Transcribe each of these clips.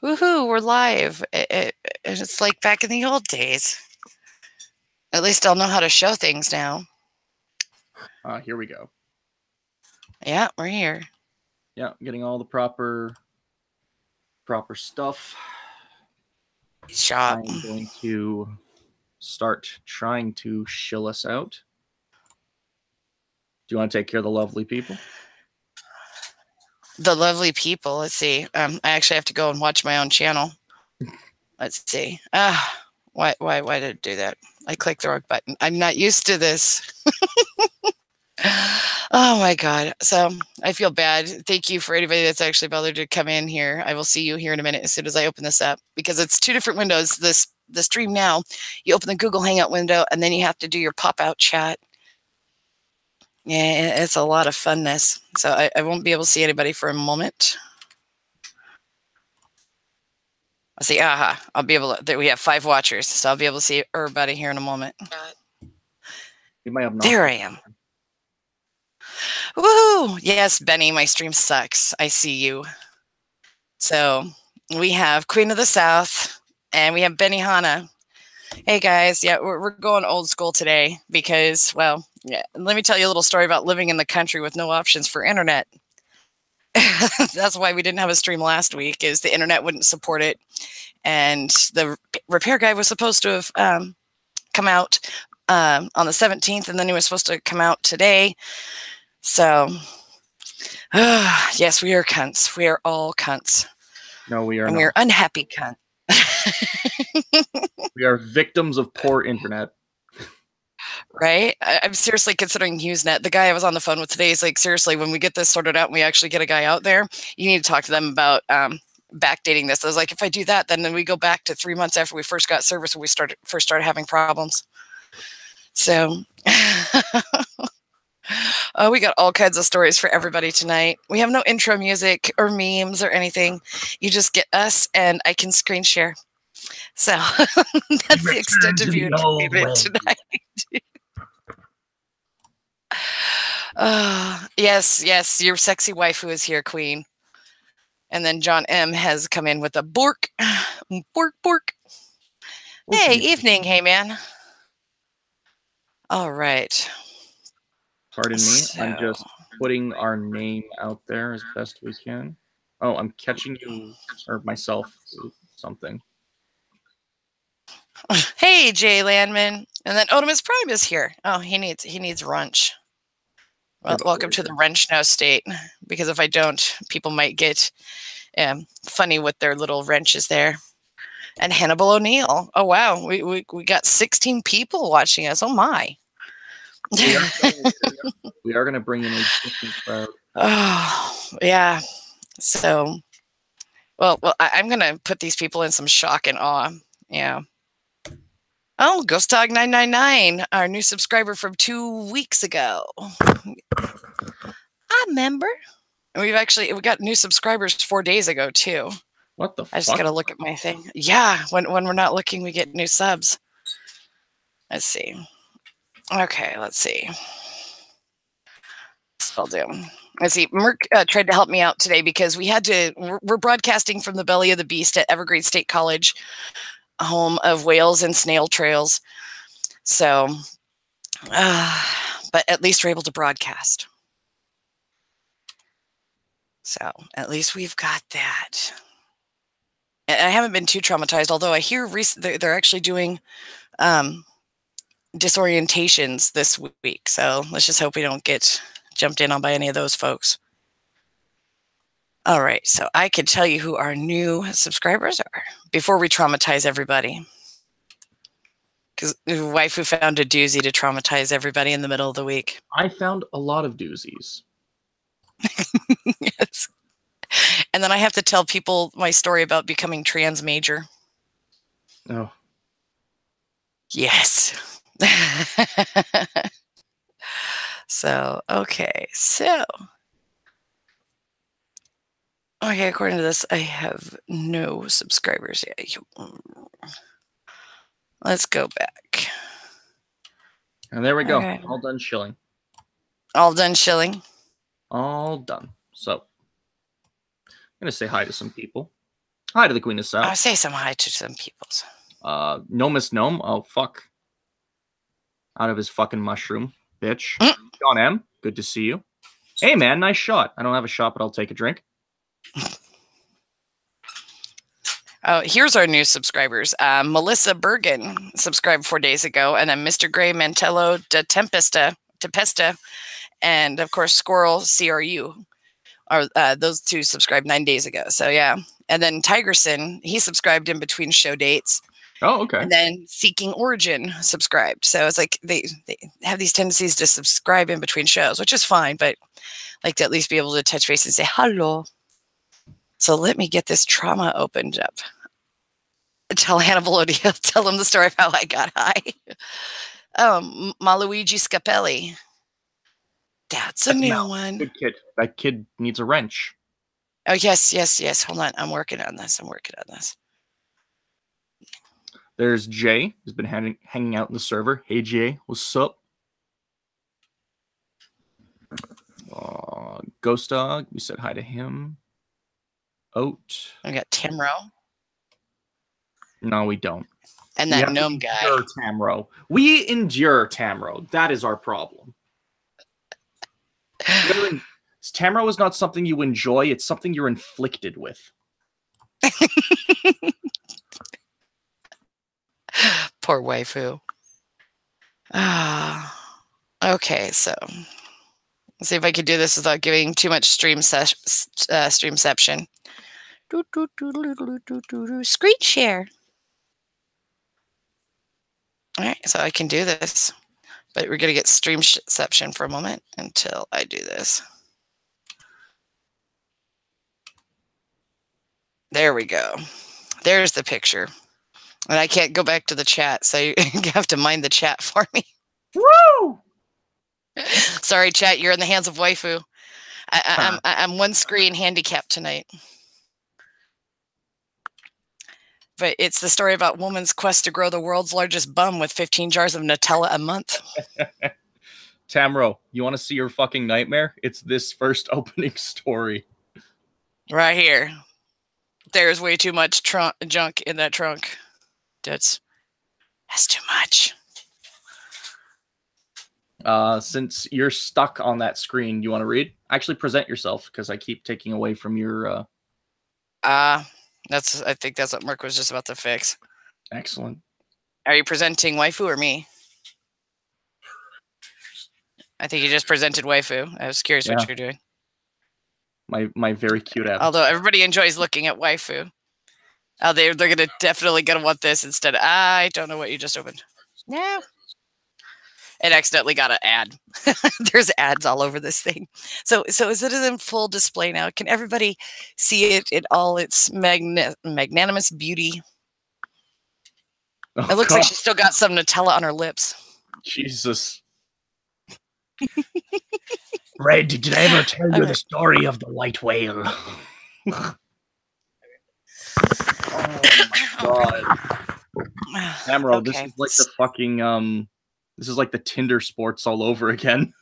Woohoo, we're live. It's like back in the old days. At least I'll know how to show things now. Here we go. Yeah, we're here. Yeah, getting all the proper stuff. Shop. I'm going to start trying to shill us out. Do you want to take care of the lovely people? The lovely people. Let's see. I actually have to go and watch my own channel. Let's see. Why did it do that? I clicked the wrong button. I'm not used to this. Oh my God. So I feel bad. Thank you for anybody that's actually bothered to come in here. I will see you here in a minute as soon as I open this up, because it's two different windows. The stream now, you open the Google Hangout window and then you have to do your pop-out chat. Yeah, it's a lot of funness. So I won't be able to see anybody for a moment. I'll see. I'll be able to. We have 5 watchers, so I'll be able to see everybody here in a moment. You might have there I am. Woohoo! Yes, Benny, my stream sucks. I see you. So we have Queen of the South and we have Benny Hanna. Hey guys, yeah, we're going old school today because, well, yeah, let me tell you a little story about living in the country with no options for internet. That's why we didn't have a stream last week, is the internet wouldn't support it. And the repair guy was supposed to have come out on the 17th, and then he was supposed to come out today. So, yes, we are cunts. We are all cunts. No, we are and not. We are unhappy cunts. We are victims of poor internet. Right? I'm seriously considering HughesNet. The guy I was on the phone with today is like, seriously, when we get this sorted out and we actually get a guy out there, you need to talk to them about backdating this. I was like, if I do that, then we go back to 3 months after we first got service when we first started having problems. So we got all kinds of stories for everybody tonight. We have no intro music or memes or anything. You just get us and I can screen share. So that's the extent of your entertainment tonight. Yes, your sexy waifu is here, Queen. And then John M has come in with a bork. Bork. Hey, evening, hey man. All right. Pardon me, I'm just putting our name out there as best we can. Oh, I'm catching you, or myself, something. Hey, Jay Landman. And then Otimus Prime is here. Oh, he needs wrench. Well, welcome to the wrench now state, because if I don't, people might get funny with their little wrenches there. And Hannibal O'Neill. Oh wow, we got 16 people watching us. Oh my. We are going to bring in a different crowd. Oh yeah. So, well, I'm going to put these people in some shock and awe. Yeah. Oh, Ghost Dog 999, our new subscriber from 2 weeks ago. I remember. And we got new subscribers 4 days ago too. What the fuck? I just got to look at my thing. Yeah, when we're not looking, we get new subs. Let's see. Okay, let's see. I'll do. Let's see. Merc tried to help me out today because we're broadcasting from the belly of the beast at Evergreen State College, home of whales and snail trails. So, but at least we're able to broadcast. So at least we've got that. And I haven't been too traumatized, although I hear they're actually doing disorientations this week. So let's just hope we don't get jumped in on by any of those folks. All right, so I can tell you who our new subscribers are before we traumatize everybody. Because Waifu found a doozy to traumatize everybody in the middle of the week. I found a lot of doozies. Yes. And then I have to tell people my story about becoming trans major. Oh. Yes. So, okay. So, okay, according to this, I have no subscribers yet. Let's go back. And there we go. Okay. All done shilling. All done shilling? All done. So, gonna say hi to some people. Hi to the Queen of South. I'll say some hi to some peoples. Nomus Gnome. Oh, fuck. Out of his fucking mushroom, bitch. Mm. John M., good to see you. Hey, man, nice shot. I don't have a shot, but I'll take a drink. Oh, here's our new subscribers. Melissa Bergen subscribed 4 days ago, and then Mr. Gray Mantello de Tempesta, and of course Squirrel CRU. Are those two subscribed 9 days ago? So yeah, and then Tigerson, he subscribed in between show dates. Oh, okay. And then Seeking Origin subscribed. So it's like they have these tendencies to subscribe in between shows, which is fine, but like to at least be able to touch base and say hello. So let me get this trauma opened up. Tell Hannibal O'Neill, tell him the story of how I got high. Maluigi Scapelli. That's a new one. Good kid. That kid needs a wrench. Oh, yes. Hold on. I'm working on this. There's Jay, who's been hanging out in the server. Hey, Jay, what's up? Ghost Dog, we said hi to him. Oat. I got Timro. No, we don't. And that gnome guy. Tamro. We endure Tamro. That is our problem. Tamro is not something you enjoy. It's something you're inflicted with. Poor waifu. Okay, so let's see if I can do this without giving too much streamception. Screen share. All right, so I can do this, but we're going to get streamception for a moment until I do this. There we go. There's the picture. And I can't go back to the chat, so you have to mind the chat for me. Woo! Sorry, chat, you're in the hands of waifu. I'm one screen handicapped tonight. But it's the story about woman's quest to grow the world's largest bum with 15 jars of Nutella a month. Tamro, you want to see your fucking nightmare? It's this first opening story. Right here. There's way too much junk in that trunk. That's too much. Since you're stuck on that screen, you want to read? Actually, present yourself, because I keep taking away from your... I think that's what Merc was just about to fix. Excellent. Are you presenting waifu or me? I think you just presented waifu. I was curious what you're doing. My very cute avatar. Although everybody enjoys looking at waifu. Oh, they're definitely gonna want this instead. I don't know what you just opened. No. It accidentally got an ad. There's ads all over this thing. So is it in full display now? Can everybody see it in all its magnanimous beauty? It looks like she's still got some Nutella on her lips. Jesus. Red, did I ever tell you the story of the white whale? Oh my god. Tamro, okay. This is like the fucking this is like the Tinder sports all over again.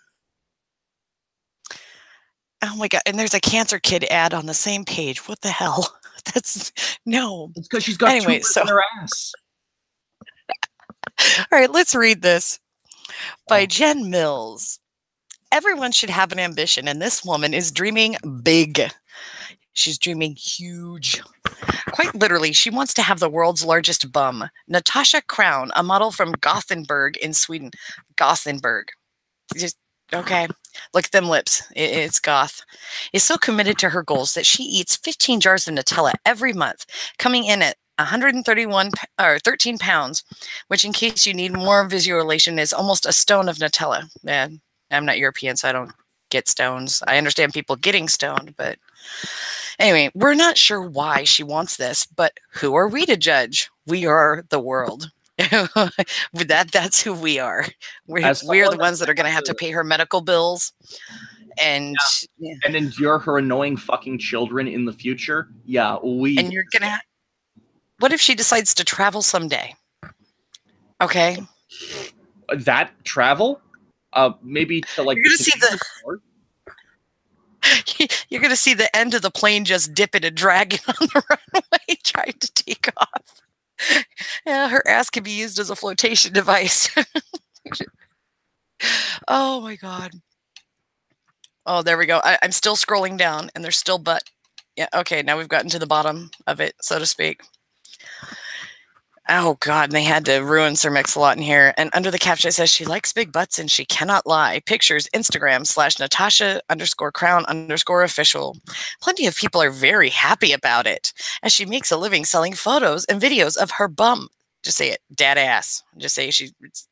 Oh my god, and there's a Cancer Kid ad on the same page. What the hell? That's no. It's because she's got tumors in her ass. All right, let's read this. By Jen Mills. Everyone should have an ambition, and this woman is dreaming big. She's dreaming huge. Quite literally, she wants to have the world's largest bum. Natasha Crown, a model from Gothenburg in Sweden. Gothenburg. Just, okay. Look at them lips. It's goth. Is so committed to her goals that she eats 15 jars of Nutella every month, coming in at 13 pounds, which, in case you need more visualization, is almost a stone of Nutella. Yeah, I'm not European, so I don't get stones. I understand people getting stoned, but anyway, we're not sure why she wants this, but who are we to judge? We are the world. That's who we are. We're the ones that are going to have to pay her medical bills and endure her annoying fucking children in the future. Yeah, and you're gonna. What if she decides to travel someday? Okay, that travel, maybe to like. You're gonna see You're going to see the end of the plane just dipping and dragging on the runway trying to take off. Yeah, her ass can be used as a flotation device. Oh, my God. Oh, there we go. I'm still scrolling down, and there's still butt. Yeah, okay, now we've gotten to the bottom of it, so to speak. Oh, God, and they had to ruin Sir Mix-a-Lot in here. And under the caption, it says, she likes big butts and she cannot lie. Pictures, Instagram /Natasha_crown_official. Plenty of people are very happy about it, as she makes a living selling photos and videos of her bum. Just say it, dead ass. Just say she makes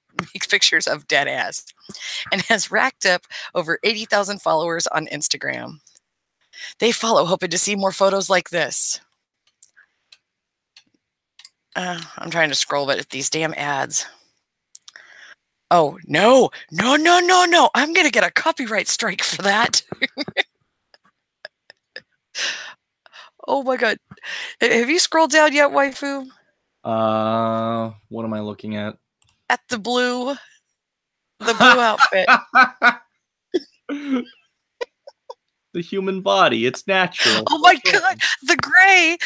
pictures of dead ass. And has racked up over 80,000 followers on Instagram. They follow, hoping to see more photos like this. I'm trying to scroll, but these damn ads. Oh, no. I'm going to get a copyright strike for that. Oh, my God. Have you scrolled down yet, waifu? What am I looking at? At the blue outfit. The human body. It's natural. Oh, my God. The gray.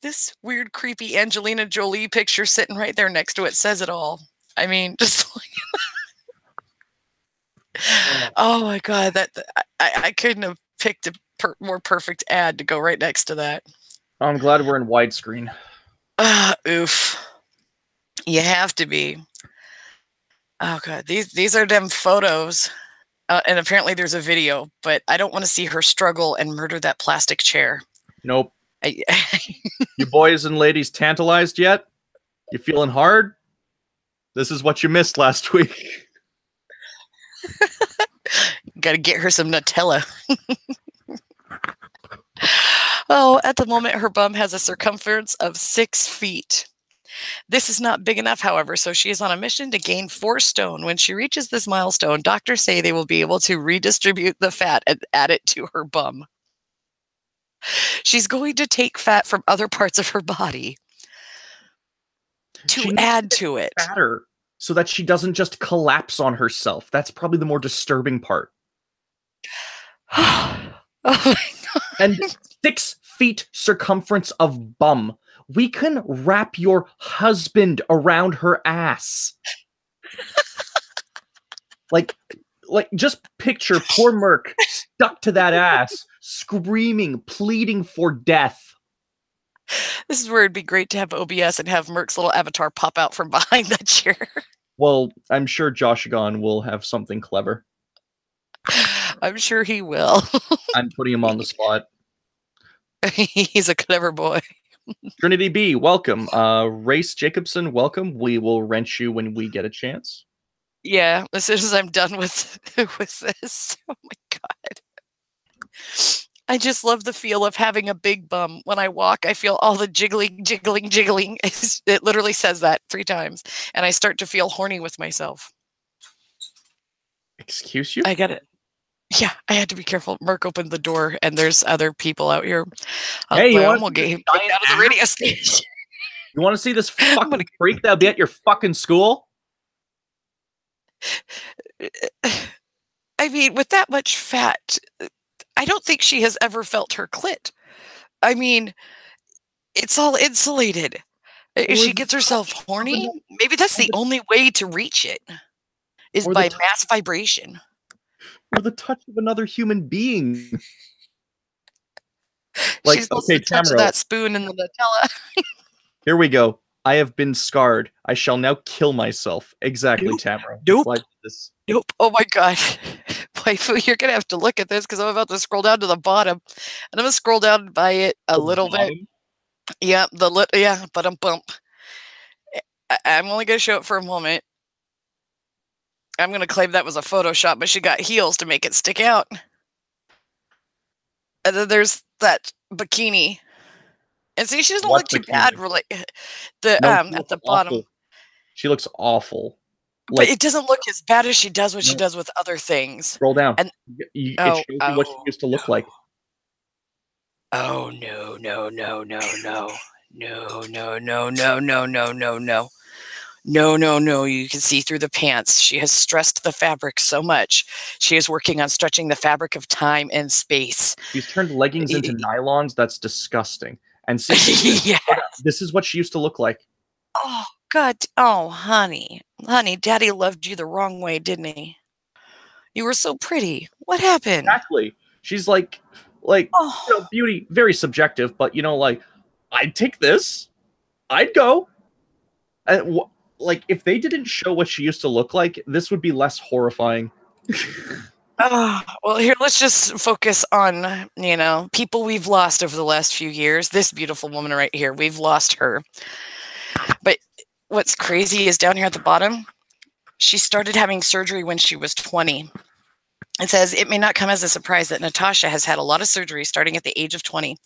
This weird, creepy Angelina Jolie picture sitting right there next to it says it all. I mean, just like... Oh, my God. I couldn't have picked a more perfect ad to go right next to that. I'm glad we're in widescreen. Oof. You have to be. Oh, God. These are them photos. And apparently there's a video, but I don't want to see her struggle and murder that plastic chair. Nope. You boys and ladies tantalized yet? You feeling hard? This is what you missed last week. Gotta get her some Nutella. Oh, at the moment, her bum has a circumference of 6 feet. This is not big enough, however, so she is on a mission to gain 4 stone. When she reaches this milestone, doctors say they will be able to redistribute the fat and add it to her bum. She's going to take fat from other parts of her body to add to it. Fatter so that she doesn't just collapse on herself. That's probably the more disturbing part. Oh my God. And 6 feet circumference of bum. We can wrap your husband around her ass. Like just picture poor Merc stuck to that ass, screaming, pleading for death. This is where it'd be great to have OBS and have Merc's little avatar pop out from behind that chair. Well, I'm sure Joshagon will have something clever. I'm sure he will. I'm putting him on the spot. He's a clever boy. Trinity B, welcome. Race Jacobson, welcome. We will wrench you when we get a chance. Yeah, as soon as I'm done with this. Oh my God. I just love the feel of having a big bum. When I walk, I feel all the jiggling. It literally says that 3 times. And I start to feel horny with myself. Excuse you? I get it. Yeah, I had to be careful. Merc opened the door, and there's other people out here. Hey, you want to get him kicked out of the radio station? You want to see this fucking freak that'll be at your fucking school? I mean, with that much fat, I don't think she has ever felt her clit. I mean, it's all insulated. If she gets herself horny, maybe that's the only way to reach it, is by mass vibration. Or the touch of another human being. Like, she's supposed to touch that spoon in the Nutella. Here we go. I have been scarred. I shall now kill myself. Exactly, Tamara. Nope. Oh my God. Waifu, you're going to have to look at this because I'm about to scroll down to the bottom. And I'm going to scroll down by it a little bit. Yeah, but I'm bump. I'm only going to show it for a moment. I'm going to claim that was a Photoshop, but she got heels to make it stick out. And then there's that bikini. And see, she doesn't look too bad, really. At the bottom. She looks awful. But it doesn't look as bad as she does what she does with other things. Scroll down. And it shows you what she used to look like. Oh, no. No, no, no. You can see through the pants. She has stressed the fabric so much. She is working on stretching the fabric of time and space. She's turned leggings into nylons. That's disgusting. And since Yeah. this is what she used to look like. Oh, God. Oh, honey. Honey, Daddy loved you the wrong way, didn't he? You were so pretty. What happened? Exactly. She's like, Oh. you know, beauty, very subjective, but, you know, like, I'd take this. I'd go. And, like, if they didn't show what she used to look like, this would be less horrifying. Well, here, let's just focus on, you know, people we've lost over the last few years. This beautiful woman right here, we've lost her. But what's crazy is down here at the bottom, she started having surgery when she was 20. It says, it may not come as a surprise that Natasha has had a lot of surgery starting at the age of 20.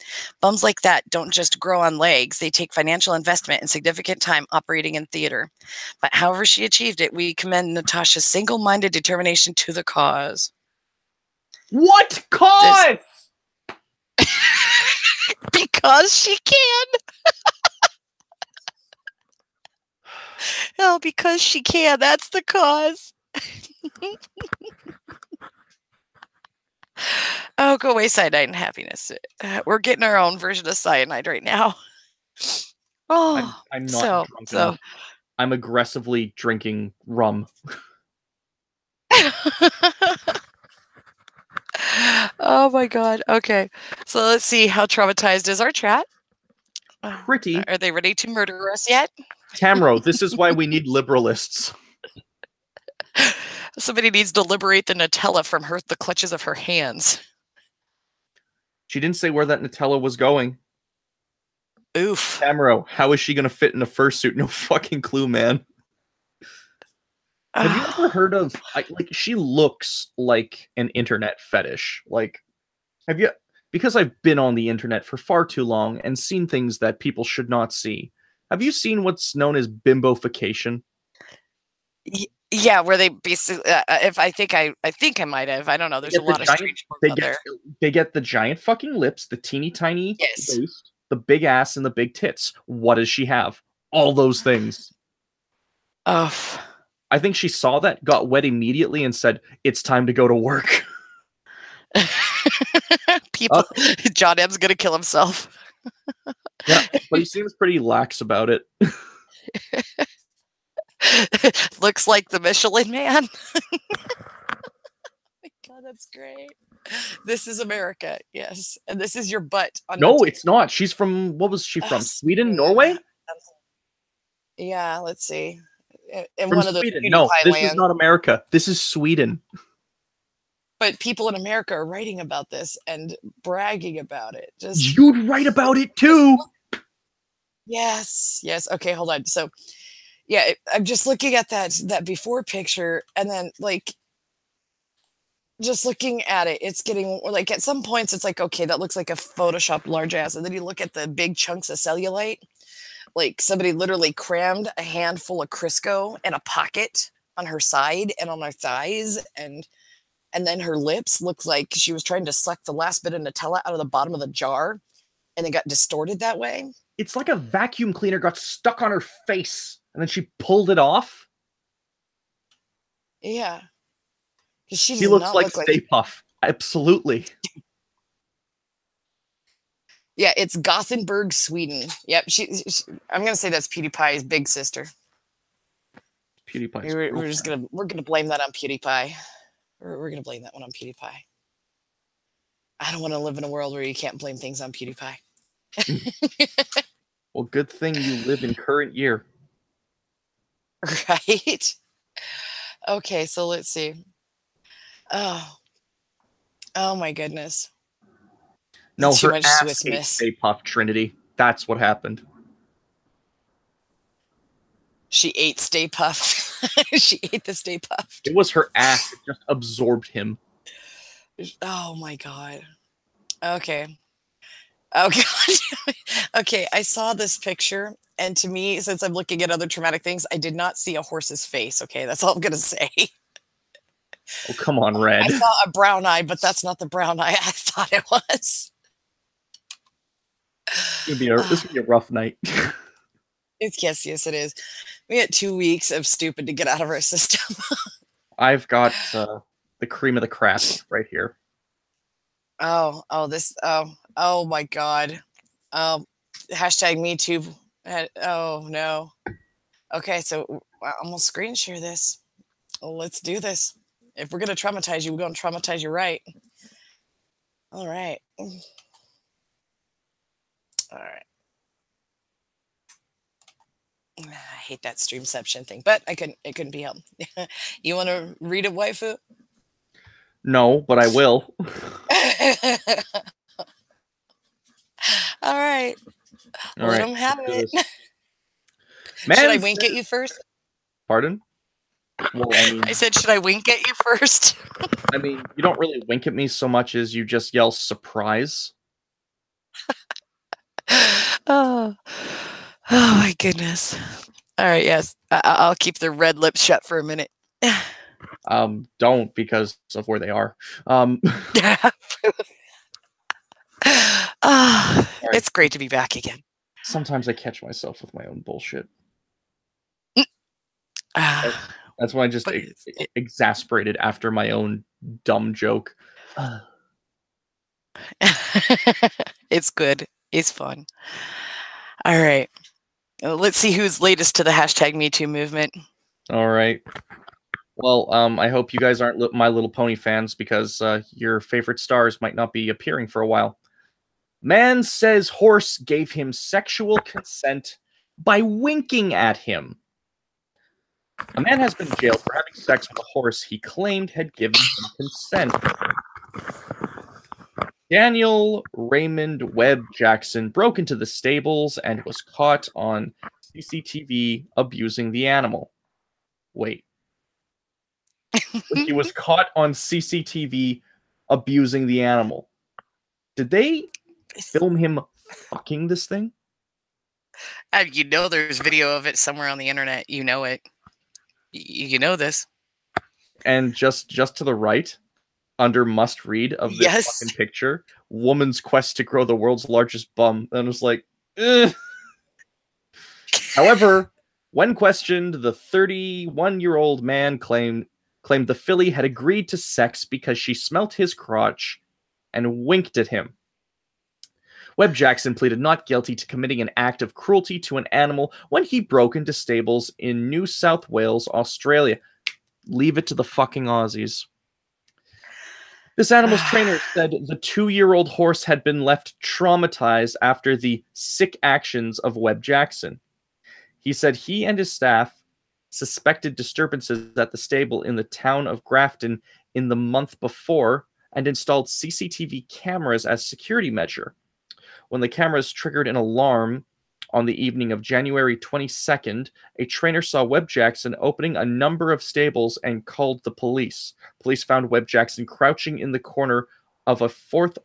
Bums like that don't just grow on legs. They take financial investment and significant time operating in theater. But however she achieved it, we commend Natasha's single-minded determination to the cause. What cause? Because she can. Oh, because she can. That's the cause. Oh, go away, cyanide and happiness. We're getting our own version of cyanide right now. Oh, I'm not drunk enough. I'm aggressively drinking rum. Oh my God. Okay. So let's see. How traumatized is our chat? Pretty. Are they ready to murder us yet? Tamro, this is why we need liberalists. Somebody needs to liberate the Nutella from the clutches of her hands. She didn't say where that Nutella was going. Oof. Tamro, how is she going to fit in a fursuit? No fucking clue, man. Have you ever heard of, like, she looks like an internet fetish. Like, have you, because I've been on the internet for far too long and seen things that people should not see. Have you seen what's known as bimbofication? Yeah, where they basically, I think I might have. I don't know. There's a lot of strange ones out there. They get the giant fucking lips, the teeny tiny waist, the big ass, and the big tits. What does she have? All those things. Oh. I think she saw that, got wet immediately, and said, "It's time to go to work." People, John M's gonna kill himself. Yeah, but he seems pretty lax about it. Looks like the Michelin Man. Oh my God, that's great. This is America, yes, and this is your butt. No, it's not. She's from, what was she from? Sweden, Norway? Yeah, let's see. In from one of the Sweden. No, this is not America. This is Sweden. But people in America are writing about this and bragging about it. Just you'd write about it too. Yes, yes. Okay, hold on. So, yeah, I'm just looking at that before picture, and then like just looking at it, it's getting like at some points it's like, okay, that looks like a Photoshop large ass, and then you look at the big chunks of cellulite. Like somebody literally crammed a handful of Crisco in a pocket on her side and on her thighs, and then her lips looked like she was trying to suck the last bit of Nutella out of the bottom of the jar, and it got distorted that way. It's like a vacuum cleaner got stuck on her face, and then she pulled it off. Yeah, she looks like Stay Puft. Absolutely. Yeah, it's Gothenburg, Sweden. Yep, I'm gonna say that's PewDiePie's big sister. PewDiePie. We're gonna blame that on PewDiePie. We're gonna blame that one on PewDiePie. I don't want to live in a world where you can't blame things on PewDiePie. Well, good thing you live in current year. Right? Okay, so let's see. Oh my goodness. No, her ass ate Stay Puft, Trinity. That's what happened. She ate Stay Puft. She ate the Stay Puft. It was her ass. It just absorbed him. Oh my God. Okay. Oh God. Okay, I saw this picture, and to me, since I'm looking at other traumatic things, I did not see a horse's face. Okay, that's all I'm gonna say. Oh, come on, Red. I saw a brown eye, but that's not the brown eye I thought it was. This is gonna be a rough night. Oh, God. Okay, so let's see. Oh my goodness. Okay, I saw this picture, and to me, since I'm looking at other traumatic things, I did not see a horse's face. Okay, that's all I'm gonna say. It's gonna be a rough night. Yes, it is. We had 2 weeks of stupid to get out of our system. I've got the cream of the crap right here. Oh my God. Hashtag me too. Oh no. Okay, so I'm gonna screen share this. Let's do this. If we're gonna traumatize you, we're gonna traumatize you right. All right. All right. I hate that streamception thing, but it couldn't be helped. You want to read it, waifu? No, but I will. All right. All Let right, them have let's do it. this. Should I Man wink at you first? Pardon? Well, I said, should I wink at you first? I mean, you don't really wink at me so much as you just yell surprise. Oh, oh my goodness. All right, yes. I'll keep the red lips shut for a minute. Don't because of where they are. It's great to be back again. Sometimes I catch myself with my own bullshit. Uh, That's when I just exasperated after my own dumb joke. It's good. It's fun. All right. Let's see who's latest to the hashtag #MeToo movement. All right. Well, I hope you guys aren't My Little Pony fans because your favorite stars might not be appearing for a while. Man says horse gave him sexual consent by winking at him. A man has been jailed for having sex with a horse he claimed had given him consent. Daniel Raymond Webb Jackson broke into the stables and was caught on CCTV abusing the animal. Wait. He was caught on CCTV abusing the animal. Did they film him fucking this thing? You know there's video of it somewhere on the internet. You know it. You know this. And just to the right, under must read of this fucking picture, woman's quest to grow the world's largest bum. And it was like, ugh. However, when questioned, the 31-year-old man claimed the filly had agreed to sex because she smelt his crotch and winked at him. Webb Jackson pleaded not guilty to committing an act of cruelty to an animal when he broke into stables in New South Wales, Australia. Leave it to the fucking Aussies. This animal's trainer said the 2-year-old horse had been left traumatized after the sick actions of Webb Jackson. He said he and his staff suspected disturbances at the stable in the town of Grafton in the month before and installed CCTV cameras as security measure. When the cameras triggered an alarm on the evening of January 22nd, a trainer saw Webb Jackson opening a number of stables and called the police. Police found Webb Jackson crouching in the corner of a fourth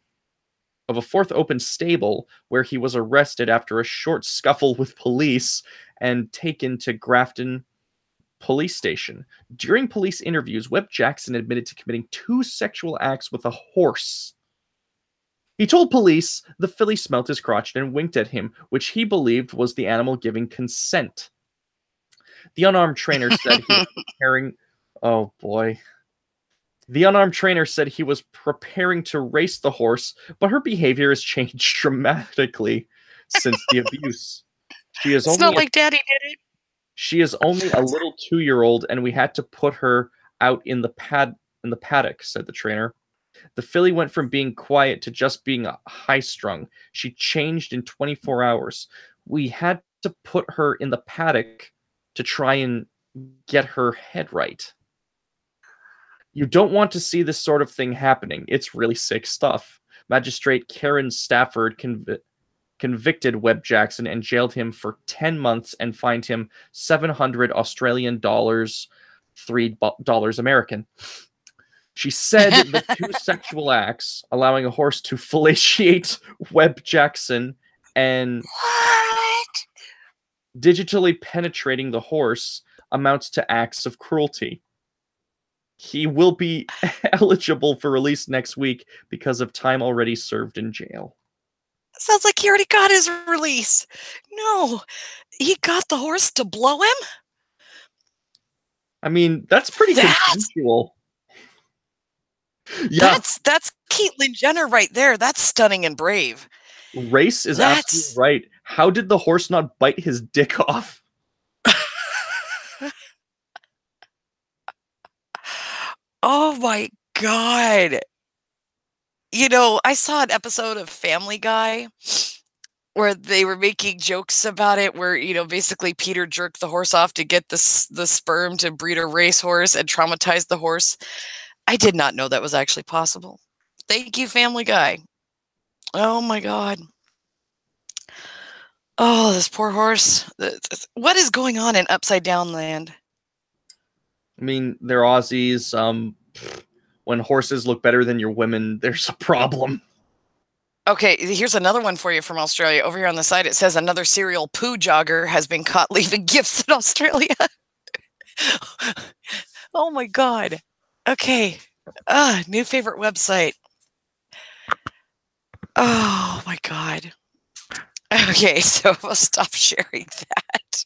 open stable where he was arrested after a short scuffle with police and taken to Grafton police station. During police interviews, Webb Jackson admitted to committing 2 sexual acts with a horse. He told police the filly smelt his crotch and winked at him, which he believed was the animal giving consent. The unarmed trainer said he was preparing... Oh, boy. The unarmed trainer said he was preparing to race the horse, but her behavior has changed dramatically since the abuse. It's not like Daddy did it. She is only a little 2-year-old, and we had to put her out in the paddock, said the trainer. The filly went from being quiet to just being high-strung. She changed in 24 hours. We had to put her in the paddock to try and get her head right. You don't want to see this sort of thing happening. It's really sick stuff. Magistrate Karen Stafford convicted Webb Jackson and jailed him for 10 months and fined him 700 Australian dollars, $3 American. She said the 2 sexual acts, allowing a horse to fellatiate Webb Jackson and digitally penetrating the horse, amounts to acts of cruelty. He will be eligible for release next week because of time already served in jail. Sounds like he already got his release. No, he got the horse to blow him? I mean, that's pretty consensual. Yeah. That's Caitlyn Jenner right there. That's stunning and brave. Race is absolutely right. How did the horse not bite his dick off? Oh my God. You know, I saw an episode of Family Guy where they were making jokes about it, where, you know, basically Peter jerked the horse off to get the sperm to breed a racehorse and traumatize the horse. I did not know that was actually possible. Thank you, Family Guy. Oh my God. Oh, this poor horse. What is going on in Upside Down Land? I mean, they're Aussies. When horses look better than your women, there's a problem. Okay, here's another one for you from Australia. Over here on the side, it says another serial poo jogger has been caught leaving gifts in Australia. Oh my God. Okay. New favorite website. Oh my God. Okay, so we'll stop sharing that.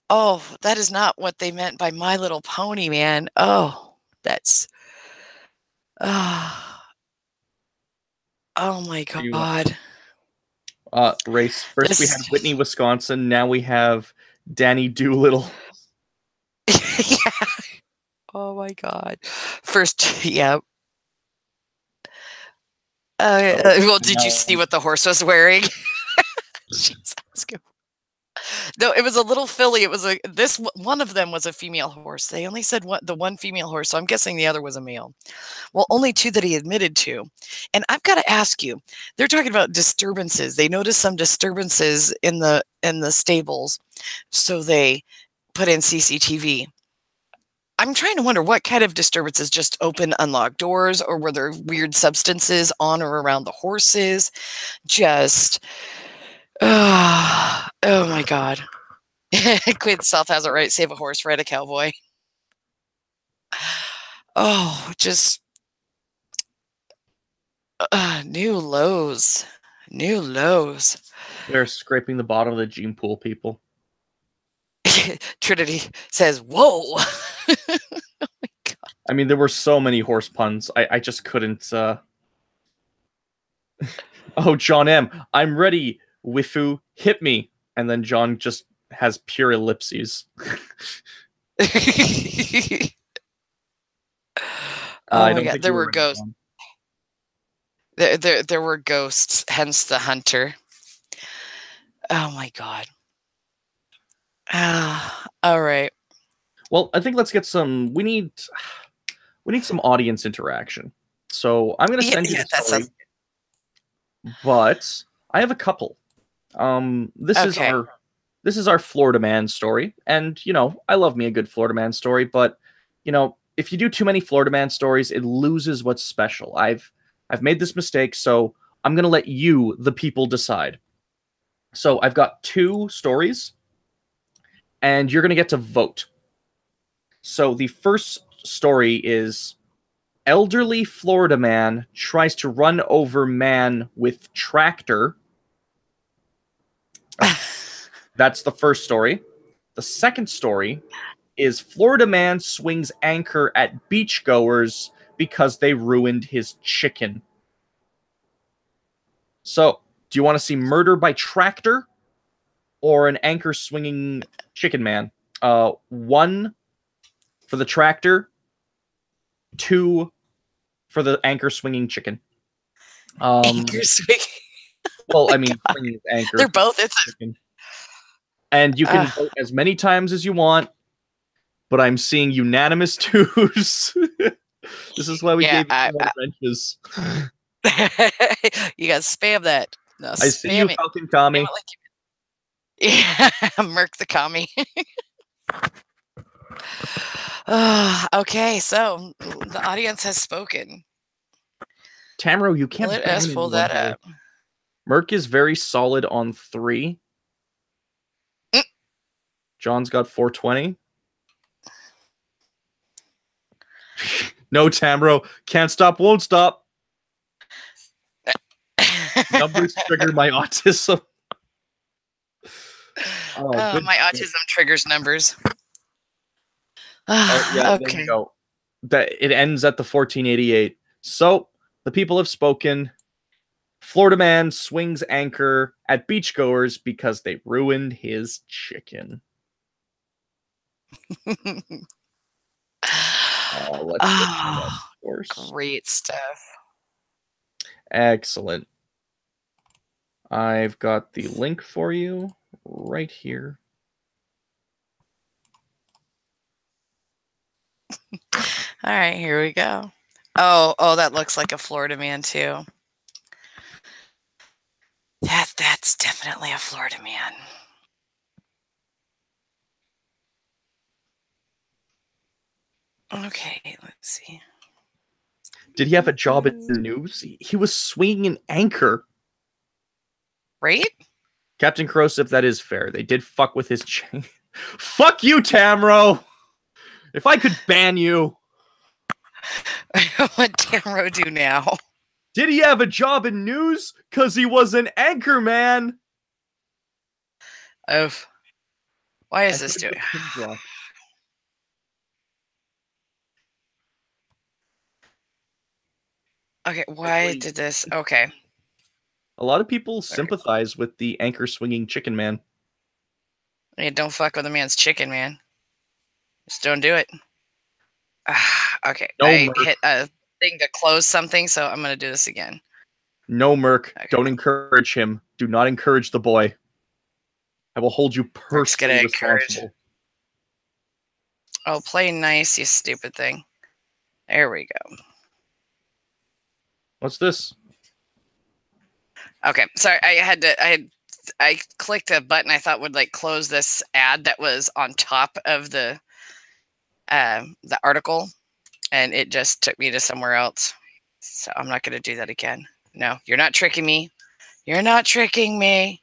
Oh, that is not what they meant by My Little Pony, man. Oh, that's... Oh my God. Race. First we had Whitney, Wisconsin. Now we have Danny Doolittle. Yeah. Oh my God. First, yeah. Well, did you see what the horse was wearing? No, it was a little filly. It was one of them was a female horse. They only said the one female horse, so I'm guessing the other was a male. Well, only two that he admitted to. And I've got to ask you, they're talking about disturbances. They noticed some disturbances in the stables, so they put in CCTV. I'm trying to wonder what kind of disturbances, just open, unlocked doors, or were there weird substances on or around the horses? Just, oh my God. Quinn South has it right. Save a horse, ride a cowboy. Oh, just new lows. New lows. They're scraping the bottom of the gene pool, people. Trinity says, whoa. Oh my God. I mean, there were so many horse puns. I just couldn't. Oh, John M. I'm ready, Wifu. Hit me. And then John just has pure ellipses. Oh my God. There were ghosts. There were ghosts, hence the hunter. Oh my God. All right. Well, I think let's get some. We need some audience interaction. So I'm going to send you the story. But I have a couple. This is our Florida man story, and you know I love me a good Florida man story. But you know, if you do too many Florida man stories, it loses what's special. I've made this mistake, so I'm going to let you, the people, decide. So I've got two stories, and you're going to get to vote. So the first story is elderly Florida man tries to run over man with tractor. That's the first story. The second story is Florida man swings anchor at beachgoers because they ruined his chicken. So, do you want to see murder by tractor or an anchor swinging chicken man? 1 for the tractor, 2 for the anchor swinging chicken. Anchor swinging. Well, I mean, swinging anchor. They're both. Chicken. And you can vote as many times as you want, but I'm seeing unanimous twos. This is why we gave you wrenches. You gotta spam that. No, I see you, Falcon Kami. Yeah, Merc the Kami. Okay, so the audience has spoken. Tamro, you can't. Let us pull that up. Merc is very solid on 3. John's got 420. No, Tamro. Can't stop, won't stop. No, Numbers trigger my autism. My autism triggers numbers. Yeah, Okay. there you go. That it ends at the 1488. So the people have spoken. Florida man swings anchor at beachgoers because they ruined his chicken. Let's get to that, of course. Great stuff. Excellent. I've got the link for you right here. All right, here we go. Oh, that looks like a Florida man too. That's definitely a Florida man. Okay, let's see. Did he have a job in the news? He was swinging an anchor. Right? Captain Corrosive, that is fair. They did fuck with his chain. Fuck you, Tamro! If I could ban you. What Tamro do now? Did he have a job in news? Because he was an anchor man. Oh. Why is this doing? Okay, why did this? Okay. A lot of people sympathize with the anchor swinging chicken man. Yeah, don't fuck with a man's chicken, man. Just don't do it. Okay, No, I Merc. hit a thing to close something, so I'm going to do this again. No, Merc. Okay. Don't encourage him. Do not encourage the boy. I will hold you personally responsible. Oh, play nice, you stupid thing. There we go. What's this? Okay, sorry. I clicked a button I thought would like close this ad that was on top of the article, and it just took me to somewhere else. So I'm not going to do that again. No, you're not tricking me. You're not tricking me.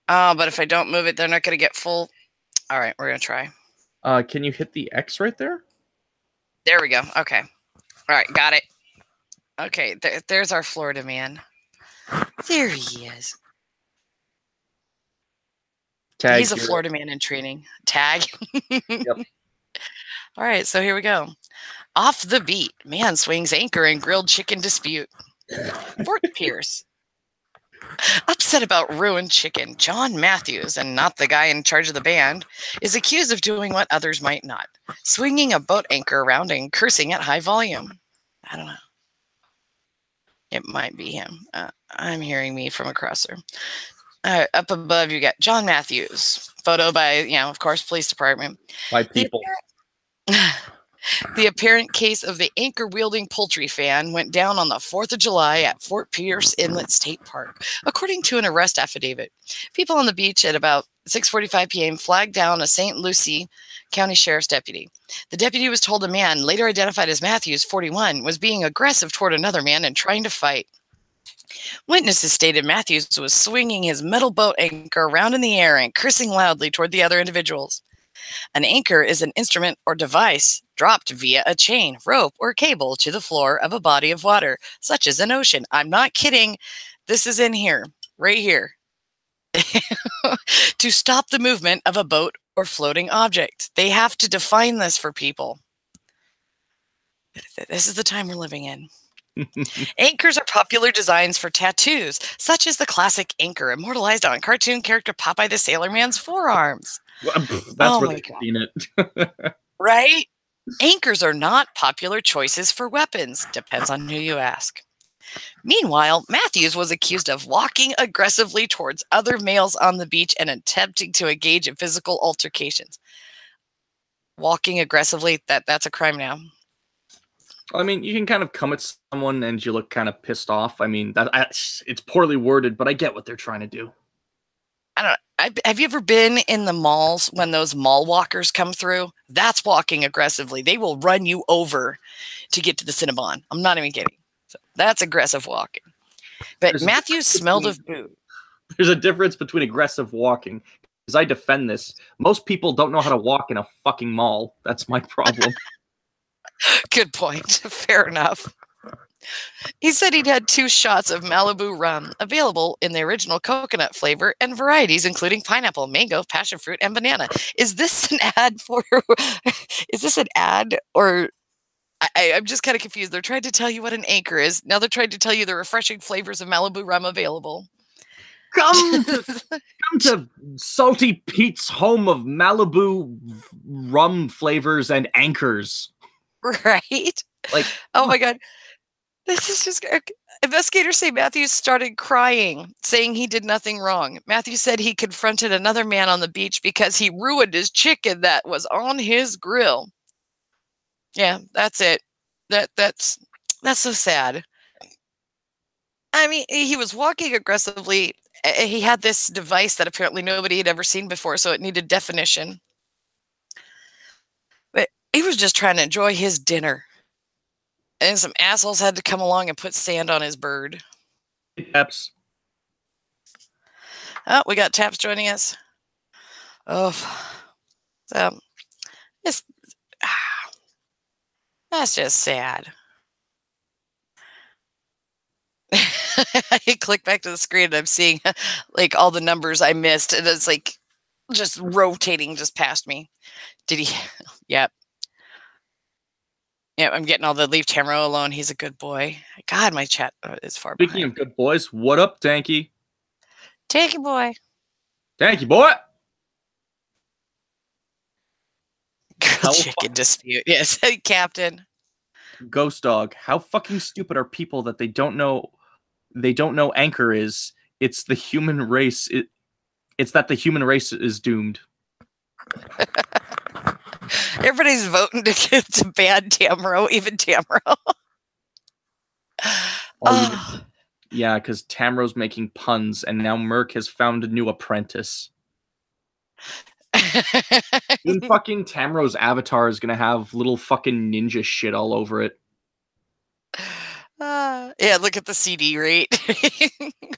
Oh, but if I don't move it, they're not going to get full. All right, we're going to try. Can you hit the X right there? There we go. Okay. All right, got it. Okay, there's our Florida man. There he is. Tag. He's a Florida man in training. Tag. Yep. All right, so here we go. Off the beat, man swings anchor in grilled chicken dispute. Fort Pierce. Upset about ruined chicken, John Matthews, and not the guy in charge of the band, is accused of doing what others might not, swinging a boat anchor around and cursing at high volume. I don't know. It might be him. I'm hearing me from across there. Up above, you got John Matthews. Photo by, of course, police department. By people. The apparent case of the anchor-wielding poultry fan went down on the 4th of July at Fort Pierce Inlet State Park, according to an arrest affidavit. People on the beach at about 6:45 p.m. flagged down a St. Lucie County Sheriff's deputy. The deputy was told a man, later identified as Matthews, 41, was being aggressive toward another man and trying to fight. Witnesses stated Matthews was swinging his metal boat anchor around in the air and cursing loudly toward the other individuals. An anchor is an instrument or device dropped via a chain, rope, or cable to the floor of a body of water, such as an ocean. I'm not kidding. This is in here, right here. To stop the movement of a boat or floating object. They have to define this for people. This is the time we're living in. Anchors are popular designs for tattoos, such as the classic anchor immortalized on cartoon character Popeye the Sailor Man's forearms. That's where they've seen it. Right? Anchors are not popular choices for weapons. Depends on who you ask. Meanwhile, Matthews was accused of walking aggressively towards other males on the beach and attempting to engage in physical altercations. Walking aggressively, that's a crime now. I mean, you can kind of come at someone and you look kind of pissed off. I mean, it's poorly worded, but I get what they're trying to do. I don't know. Have you ever been in the malls when those mall walkers come through? That's walking aggressively. They will run you over to get to the Cinnabon. I'm not even kidding. So that's aggressive walking. But Matthews smelled of booze. There's a difference between aggressive walking. Because I defend this. Most people don't know how to walk in a fucking mall. That's my problem. Good point. Fair enough. He said he'd had 2 shots of Malibu rum available in the original coconut flavor and varieties, including pineapple, mango, passion fruit, and banana. Is this an ad for? Is this an ad or? I'm just kind of confused. They're trying to tell you what an anchor is. Now they're trying to tell you the refreshing flavors of Malibu rum available. Come to Salty Pete's home of Malibu rum flavors and anchors. Right? Like, oh my God. This is just. Investigators say Matthews started crying, saying he did nothing wrong. Matthews said he confronted another man on the beach because he ruined his chicken that was on his grill. Yeah, that's it. That's so sad. I mean, he was walking aggressively. He had this device that apparently nobody had ever seen before, so it needed definition. But he was just trying to enjoy his dinner. And some assholes had to come along and put sand on his bird. Taps. Oh, we got Taps joining us. Oh, so this that's just sad. I click back to the screen and I'm seeing like all the numbers I missed, and it's like just rotating just past me. Did he? Yep. Yeah, I'm getting all the leave Tamro alone. He's a good boy. God, my chat is far behind. Speaking of good boys, what up, Tanky? Tanky boy. Tanky boy. Grilled chicken dispute. Yes, Captain. Ghost Dog. How fucking stupid are people that they don't know anchor is? It's the human race. It's that the human race is doomed. Everybody's voting to ban Tamro, even Tamro. Yeah, because Tamro's making puns, and now Merc has found a new apprentice. Even fucking Tamro's avatar is gonna have little fucking ninja shit all over it. Yeah, look at the CD rate.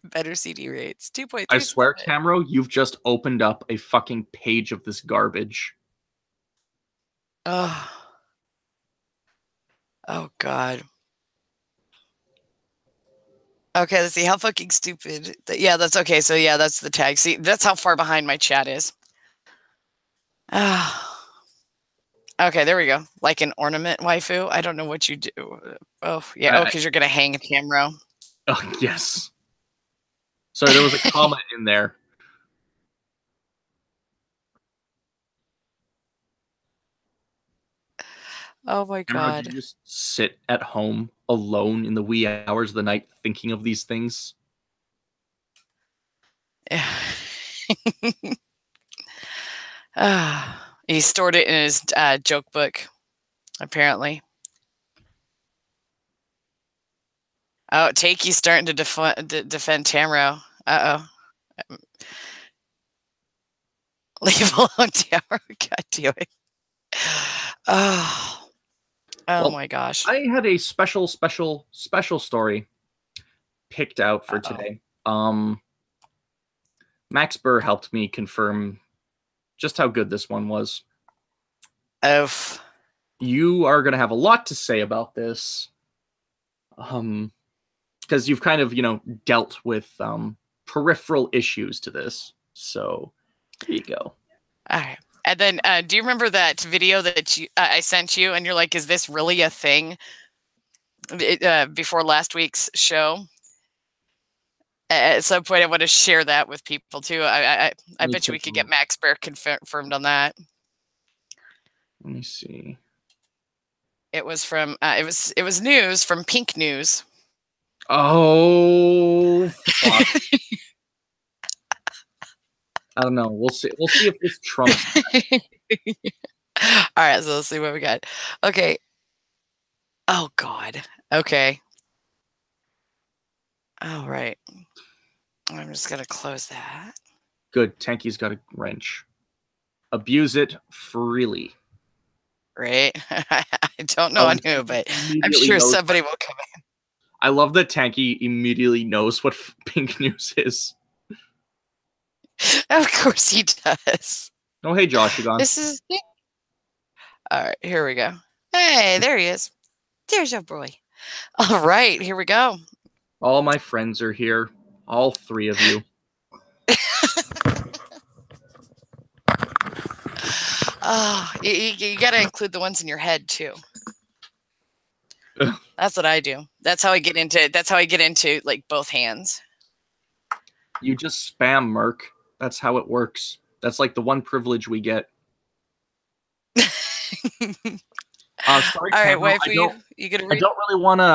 Better CD rates. 2.3. I swear, Tamro, you've just opened up a fucking page of this garbage. Oh God. Okay, let's see how fucking stupid. Yeah, that's okay. So yeah, that's the tag. See, that's how far behind my chat is. Okay, there we go. Like an ornament waifu. I don't know what you do. Oh yeah. Oh, because you're gonna hang a Tamro. Oh yes. Sorry, there was a comment in there. Oh my God. Do you just sit at home alone in the wee hours of the night thinking of these things? He stored it in his joke book, apparently. Oh, Takey's starting to defend Tamro. Uh-oh. Leave alone Tamro. God damn it. Oh well, my gosh. I had a special story picked out for today. Max Burr helped me confirm just how good this one was. You are going to have a lot to say about this. Because you've kind of, dealt with peripheral issues to this. So, here you go. All right. And then, do you remember that video that I sent you? And you're like, is this really a thing? Before last week's show. At some point, I want to share that with people too. I bet you we could get Max Bear confirmed on that. Let me see. It was from it was news from Pink News. Oh, fuck. I don't know. We'll see. We'll see if this trumps. All right, so let's see what we got. Okay. Oh God. Okay. All right. I'm just gonna close that. Good. Tanky's got a wrench. Abuse it freely. Right. I don't know on who, but I'm sure somebody will come in. I love that Tanky immediately knows what Pink News is. Of course he does. Oh, hey, Josh, you gone? This is... All right, here we go. Hey, there he is. There's your boy. All right, here we go. All my friends are here. All 3 of you. Oh, you got to include the ones in your head too. That's what I do. That's how I get into like both hands. You just spam, Merc. That's how it works. That's like the one privilege we get. Sorry, all right, Tamara, wife, you gonna read? I don't really want to.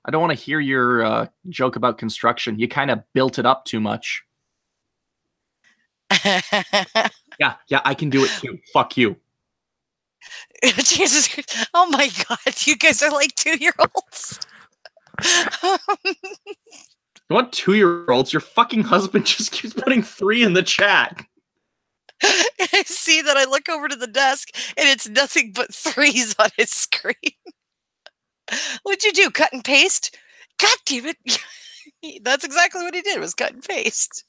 I don't want to hear your joke about construction. You kind of built it up too much. Yeah, I can do it too. Fuck you. Jesus, oh my God, you guys are like 2-year-olds. You want 2-year-olds? Your fucking husband just keeps putting 3 in the chat. I see that. I look over to the desk and it's nothing but 3s on his screen. What'd you do? Cut and paste? God damn it. That's exactly what he did, was cut and paste.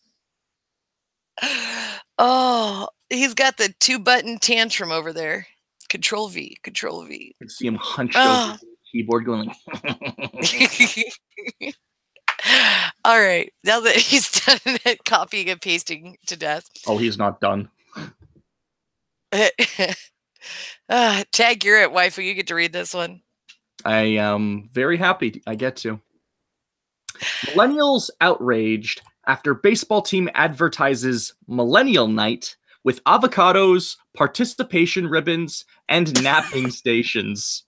Oh, he's got the 2-button tantrum over there. Control V, Control V. I see him hunched over the keyboard going like... All right, now that he's done it, copying and pasting to death. Oh, he's not done. Tag, you're it, waifu. You get to read this one. I am very happy I get to. Millennials outraged after baseball team advertises Millennial Night with avocados, participation ribbons, and napping stations.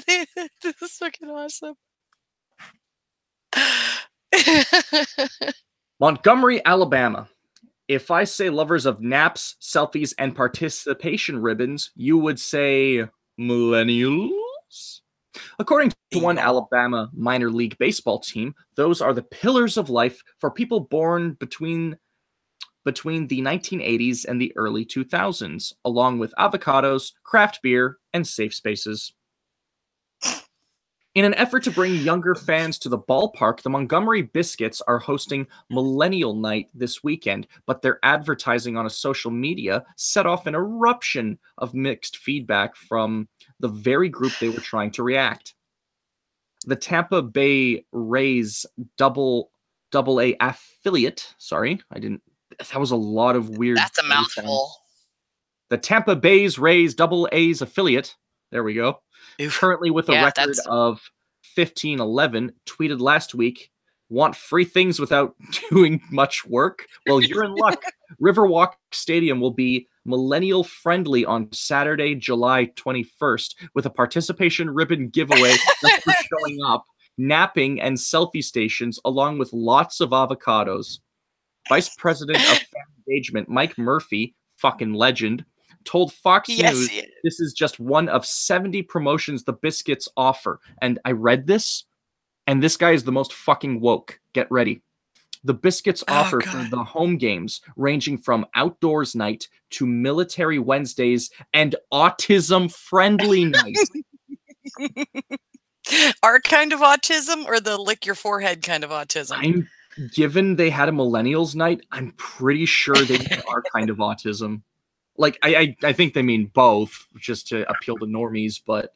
This is fucking awesome. Montgomery, Alabama. If I say lovers of naps, selfies, and participation ribbons, you would say millennials? According to one Alabama minor league baseball team, those are the pillars of life for people born between the 1980s and the early 2000s, along with avocados, craft beer, and safe spaces. In an effort to bring younger fans to the ballpark, the Montgomery Biscuits are hosting Millennial Night this weekend, but their advertising on a social media set off an eruption of mixed feedback from the very group they were trying to react. The Tampa Bay Rays double A affiliate, that was a lot of weird... That's a mouthful. The Tampa Bay's Rays double A's affiliate, there we go, currently with a record of 15-11, tweeted last week, want free things without doing much work? Well, you're in luck. Riverwalk Stadium will be millennial friendly on Saturday, July 21st, with a participation ribbon giveaway just for showing up, napping, and selfie stations, along with lots of avocados. Vice President of Fan Engagement, Mike Murphy, fucking legend, told Fox News this is just one of 70 promotions the Biscuits offer. And I read this, and this guy is the most fucking woke. Get ready. The Biscuits offer for the home games, ranging from outdoors night to military Wednesdays and autism-friendly nights. Our kind of autism or the lick your forehead kind of autism? Given they had a millennials night, I'm pretty sure they mean our kind of autism. Like, I think they mean both, just to appeal to normies, but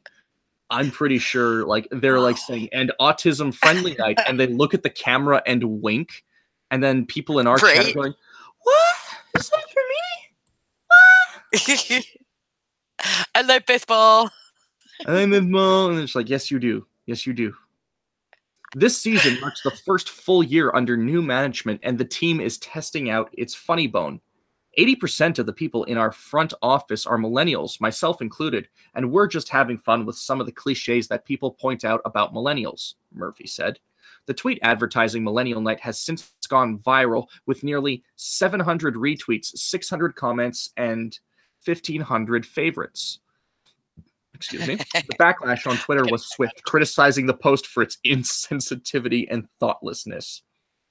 I'm pretty sure, like, they're like saying, and autism-friendly night, and they look at the camera and wink, and then people in our chat are going, what? Is that for me? What? I like baseball. And it's like, yes, you do. Yes, you do. This season marks the first full year under new management, and the team is testing out its funny bone. 80% of the people in our front office are millennials, myself included, and we're just having fun with some of the cliches that people point out about millennials, Murphy said. The tweet advertising Millennial Night has since gone viral with nearly 700 retweets, 600 comments, and 1,500 favorites. Excuse me. The backlash on Twitter was swift, criticizing the post for its insensitivity and thoughtlessness.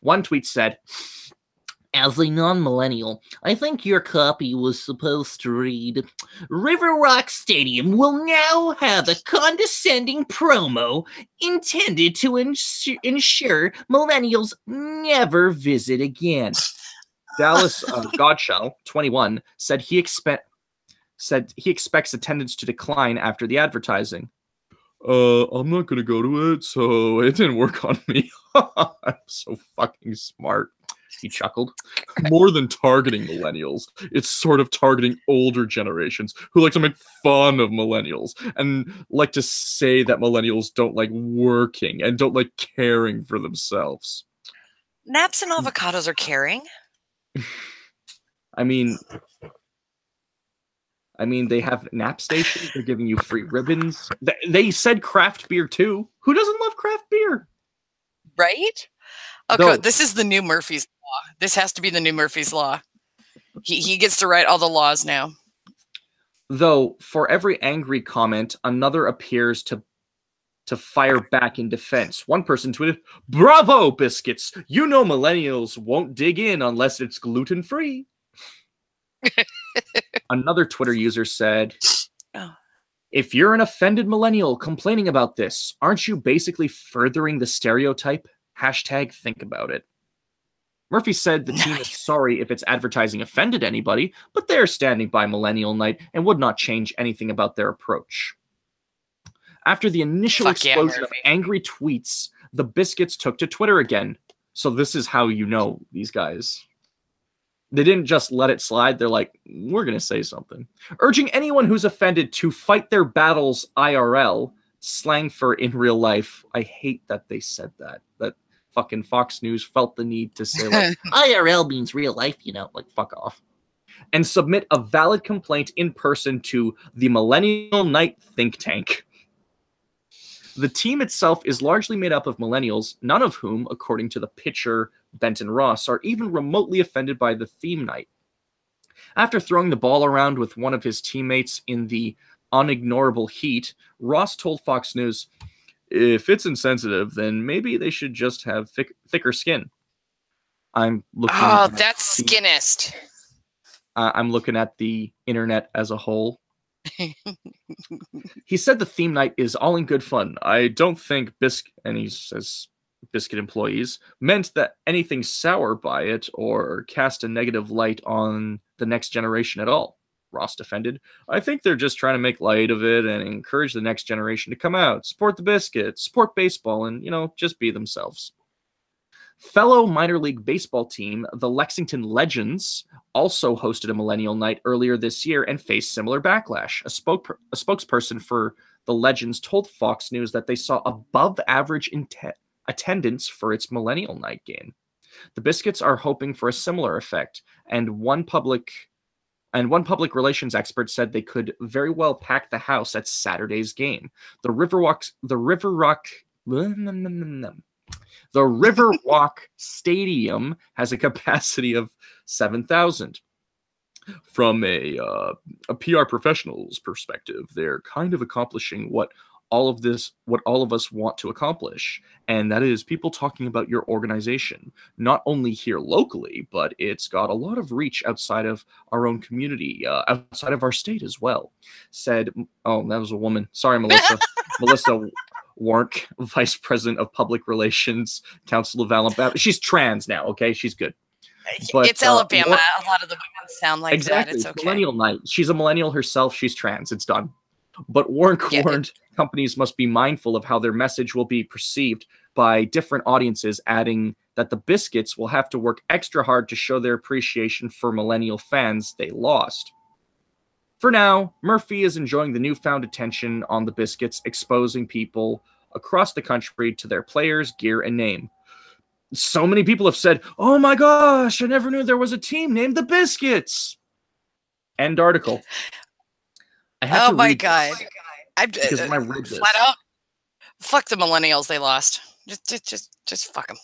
One tweet said, as a non-millennial, I think your copy was supposed to read, Riverwalk Stadium will now have a condescending promo intended to ensure millennials never visit again. Dallas Godshall, 21, said he expects attendance to decline after the advertising. I'm not gonna go to it, so it didn't work on me. I'm so fucking smart. He chuckled. More than targeting millennials, it's sort of targeting older generations who like to make fun of millennials and like to say that millennials don't like working and don't like caring for themselves. Naps and avocados are caring. I mean, they have nap stations. They're giving you free ribbons. They said craft beer too. Who doesn't love craft beer? Right? Okay, Though, this is the new Murphy's Law. This has to be the new Murphy's Law. He gets to write all the laws now. Though, for every angry comment, another appears to fire back in defense. One person tweeted, "Bravo, biscuits! You know millennials won't dig in unless it's gluten-free." Another Twitter user said, Oh. "If you're an offended millennial complaining about this, aren't you basically furthering the stereotype? Hashtag think about it." Murphy said the team is sorry if its advertising offended anybody, but they're standing by Millennial Night and would not change anything about their approach. After the initial explosion of angry tweets, the biscuits took to Twitter again. So this is how you know these guys. They didn't just let it slide. They're like, we're going to say something. Urging anyone who's offended to fight their battles IRL, slang for in real life. I hate that they said that. That fucking Fox News felt the need to say, like, IRL means real life, you know, like, fuck off. And submit a valid complaint in person to the Millennial Night think tank. The team itself is largely made up of millennials, none of whom, according to the pitcher Benton Ross, are even remotely offended by the theme night. After throwing the ball around with one of his teammates in the unignorable heat, Ross told Fox News, "If it's insensitive, then maybe they should just have thicker skin." I'm looking. Oh, that's skinist. I'm looking at the internet as a whole. He said the theme night is all in good fun. I don't think and he says Biscuit employees meant that anything sour by it or cast a negative light on the next generation at all. Ross defended. I think they're just trying to make light of it and encourage the next generation to come out, support the Biscuits, support baseball, and, you know, just be themselves. Fellow minor league baseball team, the Lexington Legends, also hosted a Millennial Night earlier this year and faced similar backlash. A spokesperson for the Legends told Fox News that they saw above average attendance for its Millennial Night game. The Biscuits are hoping for a similar effect, and one public relations expert said they could very well pack the house at Saturday's game. The Riverwalk Stadium has a capacity of 7,000. From a PR professional's perspective, they're kind of accomplishing what all of us want to accomplish, and that is people talking about your organization, not only here locally, but it's got a lot of reach outside of our own community, outside of our state as well. Said, oh, that was a woman. Sorry, Melissa. Melissa Warnk, Vice President of Public Relations, Council of Alabama. She's trans now, okay? She's good. But, it's Alabama. A lot of the women sound like exactly. that. It's okay. Millennial Night. She's a millennial herself. She's trans. It's done. But Warnk warned companies must be mindful of how their message will be perceived by different audiences, adding that the Biscuits will have to work extra hard to show their appreciation for millennial fans they lost. For now, Murphy is enjoying the newfound attention on the Biscuits, exposing people across the country to their players, gear, and name. So many people have said, oh my gosh, I never knew there was a team named the Biscuits. End article. Oh my God. Because when I read this, flat out, fuck the millennials they lost. Just fuck them.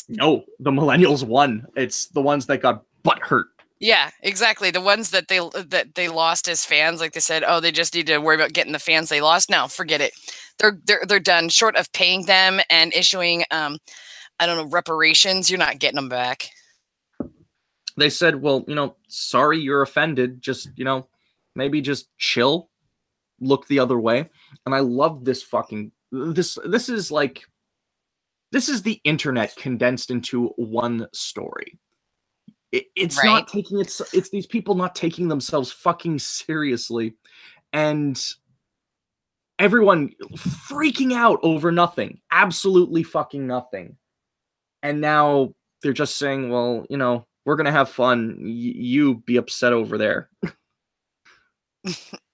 No, the millennials won. It's the ones that got butt hurt. Yeah, exactly. The ones that they lost as fans, like they said, oh, they just need to worry about getting the fans they lost. No, forget it. They're done. Short of paying them and issuing, I don't know, reparations, you're not getting them back. They said, well, sorry you're offended. Just, maybe just chill, look the other way. And I love this fucking this is the internet condensed into one story. It's right. Not taking it's these people not taking themselves fucking seriously. And everyone freaking out over nothing, absolutely fucking nothing. And now they're just saying, well, you know, we're going to have fun. You be upset over there.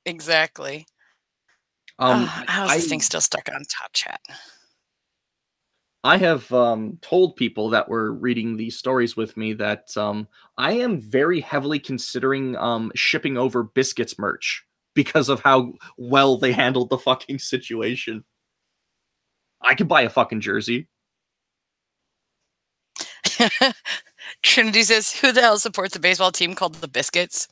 Exactly. How is this thing still stuck on Top Chat? I have told people that were reading these stories with me that I am very heavily considering shipping over Biscuits merch because of how well they handled the fucking situation. I could buy a fucking jersey. Trinity says, who the hell supports a baseball team called the Biscuits?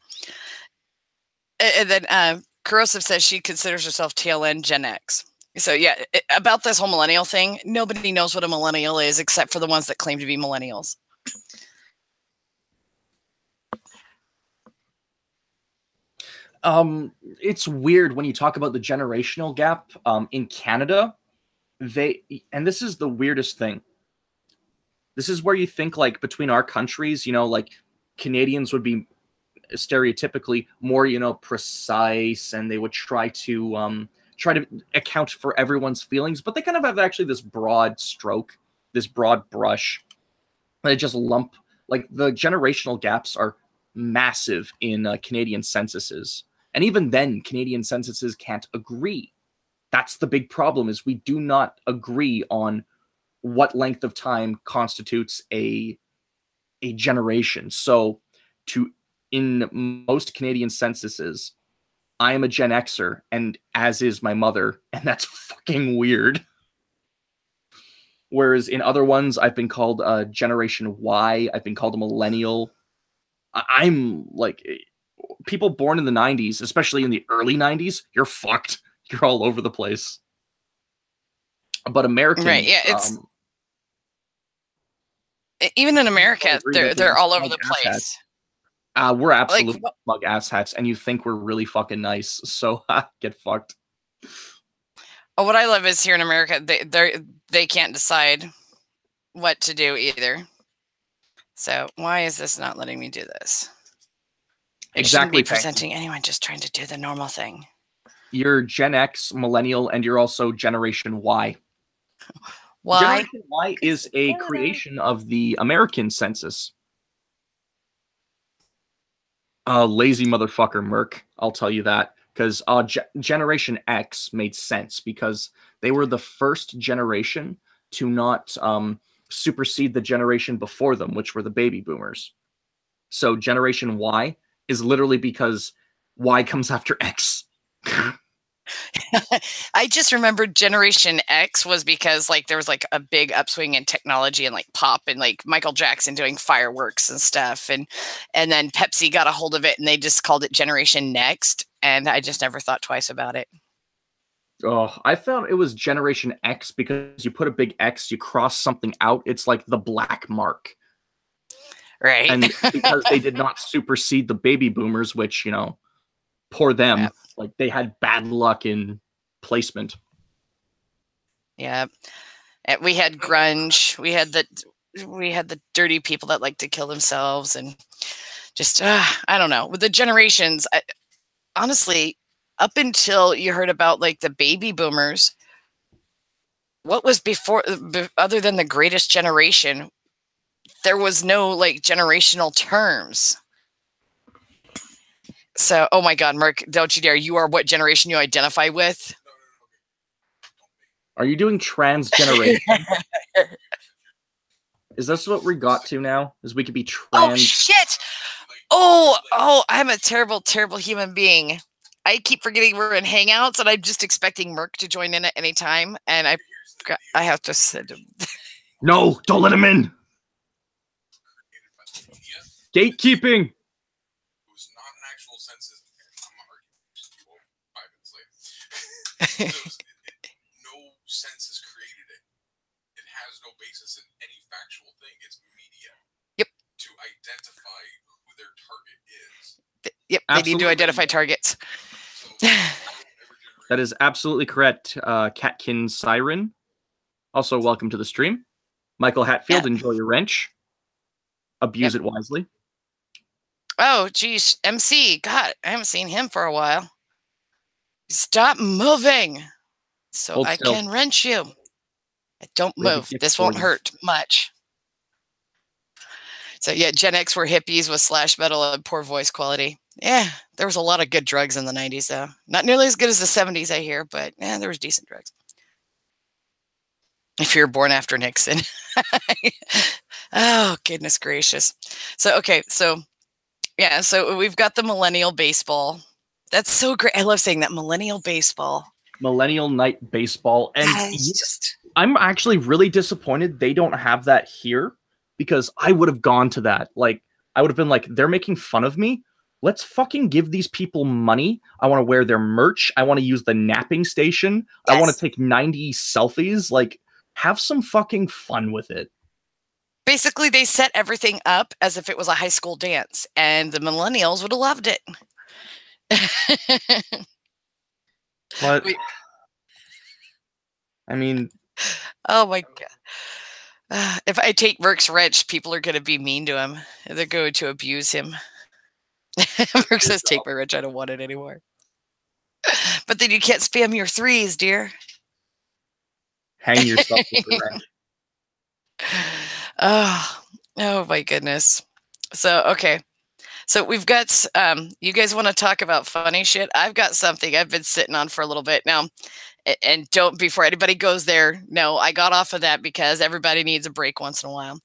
And then Corrosive says she considers herself TLN Gen X. So yeah, about this whole millennial thing, nobody knows what a millennial is except for the ones that claim to be millennials. It's weird when you talk about the generational gap in Canada. And this is the weirdest thing. This is where you think like between our countries, you know, like Canadians would be stereotypically more, you know, precise, and they would try to account for everyone's feelings, but they kind of have actually this broad stroke, this broad brush. They just lump, like, the generational gaps are massive in Canadian censuses, and even then Canadian censuses can't agree. That's the big problem, is we do not agree on what length of time constitutes a generation. So in most Canadian censuses, I am a Gen Xer, and as is my mother, and that's fucking weird. Whereas in other ones, I've been called Generation Y, I've been called a millennial. I'm like, people born in the 90s, especially in the early 90s, you're fucked. You're all over the place. But Americans... Right, yeah, it's... even in America, they're all over the place. We're absolute smug asshats, and you think we're really fucking nice, so get fucked. Oh, what I love is here in America, they can't decide what to do either. So why is this not letting me do this? It shouldn't be presenting anyone, just trying to do the normal thing. You're Gen X, millennial, and you're also Generation Y. Why? Generation Y is a creation of the American census. Lazy motherfucker, Merc. I'll tell you that. Because Generation X made sense because they were the first generation to not supersede the generation before them, which were the baby boomers. So Generation Y is literally because Y comes after X. I just remembered Generation X was because like there was like a big upswing in technology and like pop and like Michael Jackson doing fireworks and stuff, and then Pepsi got a hold of it and they just called it Generation Next, and I just never thought twice about it. Oh, I found it was Generation X because you put a big X, you cross something out, it's like the black mark. Right. And because they did not supersede the baby boomers, which, you know, poor them. Yep. Like, they had bad luck in placement. Yeah. We had grunge. We had the dirty people that like to kill themselves, and just, I don't know. With the generations, honestly, up until you heard about like the baby boomers, what was before, other than the greatest generation, there was no like generational terms. So, oh my God, Mark, don't you dare. You are what generation you identify with. Are you doing transgeneration? Is this what we got to now? Is we could be trans? Oh, shit. Oh, I'm a terrible, terrible human being. I keep forgetting we're in Hangouts, and I'm just expecting Merc to join in at any time, and I have to send him. No, don't let him in. Gatekeeping. No census created it. It has no basis in any factual thing. It's media. Yep. To identify who their target is. Yep. Absolutely. They need to identify targets. That is absolutely correct. Catkin Siren. Also, welcome to the stream. Michael Hatfield, enjoy your wrench. Abuse it wisely. Oh, geez. MC. God, I haven't seen him for a while. Stop moving. So Hold I still. can wrench you. Don't We have a move. gift This for won't you. hurt much. So yeah, Gen X were hippies with slash metal and poor voice quality. Yeah, there was a lot of good drugs in the 90s, though. Not nearly as good as the 70s, I hear, but yeah, there was decent drugs. If you're born after Nixon. Oh, goodness gracious. So, okay, so yeah, so we've got the millennial baseball. That's so great. I love saying that, millennial baseball. Millennial Night Baseball. And It's just... I'm actually really disappointed they don't have that here, because I would have gone to that. Like, I would have been like, they're making fun of me. Let's fucking give these people money. I want to wear their merch. I want to use the napping station. Yes. I want to take 90 selfies. Like, have some fucking fun with it. Basically, they set everything up as if it was a high school dance, and the millennials would have loved it. But, I mean... Oh my god. If I take Merck's wrench, people are going to be mean to him. They're going to abuse him. Merck says, take my wrench. I don't want it anymore. But then you can't spam your threes, dear. Hang yourself with the wrench. Oh my goodness. So, okay. So we've got, you guys want to talk about funny shit? I've got something I've been sitting on for a little bit now. And don't, before anybody goes there, no, I got off of that because everybody needs a break once in a while.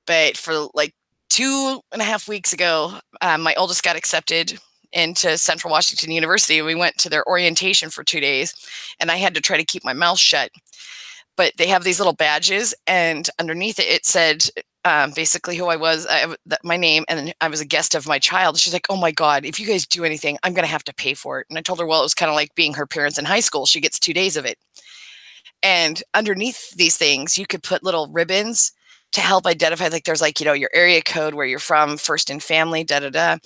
But for like 2.5 weeks ago, my oldest got accepted into Central Washington University. We went to their orientation for 2 days, and I had to try to keep my mouth shut. But they have these little badges, and underneath it, it said basically who I was, my name, and then I was a guest of my child. She's like, oh my God, if you guys do anything, I'm going to have to pay for it. And I told her, well, it was kind of like being her parents in high school. She gets 2 days of it. And underneath these things, you could put little ribbons to help identify, like there's like, your area code, where you're from, first in family, da-da-da.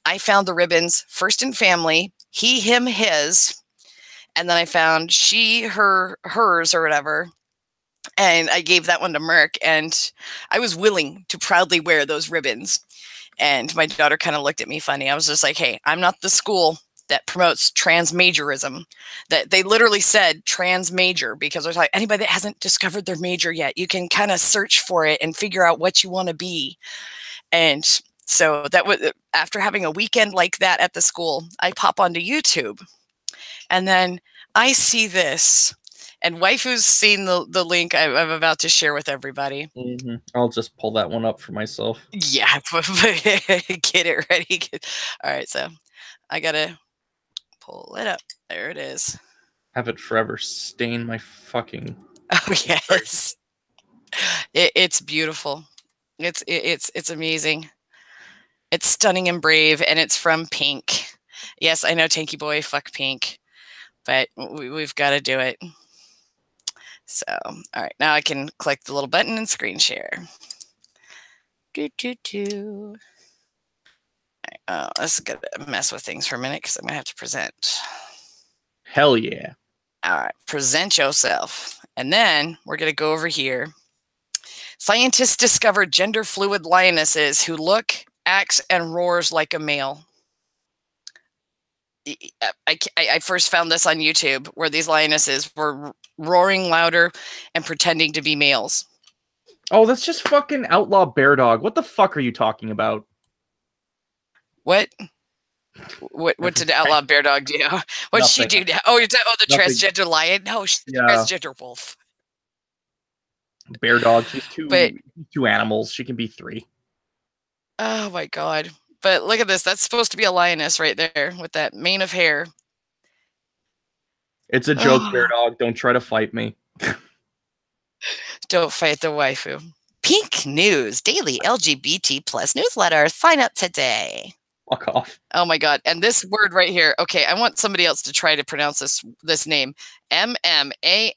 I found the ribbons, first in family, he, him, his. And then I found she, her, hers, or whatever. And I gave that one to Merck, and I was willing to proudly wear those ribbons. And my daughter kind of looked at me funny. I was just like, hey, I'm not the school that promotes trans majorism. That they literally said trans major, because there's like anybody that hasn't discovered their major yet, you can kind of search for it and figure out what you want to be. And so that was, after having a weekend like that at the school, I pop onto YouTube, and then I see this. And Waifu's seen the link I'm about to share with everybody. Mm-hmm. I'll just pull that one up for myself. Yeah, get it ready. All right, so I gotta pull it up. There it is. Have it forever stain my fucking... Oh yes, it's beautiful. It's amazing. It's stunning and brave, and it's from Pink. Yes, I know, Tanky Boy, fuck Pink, but we've got to do it. So, all right, now I can click the little button and screen share. All right, let's get mess with things for a minute, because I'm gonna have to present. Hell yeah. All right, present yourself. And then we're gonna go over here. Scientists discovered gender fluid lionesses who look, acts, and roars like a male. I first found this on YouTube, where these lionesses were roaring louder and pretending to be males. Oh, that's just fucking Outlaw Bear Dog. What the fuck are you talking about? What did Outlaw Bear Dog do? What'd she do now? Oh, the Nothing. Transgender lion? No, she's the transgender wolf. Bear Dog, she's two animals. She can be 3. Oh my God. But look at this. That's supposed to be a lioness right there with that mane of hair. It's a joke, Bear Dog. Don't try to fight me. Don't fight the waifu. Pink News, daily LGBT plus newsletter. Sign up today. Fuck off. Oh my God. And this word right here. Okay, I want somebody else to try to pronounce this name. Mammori.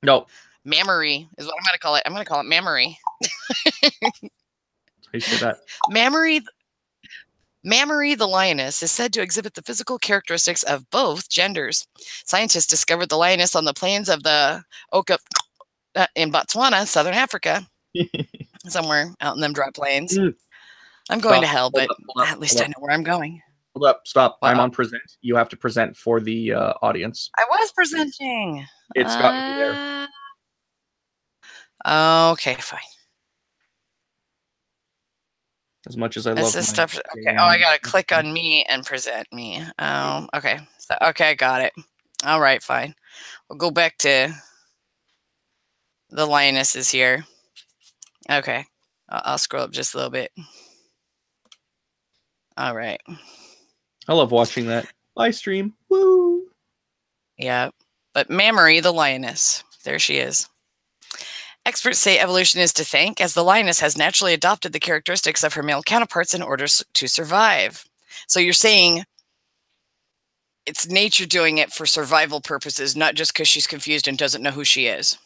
No. Mammary is what I'm going to call it. I'm going to call it Mammary. How you say that? Mammary the lioness is said to exhibit the physical characteristics of both genders. Scientists discovered the lioness on the plains of the Oka in Botswana, Southern Africa, somewhere out in them dry plains. I'm going to hell, but at least I know where I'm going. Hold up, stop. I'm Uh-oh. on present. You have to present for the audience. I was presenting. It's gotten me there. Okay, fine. As much as I This love is my stuff. Okay. Oh, I gotta click on me and present me. Okay. So, okay, got it. All right, fine. We'll go back to the lionesses here. Okay. I'll scroll up just a little bit. All right. I love watching that. Live stream. Woo! Yeah. But Mammary, the lioness. There she is. Experts say evolution is to thank, as the lioness has naturally adopted the characteristics of her male counterparts in order to survive. So you're saying it's nature doing it for survival purposes, not just because she's confused and doesn't know who she is.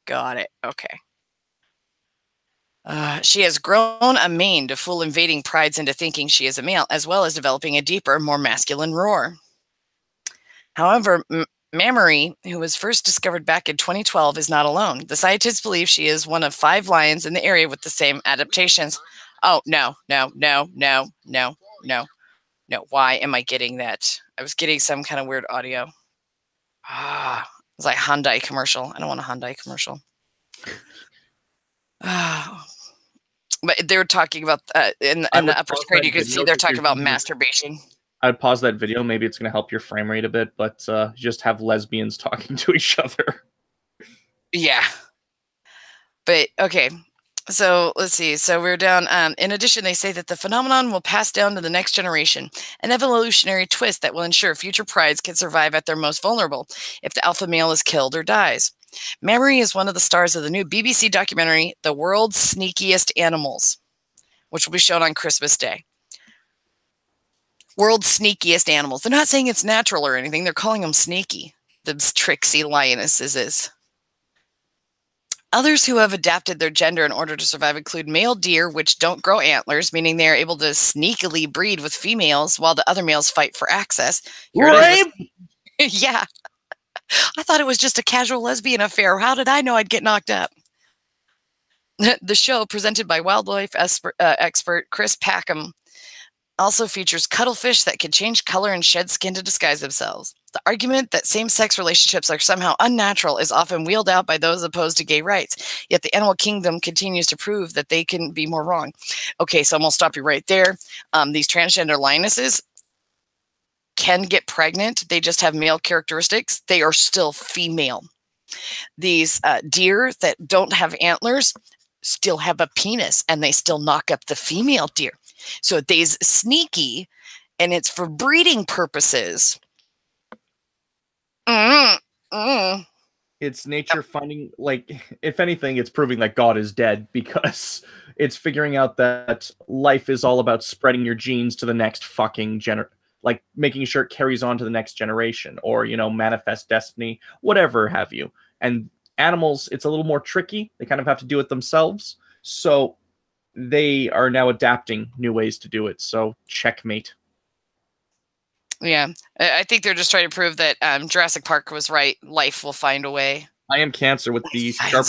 Got it. Okay. She has grown a mane to fool invading prides into thinking she is a male, as well as developing a deeper, more masculine roar. However, Mammary, who was first discovered back in 2012, is not alone. The scientists believe she is one of 5 lions in the area with the same adaptations. Oh, no. Why am I getting that? I was getting some kind of weird audio. It's like Hyundai commercial. I don't want a Hyundai commercial. But they were talking about in the upper screen. You can see they're talking about masturbation. I'd pause that video. Maybe it's going to help your frame rate a bit, but just have lesbians talking to each other. Yeah. But okay. So let's see. So we're down. In addition, they say that the phenomenon will pass down to the next generation, an evolutionary twist that will ensure future prides can survive at their most vulnerable if the alpha male is killed or dies. Mammary is one of the stars of the new BBC documentary, The World's Sneakiest Animals, which will be shown on Christmas Day. World's sneakiest animals. They're not saying it's natural or anything. They're calling them sneaky. Those tricksy lionesses. Others who have adapted their gender in order to survive include male deer, which don't grow antlers, meaning they are able to sneakily breed with females while the other males fight for access. Rape? Yeah. I thought it was just a casual lesbian affair. How did I know I'd get knocked up? The show, presented by wildlife expert Chris Packham, also features cuttlefish that can change color and shed skin to disguise themselves. The argument that same-sex relationships are somehow unnatural is often wheeled out by those opposed to gay rights, yet the animal kingdom continues to prove that they can be more wrong. Okay, so I'm going to stop you right there. These transgender lionesses can get pregnant. They just have male characteristics. They are still female. These deer that don't have antlers still have a penis, and they still knock up the female deer. So they's sneaky, and it's for breeding purposes. It's nature finding, like, if anything, it's proving that God is dead, because it's figuring out that life is all about spreading your genes to the next fucking like making sure it carries on to the next generation, or, you know, manifest destiny, whatever have you. And animals, it's a little more tricky. They kind of have to do it themselves. So they are now adapting new ways to do it. So checkmate. Yeah, I think they're just trying to prove that Jurassic Park was right. Life will find a way. I am Cancer with the sharp.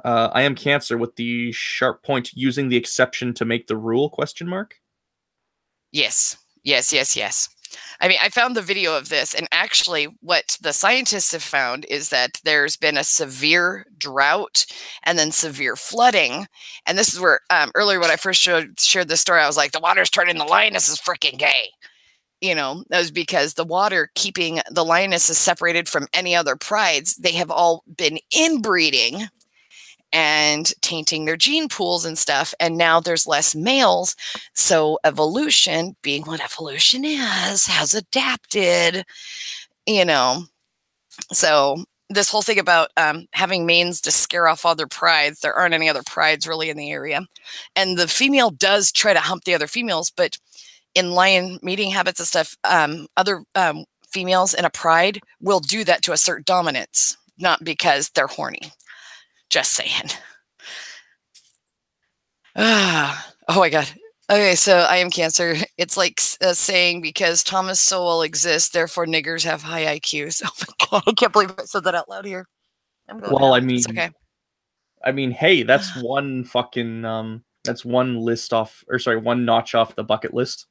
I am Cancer with the sharp point. Using the exception to make the rule? Question mark. Yes. I mean, I found the video of this, and actually what the scientists have found is that there's been a severe drought and then severe flooding. And this is where earlier when I first shared this story, I was like, the water's turning the lionesses freaking gay. You know, that was because the water keeping the lionesses separated from any other prides. They have all been inbreeding and tainting their gene pools and stuff. And now there's less males. So evolution, being what evolution is, has adapted, you know. So this whole thing about having manes to scare off other prides, there aren't any other prides really in the area. And the female does try to hump the other females, but in lion mating habits and stuff, other females in a pride will do that to assert dominance, not because they're horny. Just saying. Oh my God. Okay, so I am Cancer. It's like saying because Thomas Sowell exists, therefore niggers have high IQs. Oh my God, I can't believe I said that out loud here. I'm going well, out. I mean, it's okay. I mean, hey, that's one fucking that's one list off, or sorry, one notch off the bucket list.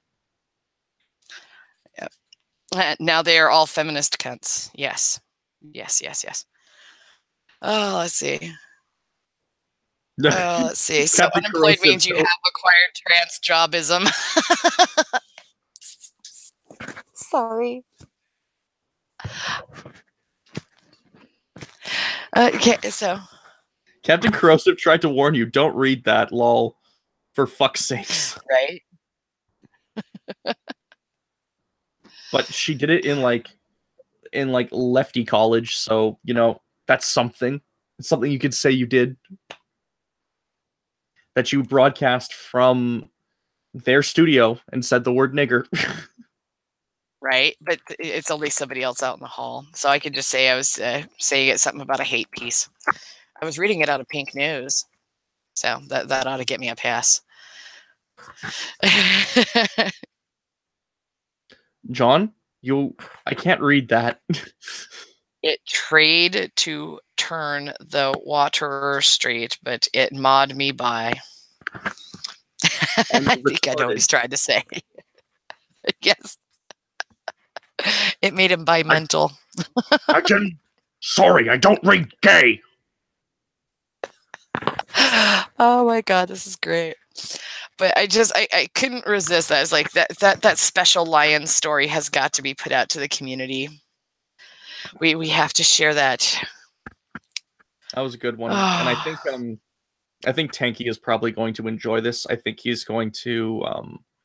Now they are all feminist cunts. Yes. Yes, yes, yes. Oh, let's see. Let's see. So Captain unemployed Corrosive, means you have acquired trans jobism. Sorry. Okay, so Captain Corrosive tried to warn you, don't read that, lol. For fuck's sakes. right. But she did it in like lefty college, so you know, that's something. It's something you could say you did. That you broadcast from their studio and said the word nigger. Right, but it's only somebody else out in the hall, so I could just say I was saying something about a hate piece. I was reading it out of Pink News, so that ought to get me a pass. John, I can't read that. It trade to turn the water straight, but it maud me by. I think I know what he's trying to say. Yes. It made him bi-mental. Sorry, I don't read gay. Oh my god, this is great. But I couldn't resist that. It's like that special lion story has got to be put out to the community. We have to share that. That was a good one. And I think Tanky is probably going to enjoy this. I think he's going to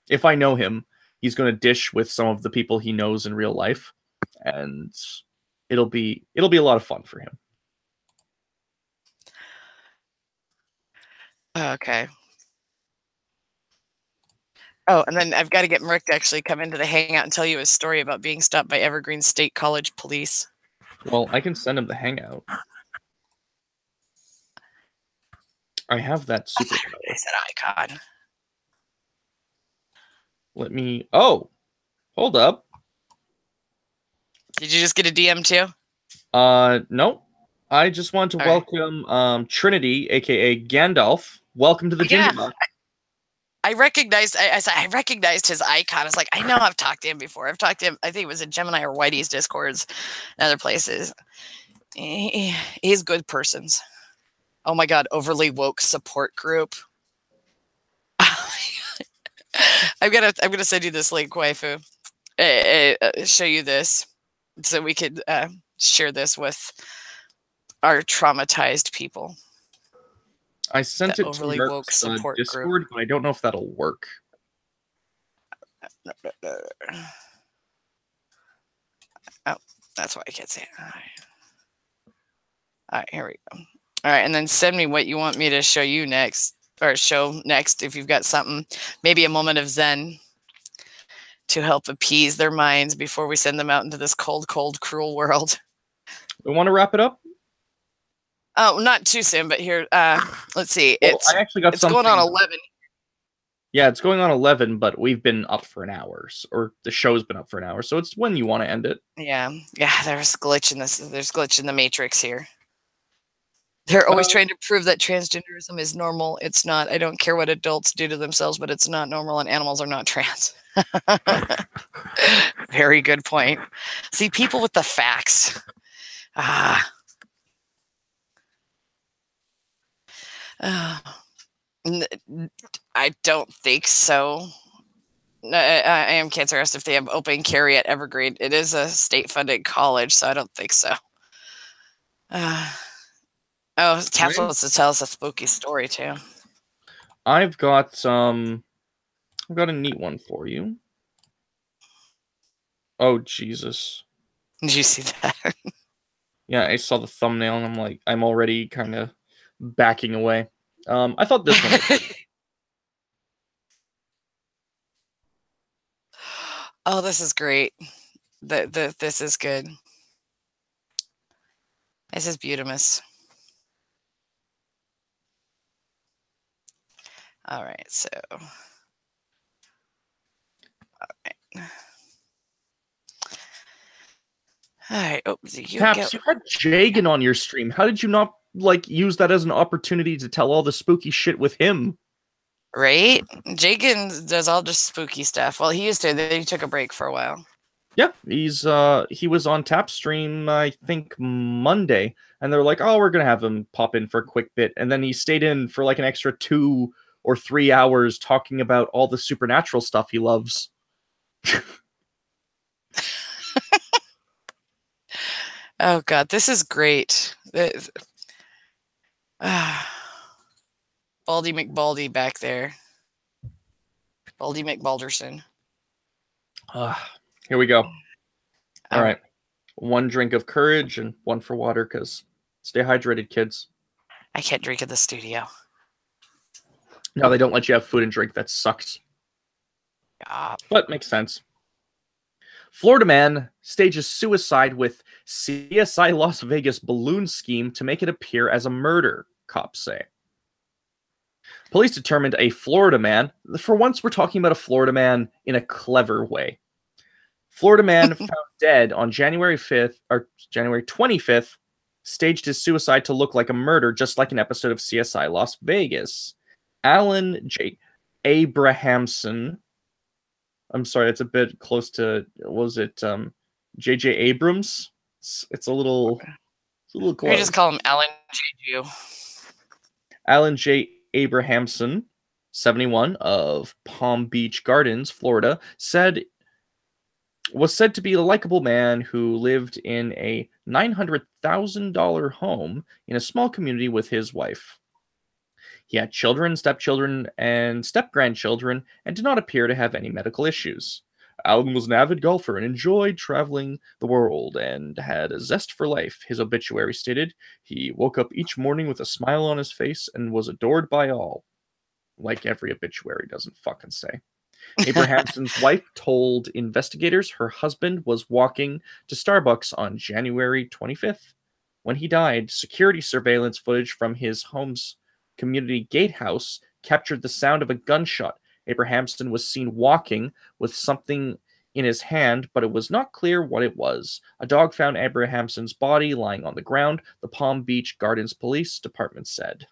if I know him, he's going to dish with some of the people he knows in real life, and it'll be a lot of fun for him. Okay. Oh, and then I've got to get Merrick to actually come into the hangout and tell you a story about being stopped by Evergreen State College police. Well, I can send him the hangout. I have that superpower. Is that icon? Let me... Oh! Hold up. Did you just get a DM too? No. I just want to welcome Trinity, aka Gandalf. Welcome to the Ginger Box. I recognized his icon. I was like, I know I've talked to him before. I've talked to him, I think it was in Gemini or Whitey's Discords and other places. He's good persons. Oh my god, overly woke support group. I'm gonna send you this link, waifu. Show you this so we could share this with our traumatized people. I sent it to Merck's Discord, group. But I don't know if that'll work. Oh, that's why I can't say it. All right, here we go. All right, and then send me what you want me to show you next, or show next if you've got something. Maybe a moment of zen to help appease their minds before we send them out into this cold, cold, cruel world. We want to wrap it up? Oh, not too soon, but here, let's see. Well, I actually got something. It's going on 11. Yeah, it's going on 11, but we've been up for an hour, or the show's been up for an hour, so it's when you want to end it. Yeah, there's glitch in this. There's glitch in the matrix here. They're always trying to prove that transgenderism is normal. It's not. I don't care what adults do to themselves, but it's not normal, and animals are not trans. Very good point. See, people with the facts. I don't think so. I am cancer asked if they have open carry at Evergreen. It is a state-funded college, so I don't think so. Taps wants to tell us a spooky story too. I've got a neat one for you. Oh Jesus! Did you see that? Yeah, I saw the thumbnail, and I'm already kind of backing away. I thought this one was Oh, this is great. This is good. This is beautimous. All right, so. All right. All right. Oh, Taps, you had Jagan on your stream. How did you not use that as an opportunity to tell all the spooky shit with him? Right? Jagan does all the spooky stuff. Well, he used to. Then he took a break for a while. Yeah, he was on Tap Stream, I think Monday, and they're like, "Oh, we're gonna have him pop in for a quick bit," and then he stayed in for like an extra 2 or 3 hours talking about all the supernatural stuff he loves. Oh God, this is great. Baldy McBaldy back there. Baldy McBalderson. Here we go. All Oh. right. One drink of courage and one for water, because stay hydrated, kids. I can't drink in the studio. No, they don't let you have food and drink. That sucks. But makes sense. Florida man stages suicide with CSI Las Vegas balloon scheme to make it appear as a murder, cops say. Police determined a Florida man, for once we're talking about a Florida man in a clever way. Florida man found dead on January 5th, or January 25th, staged his suicide to look like a murder, just like an episode of CSI Las Vegas. Alan J. Abrahamson, I'm sorry, it's a bit close to, was it J.J. Abrams? It's a little close. We just call him Alan J. Alan J. Abrahamson, 71, of Palm Beach Gardens, Florida, was said to be a likable man who lived in a $900,000 home in a small community with his wife. He had children, stepchildren, and step-grandchildren, and did not appear to have any medical issues. Alan was an avid golfer and enjoyed traveling the world and had a zest for life, his obituary stated. He woke up each morning with a smile on his face and was adored by all. Like every obituary doesn't fucking say. Abrahamson's wife told investigators her husband was walking to Starbucks on January 25th. When he died, security surveillance footage from his home's community gatehouse captured the sound of a gunshot. Abrahamson was seen walking with something in his hand, but it was not clear what it was. A dog found Abrahamson's body lying on the ground, the Palm Beach Gardens Police Department said.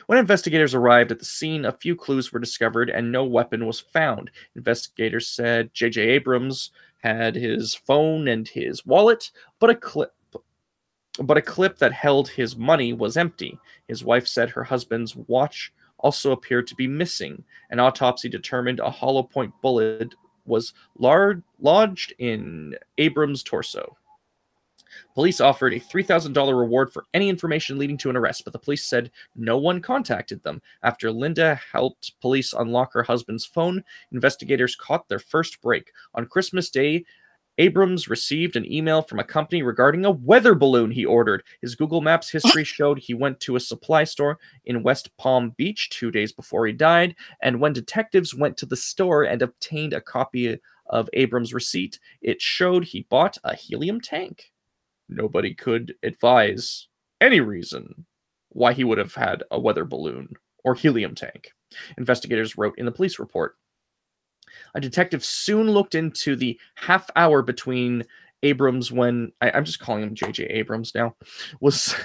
When investigators arrived at the scene, a few clues were discovered and no weapon was found. Investigators said J.J. Abrams had his phone and his wallet, but a clip that held his money was empty. His wife said her husband's watch also appeared to be missing. An autopsy determined a hollow point bullet was lodged in Abrams' torso. Police offered a $3,000 reward for any information leading to an arrest, but the police said no one contacted them. After Linda helped police unlock her husband's phone, investigators caught their first break. On Christmas Day, Abrams received an email from a company regarding a weather balloon he ordered. His Google Maps history showed he went to a supply store in West Palm Beach 2 days before he died, and when detectives went to the store and obtained a copy of Abrams' receipt, it showed he bought a helium tank. Nobody could advise any reason why he would have had a weather balloon or helium tank, investigators wrote in the police report. A detective soon looked into the half hour between Abrams, when I'm just calling him J.J. Abrams now, was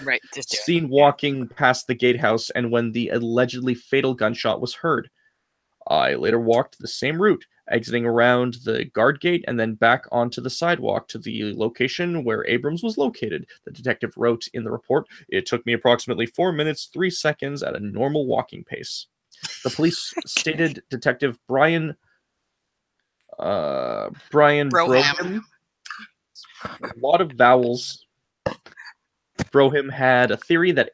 seen walking past the gatehouse, and when the allegedly fatal gunshot was heard. I later walked the same route, exiting around the guard gate and then back onto the sidewalk to the location where Abrams was located, the detective wrote in the report. It took me approximately 4 minutes, 3 seconds at a normal walking pace. The police stated Detective Brian Broham. A lot of vowels. Broham had a theory that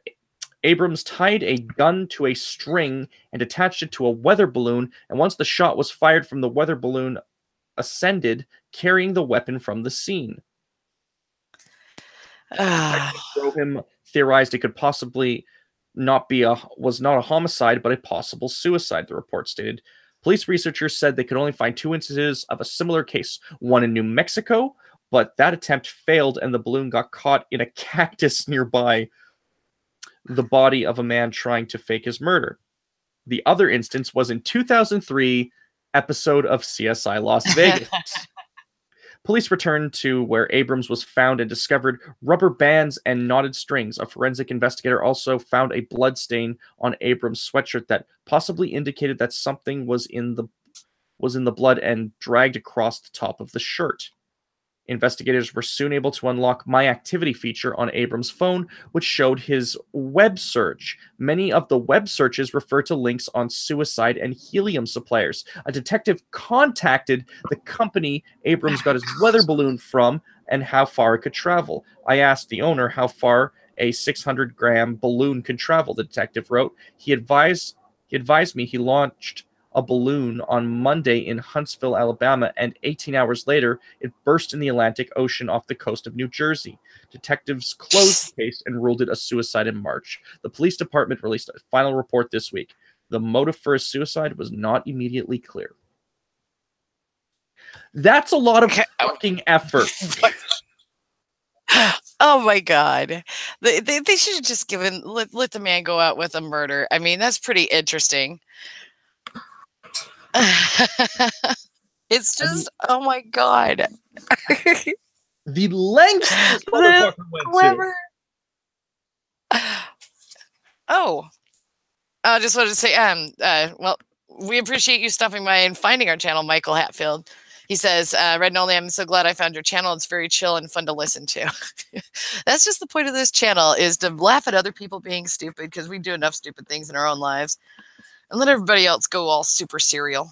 Abrams tied a gun to a string and attached it to a weather balloon, and once the shot was fired from the weather balloon, ascended, carrying the weapon from the scene. Broham theorized it could possibly was not a homicide, but a possible suicide, the report stated. Police researchers said they could only find 2 instances of a similar case, one in New Mexico, but that attempt failed and the balloon got caught in a cactus nearby the body of a man trying to fake his murder. The other instance was in 2003 episode of CSI Las Vegas. Police returned to where Abrams was found and discovered rubber bands and knotted strings. A forensic investigator also found a blood stain on Abrams' sweatshirt that possibly indicated that something was in the blood and dragged across the top of the shirt. Investigators were soon able to unlock My Activity feature on Abrams' phone, which showed his web search. Many of the web searches refer to links on suicide and helium suppliers. A detective contacted the company Abrams got his weather balloon from and how far it could travel. I asked the owner how far a 600-gram balloon could travel, the detective wrote. He advised me he launched a balloon on Monday in Huntsville, Alabama, and 18 hours later, it burst in the Atlantic Ocean off the coast of New Jersey. Detectives closed the case and ruled it a suicide in March. The police department released a final report this week. The motive for his suicide was not immediately clear. That's a lot of fucking effort. Oh my God. They should have just let the man go out with a murder. I mean, that's pretty interesting. It's just, oh my God. The lengths this motherfucker went to. Oh, I just wanted to say, well, we appreciate you stopping by and finding our channel, Michael Hatfield. He says, Red Nolly, I'm so glad I found your channel. It's very chill and fun to listen to. That's just the point of this channel, is to laugh at other people being stupid, because we do enough stupid things in our own lives, and let everybody else go all super serial.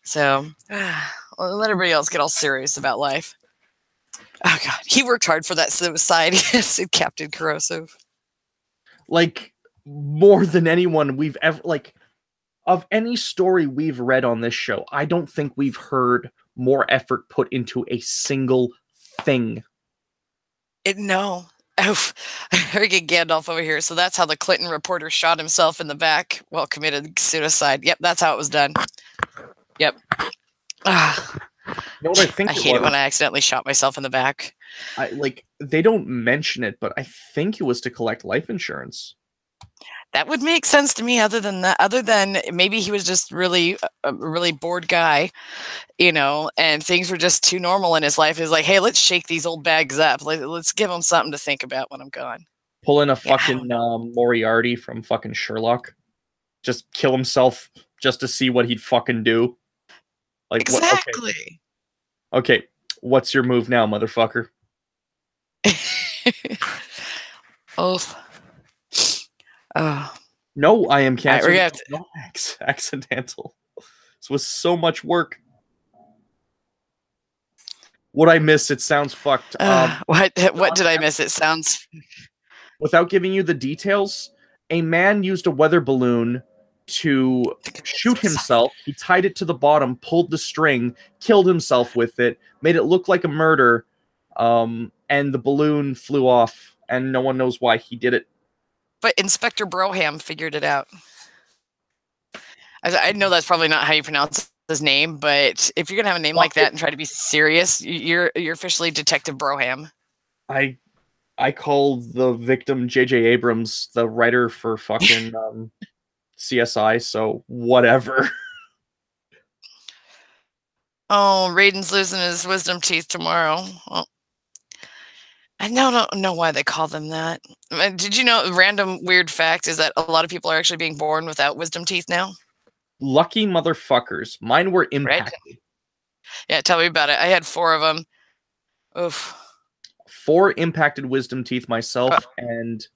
So, let everybody else get all serious about life. Oh, God. He worked hard for that suicide, said Captain Corrosive. Like, more than anyone we've ever, like, of any story we've read on this show, I don't think we've heard more effort put into a single thing. No. Oh, I get Gandalf over here. So that's how the Clinton reporter shot himself in the back while committed suicide. Yep, that's how it was done. Yep. You know what I think? I hate it when I accidentally shot myself in the back. They don't mention it, but I think it was to collect life insurance. That would make sense to me. Other than maybe he was just really a really bored guy, and things were just too normal in his life. He's like, hey, let's shake these old bags up. Let's give them something to think about when I'm gone. Pull in a fucking Moriarty from fucking Sherlock. Just kill himself just to see what he'd fucking do. Like, exactly. Okay, what's your move now, motherfucker? No, I am canceled. Right, no, accidental. This was so much work. What I miss? It sounds fucked. What did I miss? It sounds. Without giving you the details, a man used a weather balloon to shoot himself. He tied it to the bottom, pulled the string, killed himself with it, made it look like a murder, and the balloon flew off, and no one knows why he did it. But Inspector Broham figured it out. I know that's probably not how you pronounce his name, but if you're gonna have a name like that and try to be serious, you're officially Detective Broham. I call the victim J.J. Abrams, the writer for fucking CSI, so whatever. Oh, Raiden's losing his wisdom teeth tomorrow. Well, I don't know why they call them that. Did you know, random weird fact is that a lot of people are actually being born without wisdom teeth now? Lucky motherfuckers. Mine were impacted. Right? Yeah, tell me about it. I had 4 of them. Oof. 4 impacted wisdom teeth myself, and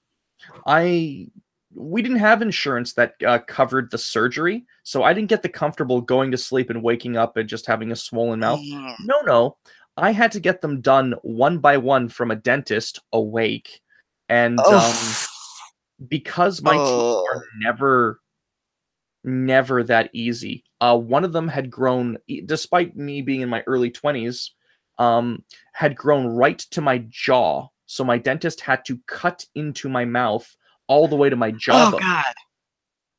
we didn't have insurance that covered the surgery, so I didn't get the comfortable going to sleep and waking up and just having a swollen mouth. No. I had to get them done one by one from a dentist awake. And because my teeth are never that easy, one of them had grown, despite me being in my early 20s, had grown right to my jaw. So my dentist had to cut into my mouth all the way to my jawbone. Oh,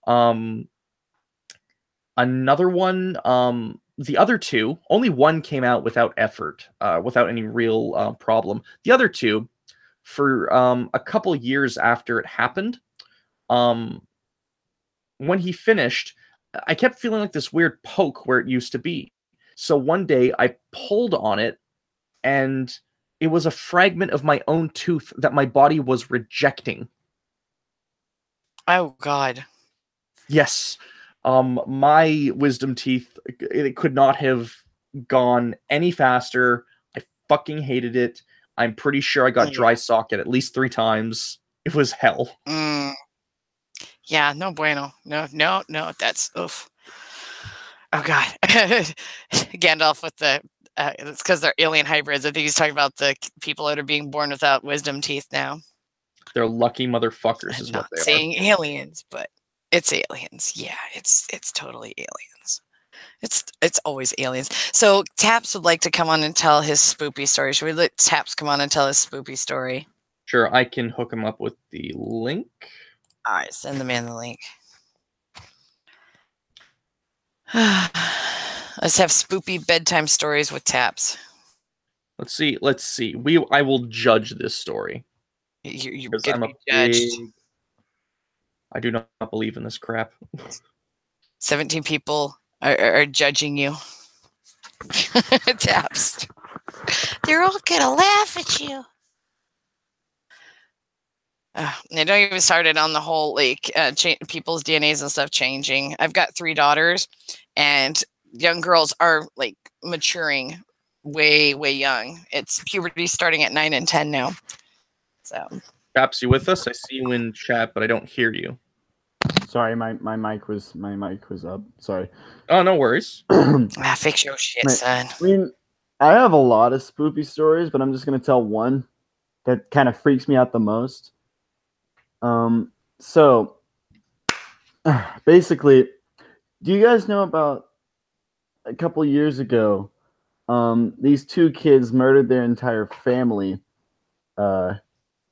God. Another one, the other 2, only one came out without effort, without any real problem. The other 2, for a couple years after it happened, when he finished, I kept feeling like this weird poke where it used to be. So one day I pulled on it, and it was a fragment of my own tooth that my body was rejecting. Oh, God. Yes. My wisdom teeth, it could not have gone any faster. I fucking hated it. I'm pretty sure I got dry socket at least 3 times. It was hell. Yeah, no bueno. No. That's oof. Oh God, Gandalf with the. It's because they're alien hybrids. I think he's talking about the people that are being born without wisdom teeth now. They're lucky motherfuckers, is what they are. Saying aliens, but it's aliens. Yeah, it's totally aliens. It's always aliens. So Taps would like to come on and tell his spoopy story. Should we let Taps come on and tell his spoopy story? Sure, I can hook him up with the link. All right, send the man the link. Let's have spoopy bedtime stories with Taps. Let's see. I will judge this story. You're gonna be judged. I do not believe in this crap. 17 people are judging you. Taps. They're all gonna laugh at you. They don't even started on the whole people's DNAs and stuff changing. I've got 3 daughters, and young girls are like maturing way young. It's puberty starting at 9 and 10 now. So, Taps, you with us? I see you in chat, but I don't hear you. Sorry, my mic was up. Sorry. Oh, no worries. Fix your shit, son. I mean, I have a lot of spoopy stories, but I'm just gonna tell one that kind of freaks me out the most. So basically, do you guys know about a couple years ago? These 2 kids murdered their entire family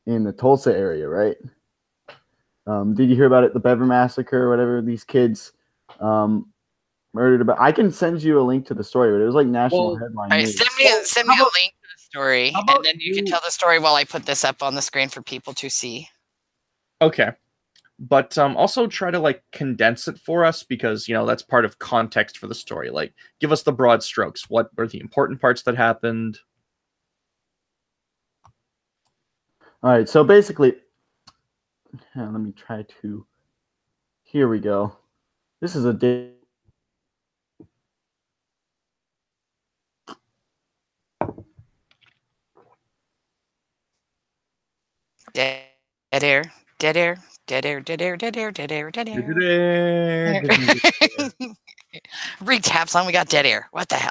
in the Tulsa area, right? Did you hear about it? The Bever Massacre or whatever. These kids murdered about. I can send you a link to the story, but it was like national headline. All right, send me a link to the story, and then you can tell the story while I put this up on the screen for people to see. Okay. But also try to like condense it for us, because that's part of context for the story. Like, give us the broad strokes. What were the important parts that happened? All right, so basically, let me try to. Here we go. This is a day. Dead air. Bring Taps on. We got dead air. What the hell?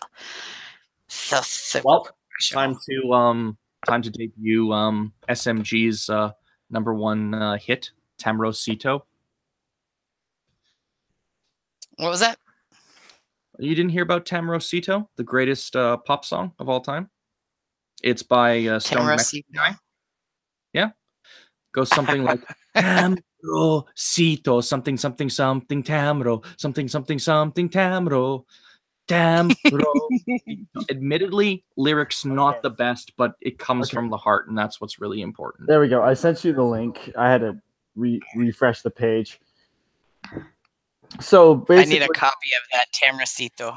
So well, time to debut SMG's #1 hit, Tamrosito. What was that? You didn't hear about Tamrosito, the greatest pop song of all time? It's by Stone Mexican Guy. Yeah. Goes something like Tamrosito, something Tamro, something Tamro. Admittedly, lyrics not the best, but it comes from the heart, and that's what's really important. There we go. I sent you the link. I had to refresh the page. So basically, I need a copy of that Tamrosito.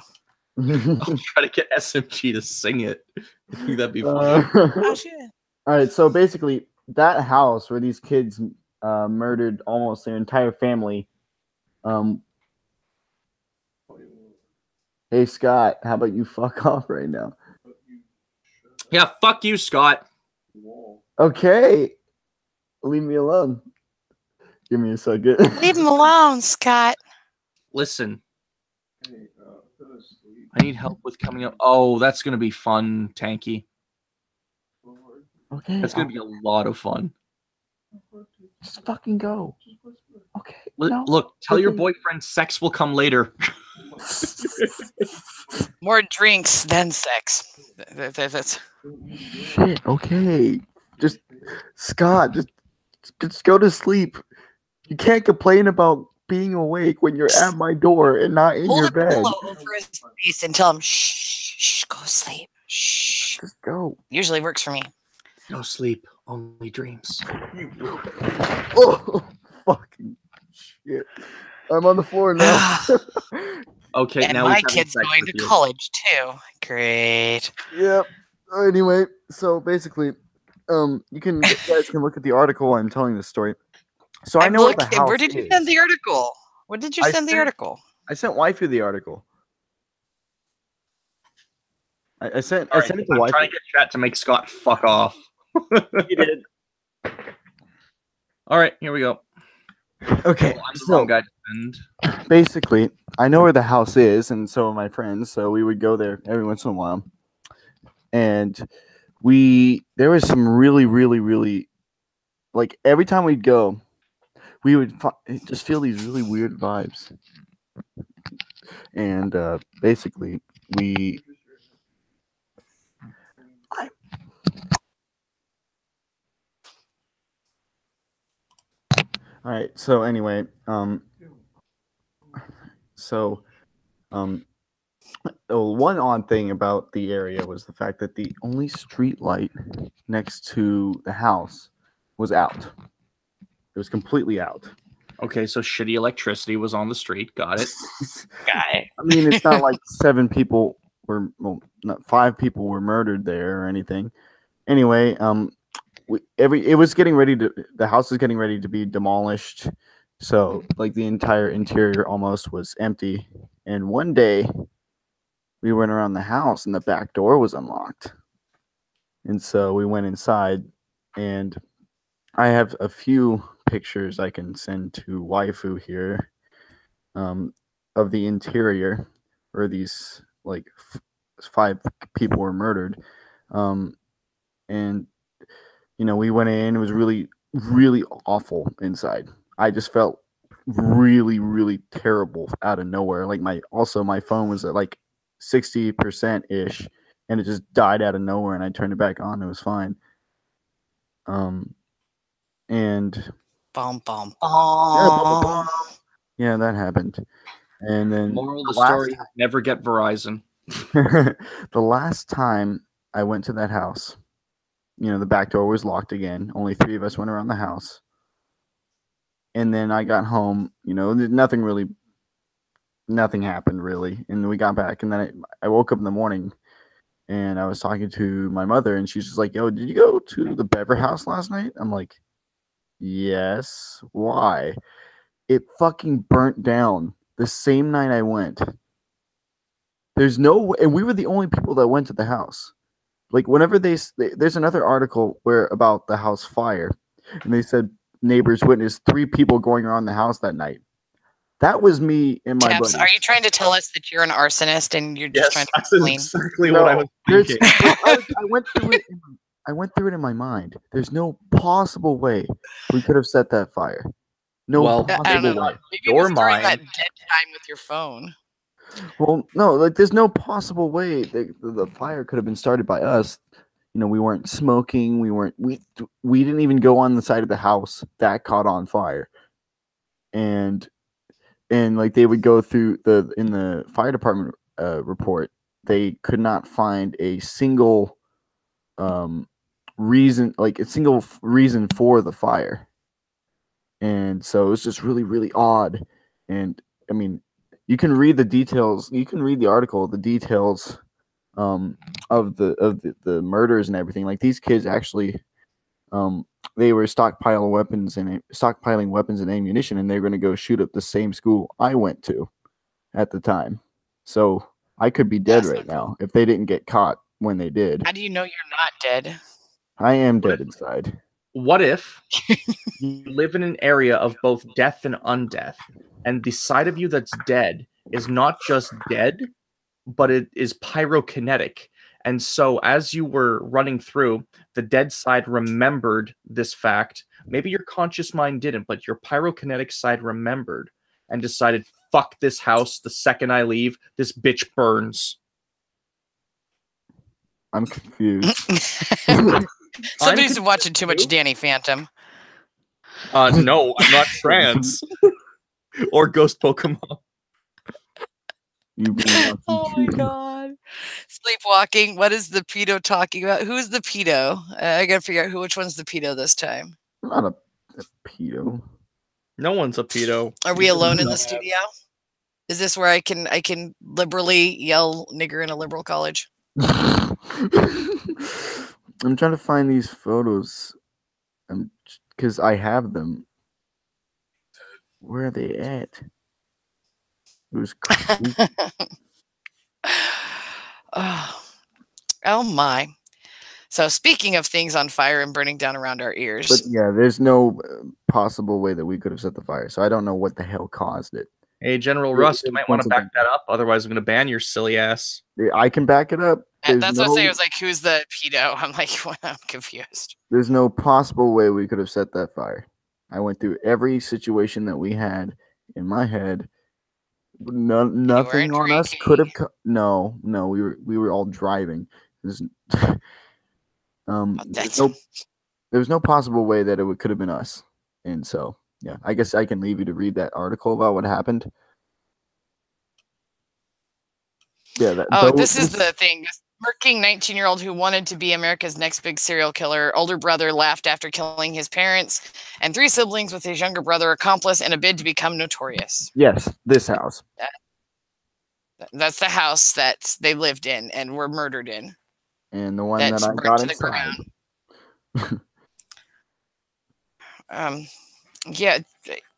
I'll try to get SMG to sing it. I think that'd be fun. Oh shit! All right. So basically, that house where these kids murdered almost their entire family. Hey Scott, how about you fuck off right now? Yeah, fuck you, Scott. Okay, leave me alone. Give me a second. Leave him alone, Scott. Listen, I need help with coming up. Oh, that's gonna be fun, Tanky. Okay, that's gonna be a lot of fun. Just fucking go. Okay. Look, tell your boyfriend sex will come later. More drinks than sex. That's shit. Okay, just Scott, just go to sleep. You can't complain about being awake when you're at my door and not in your bed. Hold a pillow over his face and tell him, shh, go sleep. Shh. Just go. Usually works for me. No sleep, only dreams. Oh, fucking shit. I'm on the floor now. Okay, and now my kid's going to college too. Great. Yep. Anyway, so basically, you guys can look at the article while I'm telling this story. So I know where the house Where did you send the article? What did you send the article? I sent waifu the article. I sent All I right, sent it to I'm wife. trying to get chat to make Scott fuck off. You did. All right, here we go. Okay, Oh, I'm the so wrong guy to send. basically, I know where the house is, and so are my friends. So we would go there every once in a while, and there was some really like every time we'd go, we would just feel these really weird vibes, and basically we. All right. So anyway, so one odd thing about the area was the fact that the only street light next to the house was out. It was completely out. Okay, so shitty electricity was on the street. Got it. Guy. I mean, it's not like 7 people were, well, not 5 people were murdered there or anything. Anyway, it was getting ready to, the house was getting ready to be demolished. So like the entire interior almost was empty. And one day we went around the house and the back door was unlocked. And so we went inside, and I have a few pictures I can send to waifu here, of the interior where these like 5 people were murdered. And we went in. It was really awful inside. I just felt really terrible out of nowhere. Like my phone was at like 60% ish, and it just died out of nowhere. And I turned it back on. It was fine. And Bum, bum, yeah, bum. yeah, that happened. And then Moral of the the last story: never get Verizon. the last time I went to that house, the back door was locked again. Only 3 of us went around the house. And then I got home, nothing happened really. And we got back, and then I woke up in the morning, and I was talking to my mother, and she's just like, "Yo, did you go to the Bever house last night?" I'm like, "Yes. Why?" It fucking burnt down the same night I went. There's no way, and we were the only people that went to the house. Like whenever there's another article about the house fire, and they said neighbors witnessed 3 people going around the house that night. That was me and my Taps, buddies. are you trying to tell us that you're an arsonist and you're just Yes, trying to that's clean? exactly what I was thinking. I went through it. I went through it in my mind. There's no possible way we could have set that fire. No Well, I don't possible know. way. Maybe Your it was during that mind. dead time with your phone. Well, no, like there's no possible way that the fire could have been started by us. We weren't smoking. We didn't even go on the side of the house that caught on fire. And like they would go through in the fire department report, they could not find a single reason, like a single reason for the fire. And so it's just really odd. And I mean, you can read the details. You can read the article, the details of the murders and everything. Like these kids actually, they were stockpiling weapons and ammunition, and they're going to go shoot up the same school I went to at the time. So I could be dead right now if they didn't get caught when they did. How do you know you're not dead? I am dead inside. What if you live in an area of both death and undeath, and the side of you that's dead is not just dead, but it is pyrokinetic? And so as you were running through, the dead side remembered this fact. Maybe your conscious mind didn't, but your pyrokinetic side remembered and decided, fuck this house. The second I leave, this bitch burns. I'm confused. Somebody's watching too much Danny Phantom. No, I'm not trans. Or ghost Pokemon. Oh my god. Sleepwalking. What is the pedo talking about? Who's the pedo? I gotta figure out which one's the pedo this time. I'm not a pedo. No one's a pedo. Are we alone in the studio? Is this where I can liberally yell nigger in a liberal college? I'm trying to find these photos, because I have them. Where are they at? It was crazy. Oh. Oh my. So speaking of things on fire and burning down around our ears. But yeah, there's no possible way that we could have set the fire. So I don't know what the hell caused it. Hey, General It- Rust, it you was might want to back coincidental. that up. Otherwise, I'm going to ban your silly ass. I can back it up. There's That's what I say. I no, was like, who's the pedo? I'm like, I'm confused. there's no possible way we could have set that fire. I went through every situation that we had in my head. Nothing on us could have. No, we were all driving. There's, there was no possible way that it could have been us. And so, yeah, I guess I can leave you to read that article about what happened. Yeah. This is the thing. This smirking 19-year-old who wanted to be America's next big serial killer. Older brother laughed after killing his parents and 3 siblings with his younger brother accomplice in a bid to become notorious. Yes, this house. That's the house that they lived in and were murdered in. And the one that I got inside. Yeah,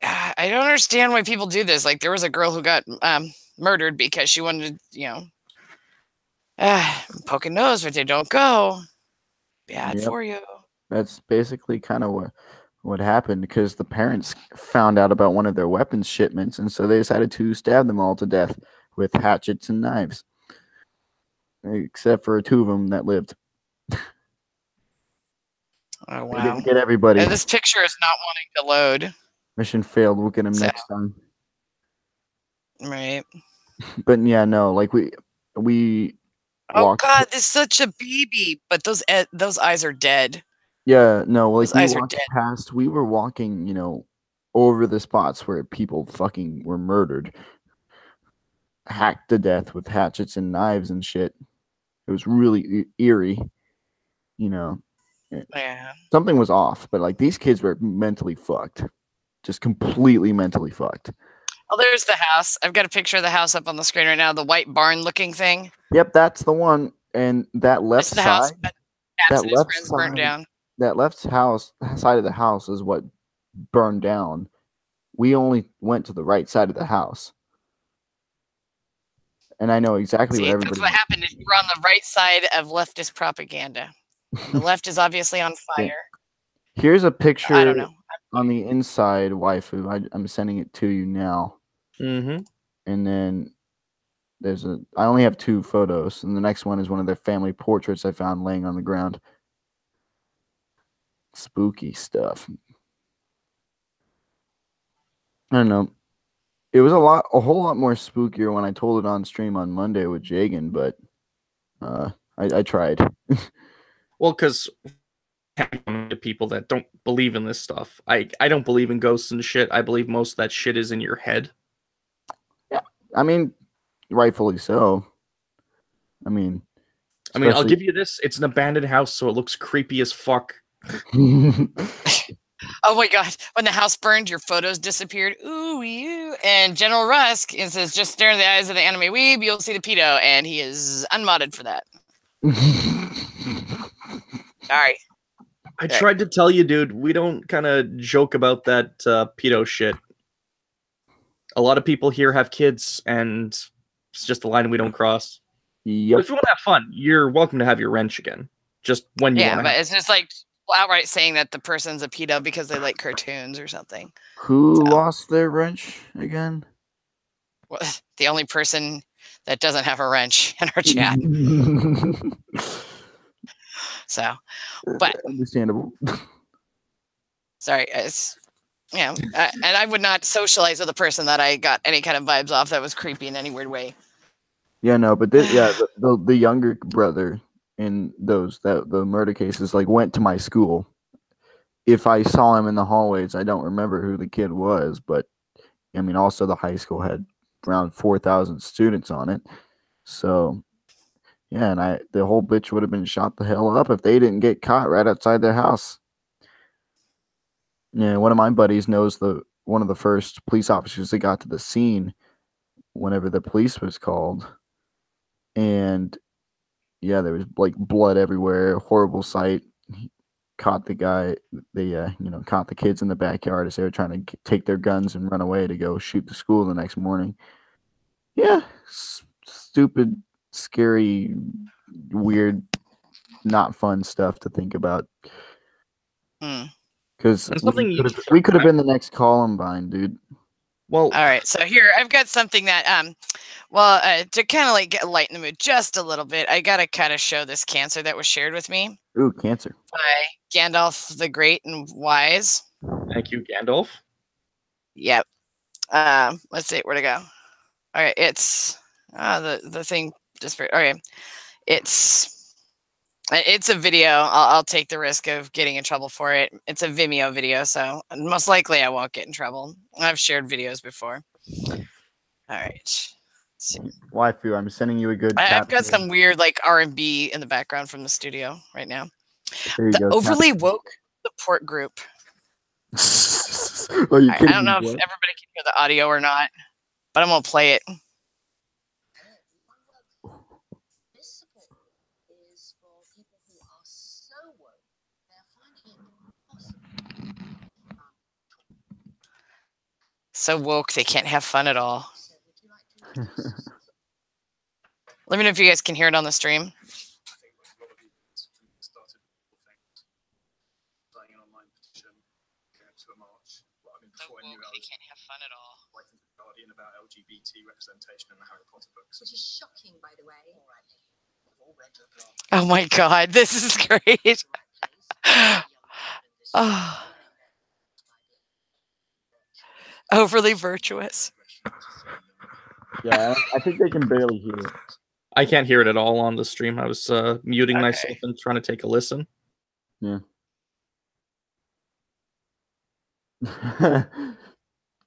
I don't understand why people do this. Like, there was a girl who got murdered because she wanted, poking nose where they don't go. Bad for you. That's basically kind of what happened, because the parents found out about one of their weapons shipments, and so they decided to stab them all to death with hatchets and knives, except for 2 of them that lived. Oh, wow. They didn't get everybody. This picture is not wanting to load. Mission failed. We'll get them next time. Right. But yeah, no, like we oh God, this is such a baby. But those eyes are dead. Yeah, no, like those eyes are dead. We were walking, over the spots where people fucking were murdered, hacked to death with hatchets and knives and shit. It was really eerie, Yeah. Something was off, but like these kids were mentally fucked, just completely mentally fucked. Oh, there's the house. I've got a picture of the house up on the screen right now. The white barn-looking thing. Yep, that's the one. And that left side, house, that left side, burned down. That left side of the house is what burned down. We only went to the right side of the house, and I know exactly what everybody. That's what happened. Is you were on the right side of leftist propaganda. The left is obviously on fire. Yeah. Here's a picture. I don't know. On the inside, waifu. I'm sending it to you now. Mm-hmm. And then I only have 2 photos, and the next one is one of their family portraits I found laying on the ground. Spooky stuff. I don't know. It was a whole lot more spookier when I told it on stream on Monday with Jagan, but I tried. Well, because to people that don't believe in this stuff. I don't believe in ghosts and shit. I believe most of that shit is in your head. Yeah, I mean, rightfully so. I'll give you this. It's an abandoned house, so it looks creepy as fuck. Oh my God. When the house burned, your photos disappeared. Ooh, you. And General Rusk says, just stare in the eyes of the anime weeb, you'll see the pedo. And he is unmodded for that. Sorry. I tried to tell you, dude, we don't kind of joke about that pedo shit. A lot of people here have kids, and it's just a line we don't cross. Yep. But if you want to have fun, you're welcome to have your wrench again. Just when you want to. Yeah, but it's just like outright saying that the person's a pedo because they like cartoons or something. Who lost their wrench again? Well, the only person that doesn't have a wrench in our chat. So, but understandable. Sorry, and I would not socialize with a person that I got any kind of vibes off that was creepy in any weird way. Yeah, no, but the younger brother in the murder cases went to my school. If I saw him in the hallways, I don't remember who the kid was, but I mean, also the high school had around 4,000 students on it, so. Yeah, and the whole bitch would have been shot the hell up if they didn't get caught right outside their house. Yeah, one of my buddies knows one of the first police officers that got to the scene whenever the police was called. And yeah, there was blood everywhere, horrible sight. He caught the guy, caught the kids in the backyard as they were trying to take their guns and run away to go shoot the school the next morning. Yeah, stupid, scary, weird not fun stuff to think about. Mm. Because And something you we could have been the next Columbine, dude. Well, All right, so here I've got something that to kind of like lighten the mood just a little bit, I gotta kind of show this cancer that was shared with me Ooh, cancer. by Gandalf the Great and Wise. thank you, Gandalf. Yep. Let's see where to go. All right, it's the thing just okay. It's a video. I'll take the risk of getting in trouble for it. It's a Vimeo video, so most likely I won't get in trouble. I've shared videos before. All right. Waifu, I'm sending you a good. I've got some weird like R&B in the background from the studio right now. There you The go. Overly Woke Support Group. Are you I kidding don't know me, if what? everybody can hear the audio or not, but I'm gonna play it. This support group is for people who are so woke they're finding it impossible. So woke they can't have fun at all. So would you like to introduce Let me know if you guys can hear it on the stream. I think like a lot of you started things, starting an online petition, going to a march. Well, I mean, before I knew I They was can't have fun at all. writing to the Guardian about LGBT representation in the Harry Potter books. which is shocking, by the way. All right, we've all read your blog. Oh my god, this is great. Oh, overly virtuous. Yeah, I think they can barely hear it. I can't hear it at all on the stream. I was muting Okay. myself and trying to take a listen. Yeah.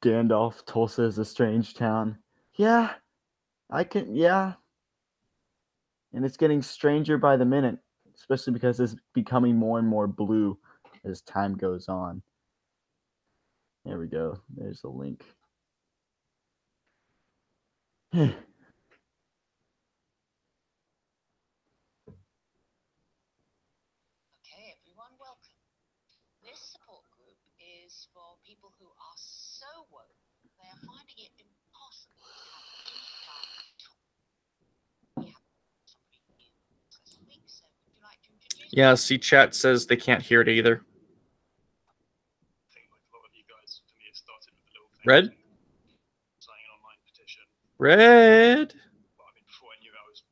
Gandalf, Tulsa is a strange town. Yeah, I can. Yeah, and it's getting stranger by the minute, especially because it's becoming more and more blue as time goes on. There we go. There's the link. Okay, everyone, welcome. This support group is for people who are so woke they are finding it impossible to have any fun at all. We have somebody new this week, so would you like to introduce? Yeah, see, chat says they can't hear it either. I think like a lot of you guys, for me, it started with the little thing. Red? Signing an online petition. Red. Well, I mean, before I knew I was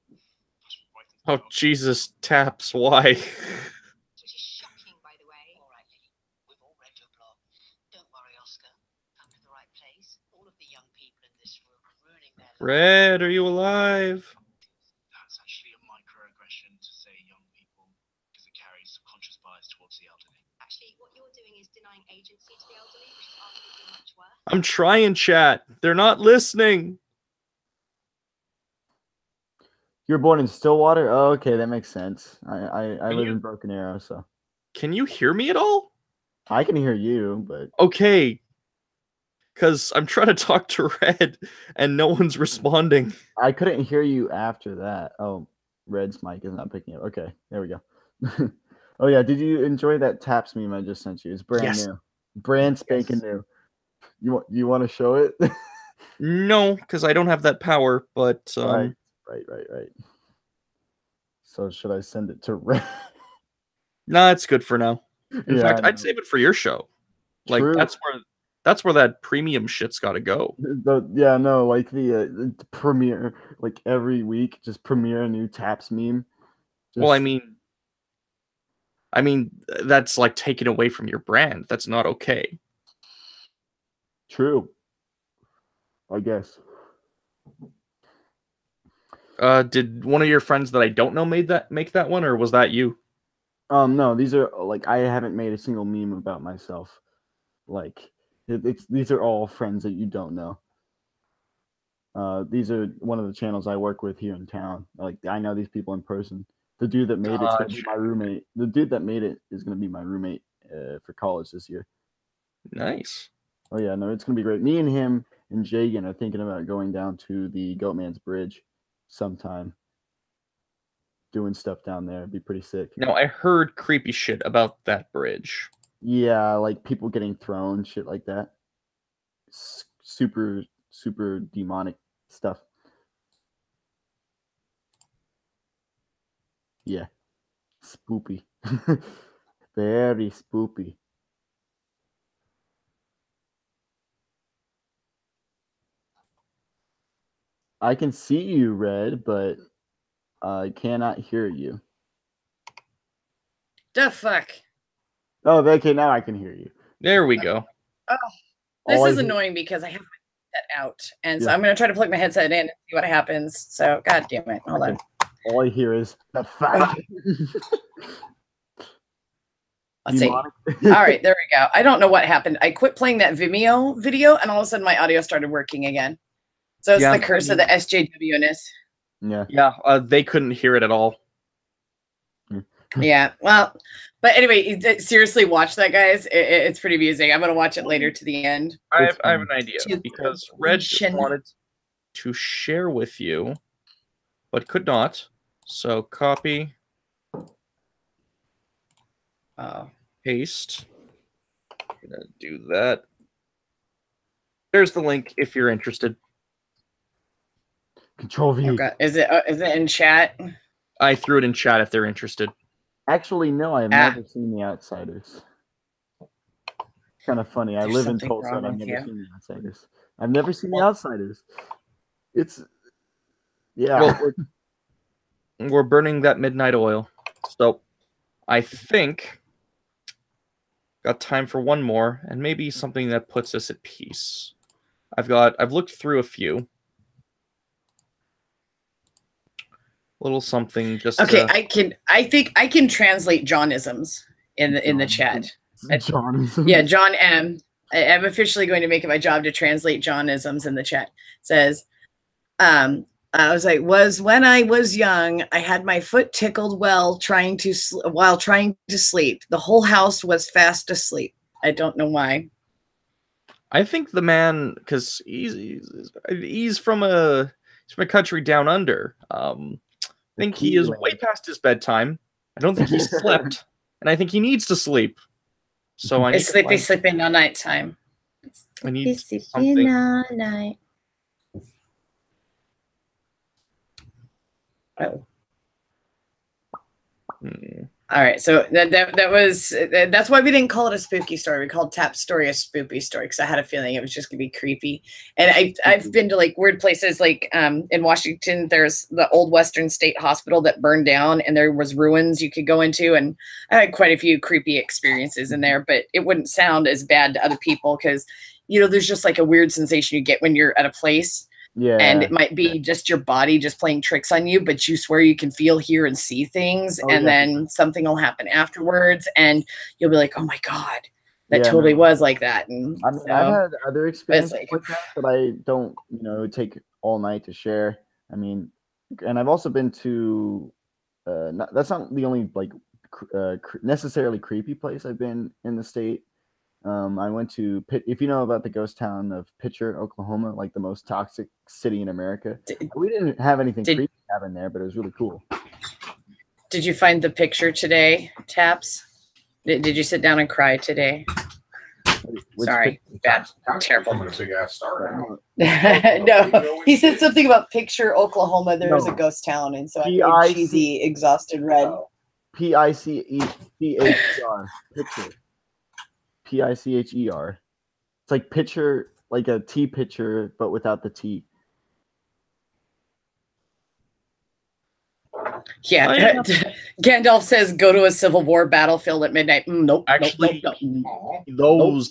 writing to the Oh Guardian. Jesus, taps. Why? Which is shocking, by the way. All right, Lily, we've all read your blog. Don't worry, Oscar. Come to the right place. All of the young people in this room are ruining their lives. Red, are you alive? That's actually a microaggression to say young people because it carries subconscious bias towards the elderly. Actually, what you're doing is denying agency to the elderly, which is arguably much worse. I'm trying, chat. They're not listening. You were born in Stillwater? Oh, okay, that makes sense. I Can live you- in Broken Arrow, so Can you hear me at all? I can hear you, but Okay. Because I'm trying to talk to Red and no one's responding. I couldn't hear you after that. Oh, Red's mic is not picking up. Okay, there we go. Oh yeah, did you enjoy that Taps meme I just sent you? It's brand Yes. new, brand spanking new. You want to show it? No, because I don't have that power, but Right. So should I send it to Red? nah, it's good for now. In Yeah, fact, I I'd know. save it for your show. Like True. that's where that premium shit's got to go. Yeah, no, like the premiere, like every week, just premiere a new Taps meme. Well, Just- I mean that's like taken away from your brand. That's not okay. True. I guess. Did one of your friends that I don't know make that one, or was that you? No, these are like I haven't made a single meme about myself. Like these are all friends that you don't know. These are one of the channels I work with here in town. Like I know these people in person. The dude that made it's gonna be my roommate. The dude that made it is gonna be my roommate for college this year. Nice. Oh yeah, no, it's gonna be great. Me and him and Jagan are thinking about going down to the Goatman's Bridge sometime. Doing stuff down there. It'd be pretty sick. Now I heard creepy shit about that bridge. Yeah, like people getting thrown, shit like that. Super demonic stuff. Yeah. Spoopy. Very spoopy. I can see you, Red, but I cannot hear you. The fuck. Oh, okay, now I can hear you. There we go. This All I is hear- annoying because I have my headset out, and so Yeah. I'm going to try to plug my headset in and see what happens. So, god damn it. Hold on. All I hear is the fuck. Let's see. Demonic. All right, there we go. I don't know what happened. I quit playing that Vimeo video, and all of a sudden my audio started working again. So it's Yeah. the curse of the SJW-ness. Yeah. Yeah, they couldn't hear it at all. Yeah, well, but anyway, seriously, watch that, guys. It's pretty amusing. I'm going to watch it later to the end. I It's have an fine. idea To because Red completion. wanted to share with you, but could not. So copy, Oh, paste. I'm gonna do that. There's the link if you're interested. Control V. okay. Is it in chat? I threw it in chat if they're interested. Actually, no, I have Ah. never seen The Outsiders. Kind of funny. I There's live in something Tulsa and wrong I've with never you. seen The Outsiders. I've never seen The Outsiders. It's yeah. Well, we're burning that midnight oil. So I think got time for one more and maybe something that puts us at peace. I've looked through a few. Little something just Okay, to, I think I can translate Johnisms in the chat. John. Yeah, John M. I'm officially going to make it my job to translate Johnisms in the chat. It says, I was like, was when I was young, I had my foot tickled while trying to sleep. The whole house was fast asleep. I don't know why. I think the man, because he's from a country down under. I think he is way past his bedtime. I don't think he slept, and I think he needs to sleep. So I need It's sleeping all night time. I need Sleeping something. all night. Oh. All right, so that was that's why we didn't call it a spooky story. We called Tap's story a spoopy story because I had a feeling it was just gonna be creepy. And I've been to like weird places, like in Washington, there's the old Western State Hospital that burned down, and there was ruins you could go into, and I had quite a few creepy experiences in there. But it wouldn't sound as bad to other people because there's just like a weird sensation you get when you're at a place. Yeah. And it might be just your body just playing tricks on you, but you swear you can feel, hear, and see things. And then something will happen afterwards, and you'll be like, oh my God, that totally was like that. And I mean, I've had other experiences like that, but I don't, take all night to share. I mean, and I've also been to, that's not the only like necessarily creepy place I've been in the state. I went to if you know about the ghost town of Pitcher, Oklahoma, like the most toxic city in America. We didn't have anything creepy happen there, but it was really cool. Did you find the picture today, Taps? Did you sit down and cry today? Sorry, bad, terrible. I'm a big ass star. No, he said something about Picture, Oklahoma. There is a ghost town, and so I made cheesy, exhausted red. Picheher. Pitcher. Picher. It's like pitcher, like a tea pitcher, but without the tea. Yeah. Gandalf says, "Go to a Civil War battlefield at midnight." Nope. Actually, nope.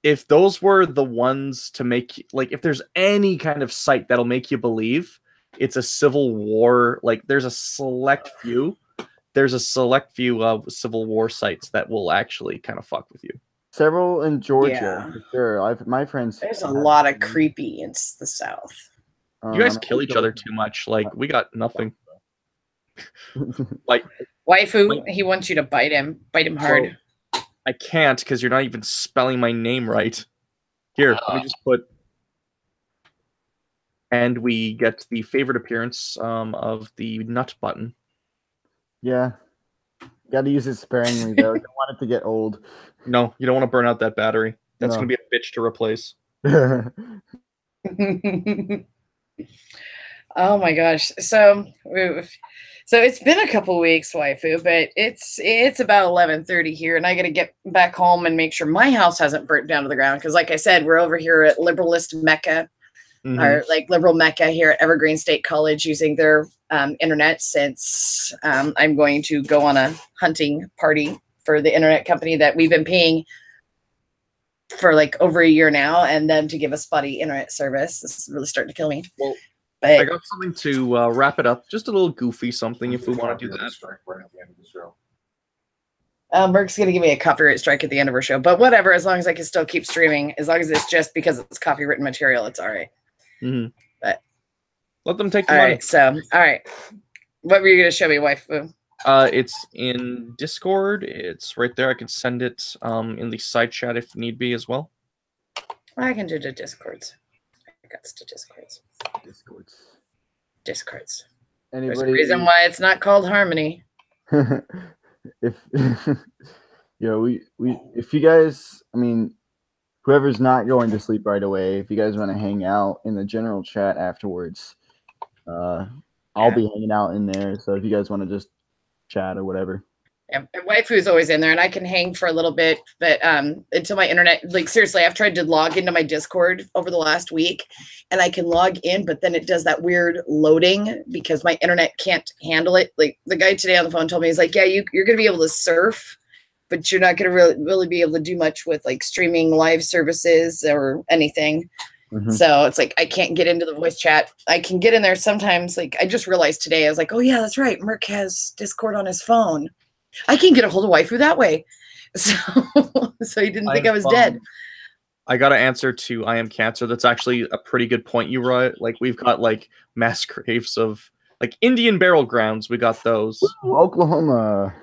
If those were the ones to make, like, if there's any kind of site that'll make you believe it's a Civil War, like, there's a select few of Civil War sites that will actually kind of fuck with you. Several in Georgia, for sure. My friends. There's a lot of creepy in the South. You guys kill each other too much. Like, we got nothing. Like, waifu, he wants you to bite him hard. I can't because you're not even spelling my name right. Here, let me just put. And we get the favorite appearance of the nut button. Yeah. Got to use it sparingly, though. Don't want it to get old. No, you don't want to burn out that battery. That's going to be a bitch to replace. Oh my gosh. So it's been a couple weeks, waifu, but it's about 11:30 here, and I got to get back home and make sure my house hasn't burnt down to the ground. Because, like I said, we're over here at Liberalist Mecca, or like Liberal Mecca here at Evergreen State College, using their internet since I'm going to go on a hunting party for the internet company that we've been paying for like over a year now, and then to give us spotty internet service. This is really starting to kill me. Well, but I got something to wrap it up. Just a little goofy something if we want to do that. Merck's going to give me a copyright strike at the end of our show, but whatever, as long as I can still keep streaming, as long as it's just because it's copywritten material, it's all right. But let them take the all money. Right, so, all right. What were you going to show me, waifu? It's in Discord. It's right there. I can send it in the side chat if need be as well. I can do the Discords. I got to Discords. Anybody? There's a reason why it's not called Harmony. If if you guys, I mean, whoever's not going to sleep right away, if you guys want to hang out in the general chat afterwards, I'll be hanging out in there. So if you guys want to just chat or whatever. Yeah, and waifu's always in there, and I can hang for a little bit, but until my internet, like seriously, I've tried to log into my Discord over the last week, and I can log in, but then it does that weird loading because my internet can't handle it. Like the guy today on the phone told me, he's like, yeah, you're gonna be able to surf, but you're not gonna really be able to do much with like streaming live services or anything. So it's like I can't get into the voice chat. I can get in there sometimes. Like I just realized today, I was like, oh yeah, that's right, Merc has Discord on his phone. I can get a hold of waifu that way. So he didn't think I was dead. I got an answer to I Am Cancer. That's actually a pretty good point you wrote. Like we've got like mass graves of like Indian burial grounds. We got those. Ooh, Oklahoma.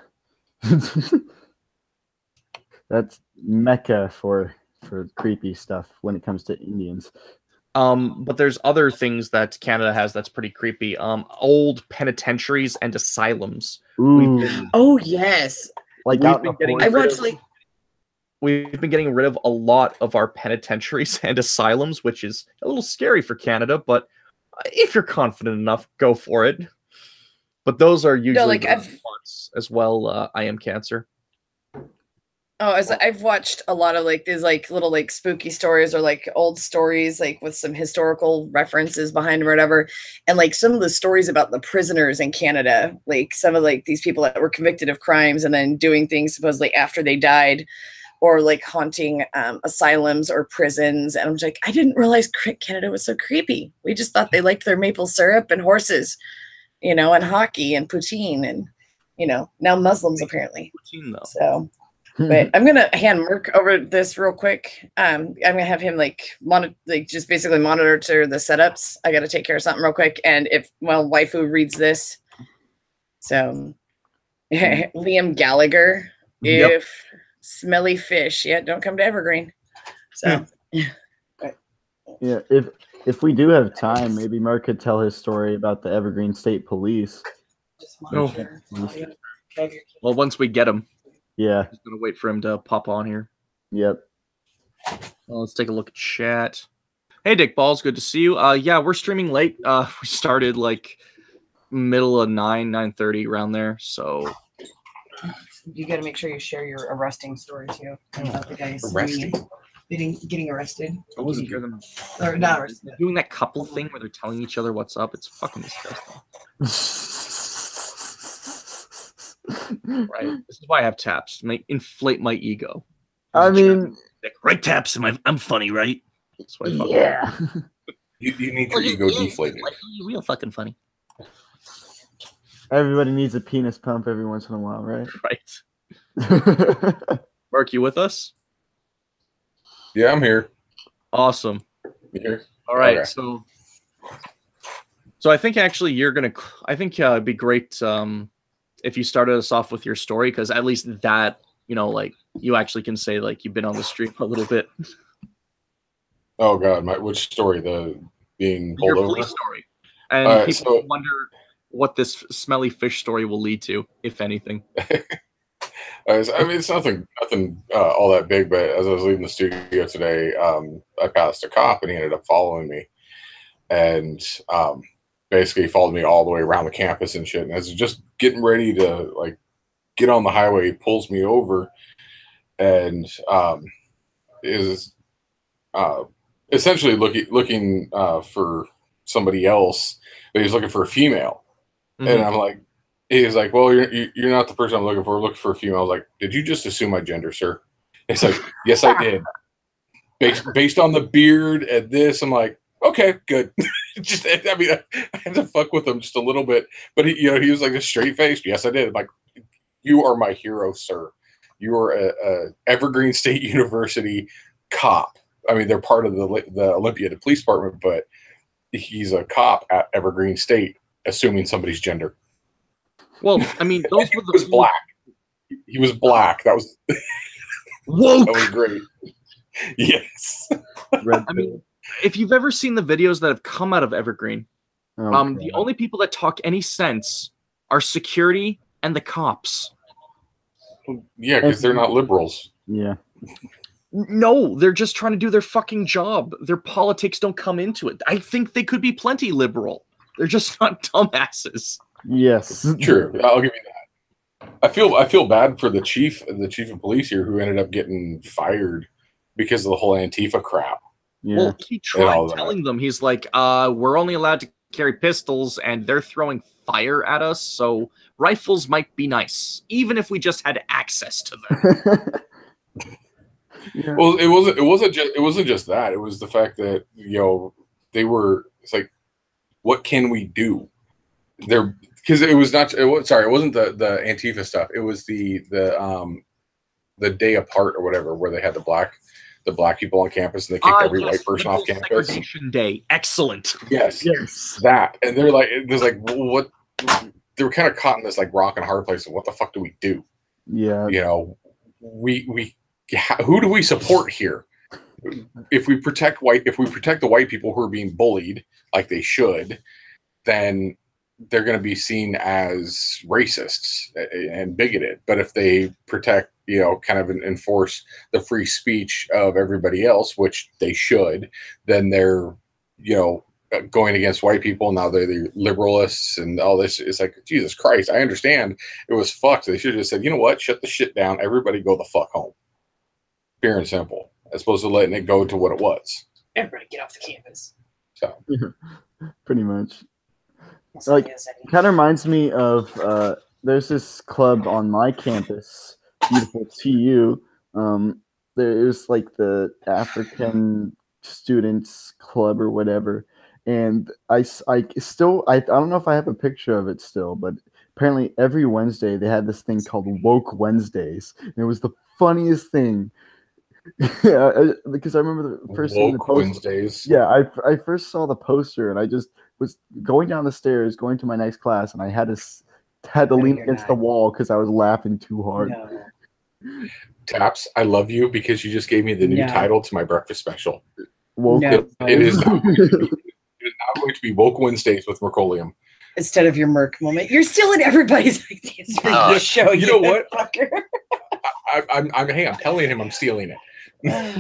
That's Mecca for creepy stuff when it comes to Indians. But there's other things that Canada has that's pretty creepy. Old penitentiaries and asylums. Oh yes, like we've been getting rid of a lot of our penitentiaries and asylums, which is a little scary for Canada. But if you're confident enough, go for it. But those are usually as well. I Am Cancer. Oh, I've watched a lot of like these like little like spooky stories or like old stories like with some historical references behind them or whatever. And like some of the stories about the prisoners in Canada, like some of like these people that were convicted of crimes and then doing things supposedly after they died, or like haunting asylums or prisons. And I'm like, I didn't realize Canada was so creepy. We just thought they liked their maple syrup and horses, and hockey and poutine and, now Muslims apparently. Poutine, though. So. But I'm gonna hand Merc over this real quick. I'm gonna have him just basically monitor the setups. I gotta take care of something real quick. And waifu reads this. So Liam Gallagher, if smelly fish, don't come to Evergreen. So yeah, if we do have time, maybe Merc could tell his story about the Evergreen State Police. Well, once we get him. Yeah. Just gonna wait for him to pop on here. Yep. Well, let's take a look at chat. Hey, Dick Balls, good to see you. Yeah, we're streaming late. We started like middle of 9:30 around there. So you got to make sure you share your arresting story too. About the guys getting arrested. I wasn't hear them. Or not arrested. They're doing that couple thing where they're telling each other what's up. It's fucking disgusting. Right. This is why I have taps. Inflate my ego. I mean, right taps. I'm funny, right? That's why I yeah. You need your ego deflated. Real fucking funny. Everybody needs a penis pump every once in a while, right? Right. Mark, you with us? Yeah, I'm here. Awesome. You here? All right. Okay. So I think actually it'd be great if you started us off with your story, because at least that, you actually can say like you've been on the stream a little bit. Oh God, which story? The being pulled your over police story, and people wonder what this smelly fish story will lead to, if anything. I mean, it's nothing all that big, but as I was leaving the studio today, I passed a cop and he ended up following me, and basically followed me all the way around the campus and shit. And as just getting ready to like get on the highway, he pulls me over and is essentially looking for somebody else, but he's looking for a female. And I'm like, he's like, well, you're not the person I'm looking for. I'm looking for a female. I was like, did you just assume my gender, sir? It's like, yes, I did. Based on the beard and this, I'm like, okay, good. Just, I mean, I had to fuck with him just a little bit, but he was like a straight faced. Yes, I did. I'm like, you are my hero, sir. You are a Evergreen State University cop. I mean, they're part of the Olympia, the police department, but he's a cop at Evergreen State, assuming somebody's gender. Well, I mean, those were He was black. He was black. That was woke. That was great. Yes. I mean, if you've ever seen the videos that have come out of Evergreen, the only people that talk any sense are security and the cops. Yeah, because they're not liberals. Yeah. No, they're just trying to do their fucking job. Their politics don't come into it. I think they could be plenty liberal. They're just not dumbasses. Yes. True. I'll give you that. I feel bad for the chief of police here who ended up getting fired because of the whole Antifa crap. Yeah. Well, he tried telling them, he's like, we're only allowed to carry pistols and they're throwing fire at us, so rifles might be nice, even if we just had access to them. Yeah. Well, it wasn't just that. It was the fact that, it's like, what can we do? Because it wasn't the Antifa stuff. It was the day apart or whatever, where they had the black people on campus and they kicked every white person off campus. Segregation Day, excellent. Yes, that, and they're like, there's like, what? They were kind of caught in this like rock and hard place of what the fuck do we do? Yeah, who do we support here? If we protect the white people who are being bullied like they should, then they're going to be seen as racists and bigoted. But if they protect, kind of enforce the free speech of everybody else, which they should, then they're, going against white people. Now they're the liberalists and all this. It's like, Jesus Christ, I understand it was fucked. They should have just said, you know what? Shut the shit down. Everybody go the fuck home. Pure and simple. As opposed to letting it go to what it was. Everybody get off the campus. So. Pretty much. Like, kind of reminds me of there's this club on my campus, beautiful TU. There's like the African Students Club or whatever, and I don't know if I have a picture of it still, but apparently every Wednesday they had this thing called Woke Wednesdays, and it was the funniest thing. Yeah, because I remember the first seeing the poster. Wednesdays. Yeah, I first saw the poster and I just was going down the stairs, going to my next class, and I had to lean against the wall because I was laughing too hard. No. Taps, I love you because you just gave me the new title to my breakfast special. Woke. It is now going to be Woke Wednesdays with Mercolium. Instead of your Merc moment, you're still in everybody's ideas for your show. You know what? Fucker. I'm telling him I'm stealing it.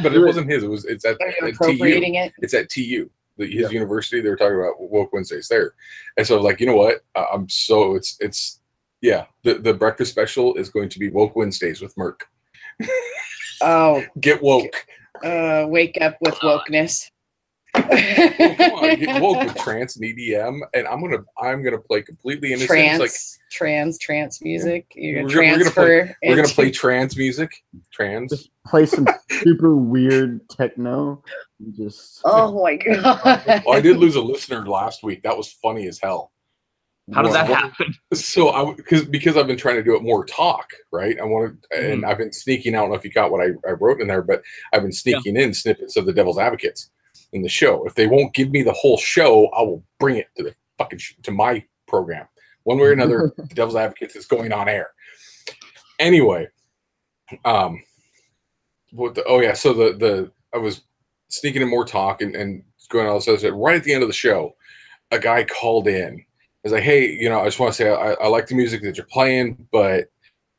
But it wasn't his. It's at appropriating TU. it. It's at TU, his university. They were talking about Woke Wednesdays there, and so I was like, you know what? The breakfast special is going to be Woke Wednesdays with Merc. Oh, get woke. Wake up with wokeness. Come on, get woke with trance and EDM, and I'm gonna play completely innocent. Trance music. We're gonna play trance music. Just play some super weird techno. Oh my god! Well, I did lose a listener last week. That was funny as hell. How did that happen? So because I've been trying to do it more talk, right? And I've been sneaking out. I don't know if you got what I wrote in there, but I've been sneaking in snippets of the Devil's Advocates in the show. If they won't give me the whole show, I will bring it to the fucking to my program. One way or another, the Devil's Advocates is going on air. Anyway, so I was sneaking in more talk and going on. So right at the end of the show, a guy called in. He's like, hey, I just want to say I like the music that you're playing, but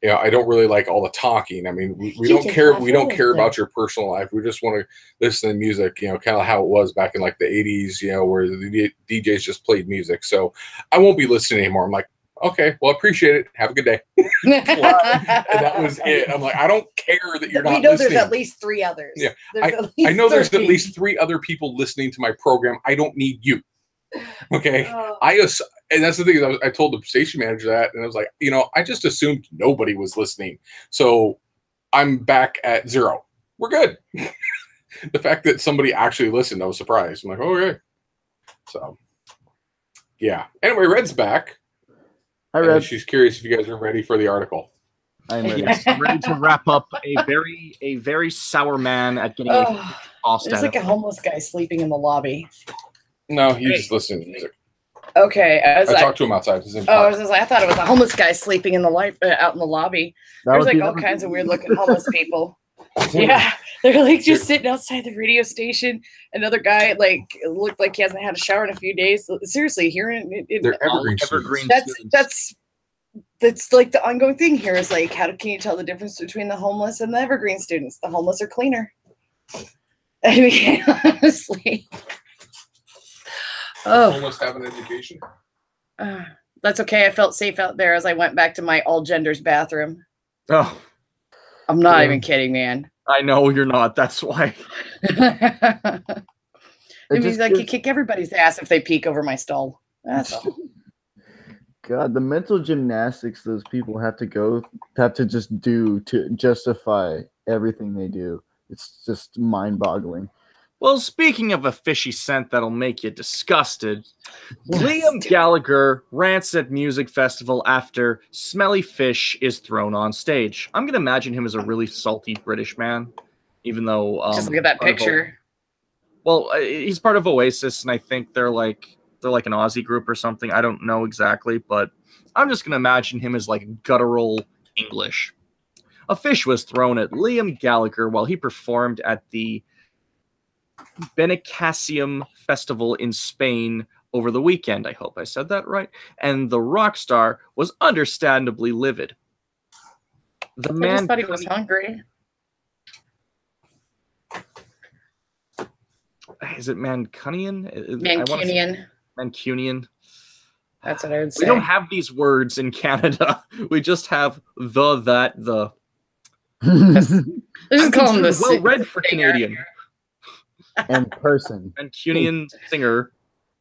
I don't really like all the talking. I mean, we You don't just care. laugh We don't over care them. about your personal life. We just want to listen to music. Kind of how it was back in like the 80s. Where the DJs just played music. So I won't be listening anymore. I'm like, okay, well, appreciate it. Have a good day. And that was it. I'm like, I don't care that you're not We know listening. there's at least 3 others. Yeah, There's I know there's at 13. least 3 other people listening to my program. I don't need you. Okay. Oh. And that's the thing is I told the station manager that, and I was like, I just assumed nobody was listening. So I'm back at 0. We're good. The fact that somebody actually listened, I was surprised. I'm like, okay. So yeah. Anyway, Red's back. Hi, And Red. she's curious if you guys are ready for the article. I'm ready. Yes, I'm ready to wrap up a very sour man at getting a Oh, tossed there's at like a him. homeless guy sleeping in the lobby. No, he's just listening to music. Okay. I talked to him outside. He's in I thought it was a homeless guy sleeping in the out in the lobby. That There's would like be all another- kinds of weird looking homeless people. Yeah, they're like just sitting outside the radio station. Another guy looked like he hasn't had a shower in a few days. Seriously, hearing it, They're evergreen Evergreen students. that's like the ongoing thing here is like, how can you tell the difference between the homeless and the evergreen students? The homeless are cleaner. I mean, honestly. Oh, Almost have an education. that's okay. I felt safe out there as I went back to my all genders bathroom. Oh, I'm not even kidding, man. I know you're not. That's why. It means just I could gives- kick everybody's ass if they peek over my stall. That's all. God, the mental gymnastics those people have to just do to justify everything they do. It's just mind-boggling. Well, speaking of a fishy scent that'll make you disgusted, Yes. Liam Gallagher rants at music festival after smelly fish is thrown on stage. I'm gonna imagine him as a really salty British man, even though Just look at that part of picture. he's part of Oasis, and I think they're like an Aussie group or something. I don't know exactly, but I'm just gonna imagine him as like guttural English. A fish was thrown at Liam Gallagher while he performed at the Benicassim Festival in Spain over the weekend. I hope I said that right. And the rock star was understandably livid. The I man just thought he was hungry. Is it Mancunian? Mancunian. Mancunian. That's what I would say. We don't have these words in Canada. We just have the, that, the. Let's just I'm call him considered the well-read for singer. Canadian. And person. Mancunian singer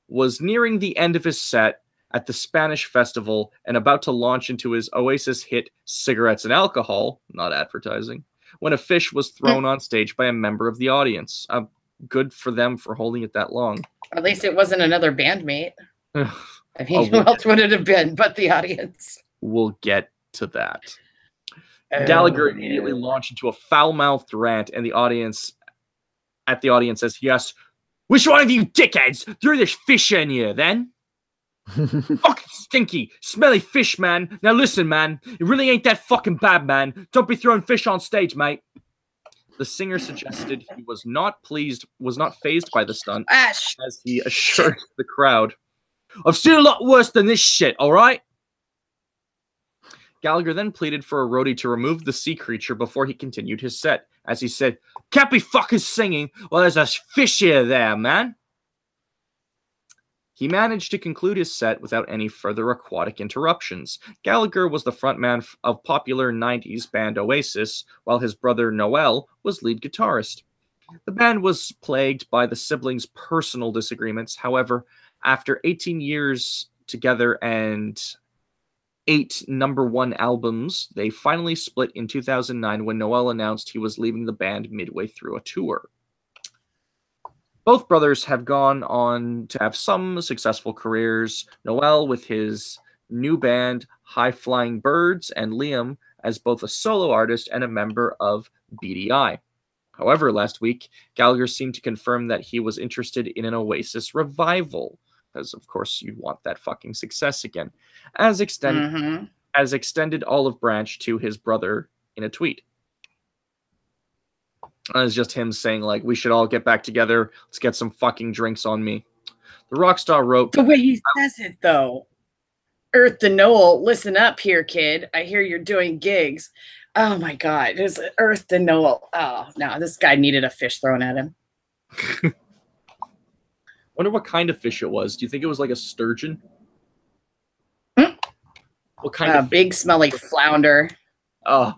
was nearing the end of his set at the Spanish festival and about to launch into his Oasis hit Cigarettes and Alcohol, not advertising, when a fish was thrown on stage by a member of the audience. Good for them for holding it that long. At least it wasn't another bandmate. I mean, Oh, who else would it have been but the audience? We'll get to that. Gallagher immediately launched into a foul-mouthed rant, and the audience says, "Yes, which one of you dickheads threw this fish in here, then? Fucking stinky, smelly fish, man. Now listen, man, it really ain't that fucking bad, man. Don't be throwing fish on stage, mate." The singer suggested he was not fazed by the stunt, Ash. as he assured the crowd, "I've seen a lot worse than this shit, all right?" Gallagher then pleaded for a roadie to remove the sea creature before he continued his set, as he said, "Can't be fucking singing while there's a fish here there, man." He managed to conclude his set without any further aquatic interruptions. Gallagher was the frontman of popular 90s band Oasis, while his brother Noel was lead guitarist. The band was plagued by the siblings' personal disagreements. However, after 18 years together and 8 #1 albums, they finally split in 2009 when Noel announced he was leaving the band midway through a tour. Both brothers have gone on to have some successful careers, Noel with his new band High Flying Birds, and Liam as both a solo artist and a member of BDI. However, last week, Gallagher seemed to confirm that he was interested in an Oasis revival, because of course you want that fucking success again, as extended olive branch to his brother in a tweet. It's just him saying, like, we should all get back together. Let's get some fucking drinks on me. The rock star wrote, The way he says it, though. Earth the Noel, listen up here, kid. I hear you're doing gigs. Oh my God, there's Earth the Noel. Oh no, this guy needed a fish thrown at him. Wonder what kind of fish it was. Do you think it was like a sturgeon? What kind of fish? Big smelly flounder. Oh,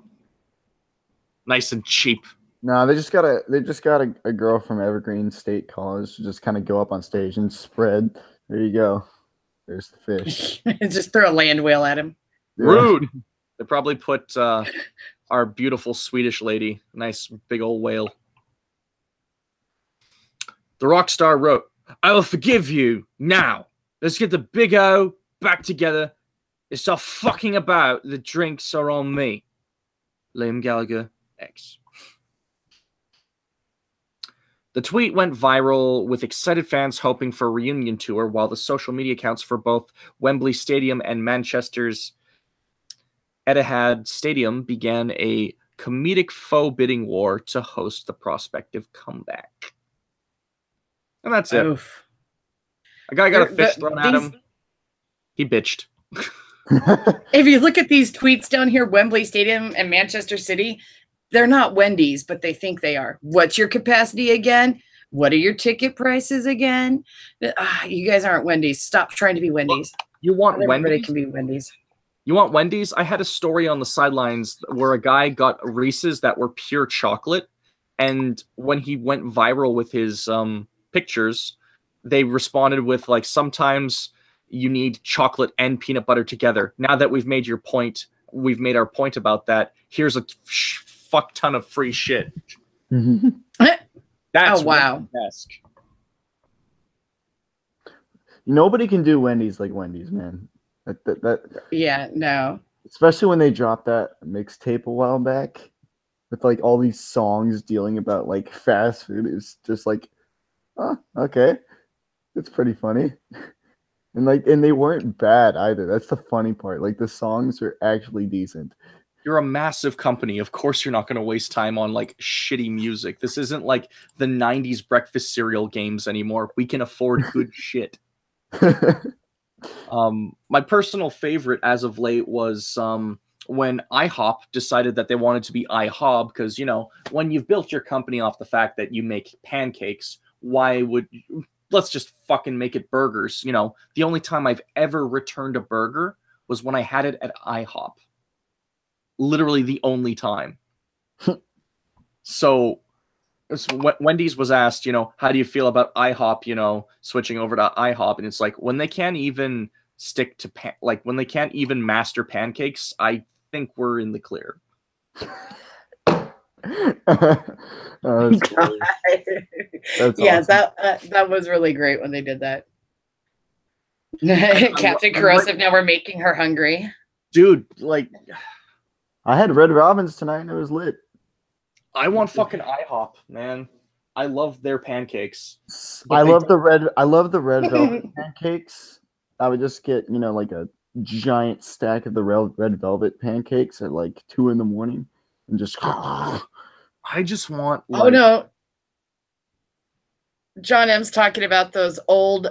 nice and cheap. No, they just got a girl from Evergreen State College to just kind of go up on stage and spread. There you go. There's the fish. Just throw a land whale at him. Yeah. Rude. They probably put our beautiful Swedish lady, nice big old whale. The rock star wrote, "I will forgive you now. Let's get the big O back together. It's stop fucking about. The drinks are on me. Liam Gallagher, X." The tweet went viral with excited fans hoping for a reunion tour, while the social media accounts for both Wembley Stadium and Manchester's Etihad Stadium began a comedic faux bidding war to host the prospective comeback. And that's it. Oof. A guy got a fish thrown at him. He bitched. If you look at these tweets down here, Wembley Stadium and Manchester City, they're not Wendy's, but they think they are. What's your capacity again? What are your ticket prices again? You guys aren't Wendy's. Stop trying to be Wendy's. You want Not everybody Wendy's? can be Wendy's. You want Wendy's? I had a story on the sidelines where a guy got Reese's that were pure chocolate, and when he went viral with his pictures, they responded with like, sometimes you need chocolate and peanut butter together. Now that we've made your point, we've made our point about that. Here's a fuck ton of free shit. That's wow. Wendy's-esque. Nobody can do Wendy's like Wendy's, man. Yeah, no. Especially when they dropped that mixtape a while back with like all these songs dealing about like fast food. It's just like, oh, okay, it's pretty funny. And they weren't bad either. That's the funny part. Like the songs are actually decent. You're a massive company. Of course you're not going to waste time on like shitty music. This isn't like the 90s breakfast cereal games anymore. We can afford good shit. My personal favorite as of late was when IHOP decided that they wanted to be IHOB, because, you know, when you've built your company off the fact that you make pancakes, why would you, let's just fucking make it burgers. You know, the only time I've ever returned a burger was when I had it at IHOP. Literally the only time. So Wendy's was asked, you know, how do you feel about IHOP, you know, switching over to IHOP? And it's like, when they can't even stick to when they can't even master pancakes, I think we're in the clear. That's Yeah, awesome. that was really great when they did that. Captain Corrosive, now we're making her hungry. Dude, like, I had Red Robin's tonight and it was lit. I want fucking IHOP, man. I love their pancakes. I love the red velvet pancakes. I would just get, you know, like a giant stack of the red velvet pancakes at like 2 a.m. and just. I just want. Like, oh no, John M's talking about those old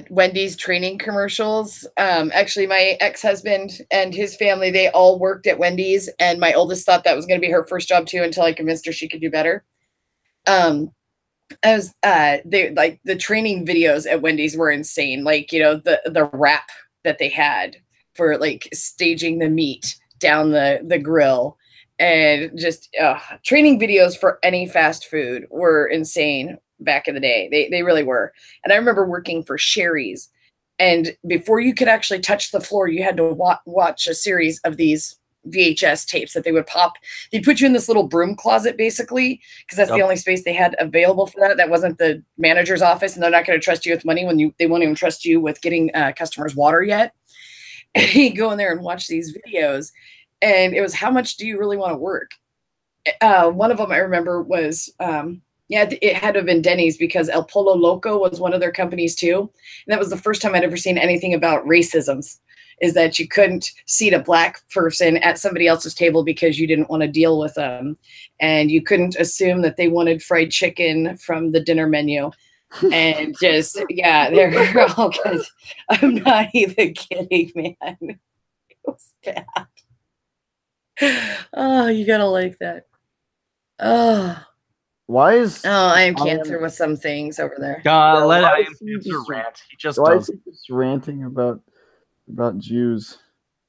Wendy's training commercials. Actually, my ex-husband and his family, they all worked at Wendy's, and my oldest thought that was going to be her first job too, until I convinced her she could do better. They like the training videos at Wendy's were insane. Like, you know, the wrap that they had for like staging the meat down the grill, and just training videos for any fast food were insane back in the day. They really were. And I remember working for Sherry's, and before you could actually touch the floor, you had to watch a series of these VHS tapes that they would pop. They'd put you in this little broom closet, basically, because that's the only space they had available for that. That wasn't the manager's office, and they're not going to trust you with money when they won't even trust you with getting customers water yet. And you go in there and watch these videos, and it was, how much do you really want to work? One of them I remember was, it had to have been Denny's, because El Polo Loco was one of their companies too. And that was the first time I'd ever seen anything about racisms, is that you couldn't seat a black person at somebody else's table because you didn't want to deal with them. And you couldn't assume that they wanted fried chicken from the dinner menu. And just, yeah, they're all good. I'm not even kidding, man. It was bad. Oh, you gotta like that. Oh, Why is I am cancer with some things over there. Let why I is am he cancer just- rant. He just why does. is he just ranting about Jews?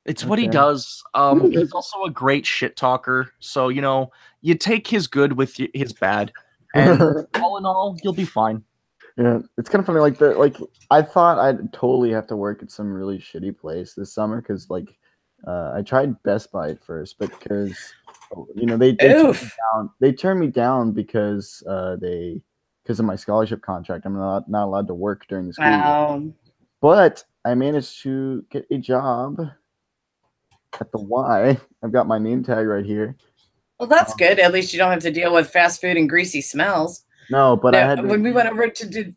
It's what he Okay. does. He's also a great shit talker. So, you know, you take his good with his bad. And all in all, you'll be fine. Yeah, it's kind of funny. Like I thought I'd totally have to work at some really shitty place this summer because I tried Best Buy at first, but because they turned me down. They turned me down because of my scholarship contract. I'm not allowed to work during the school year. Wow. But I managed to get a job at the Y. I've got my name tag right here. Well, that's good. At least you don't have to deal with fast food and greasy smells. No, but I had when we went over to do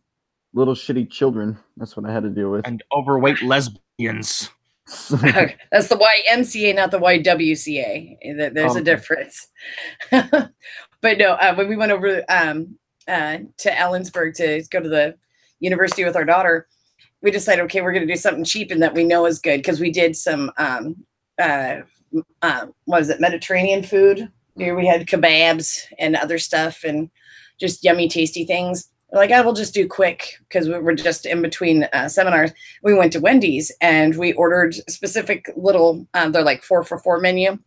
little shitty children. That's what I had to deal with. And overweight lesbians. that's the YMCA, not the YWCA. There's a difference. But no, when we went over to Ellensburg to go to the university with our daughter, we decided, okay, we're going to do something cheap and that we know is good because we did some what is it, Mediterranean food. We had kebabs and other stuff and just yummy, tasty things. We're like, we'll just do quick because we were just in between seminars. We went to Wendy's and we ordered specific little, they're like 4 for $4 menu.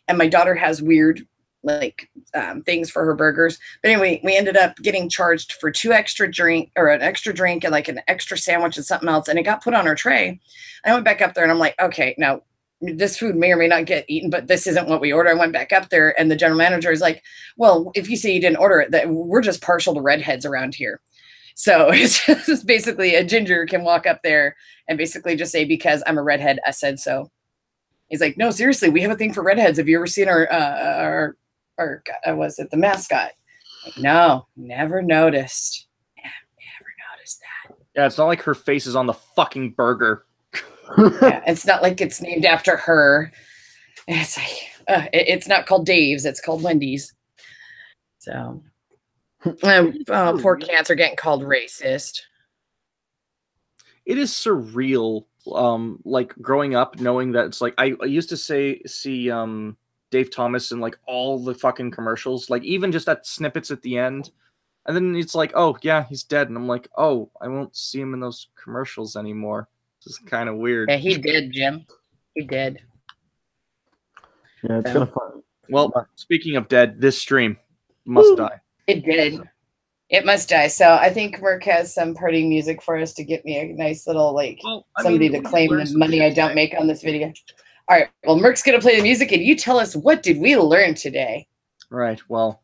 And my daughter has weird things for her burgers. But anyway, we ended up getting charged for an extra drink and like an extra sandwich and something else. And it got put on our tray. I went back up there and I'm like, okay, now this food may or may not get eaten, but this isn't what we ordered. I went back up there and the general manager is like, well, if you say you didn't order it, that we're just partial to redheads around here. So it's just basically a ginger can walk up there and basically just say, because I'm a redhead, I said so. He's like, no, seriously, we have a thing for redheads. Have you ever seen our was it the mascot? Like, no, never noticed. Yeah, never noticed that. Yeah, it's not like her face is on the fucking burger. Yeah, it's not like it's named after her. It's like it's not called Dave's. It's called Wendy's. So, poor cancer getting called racist. It is surreal. Like growing up, knowing that it's like I used to see Dave Thomas in like all the fucking commercials, like even just at snippets at the end, and then it's like, oh yeah, he's dead, and I'm like, oh, I won't see him in those commercials anymore. It's kind of weird. Yeah, he did, Jim. He did. Yeah, it's kind of fun. Well, speaking of dead, this stream must die. It did. It must die. So I think Merc has some party music for us to get me a nice little somebody to claim the money I don't make on this video. All right. Well, Merc's gonna play the music, and you tell us, what did we learn today? Right. Well,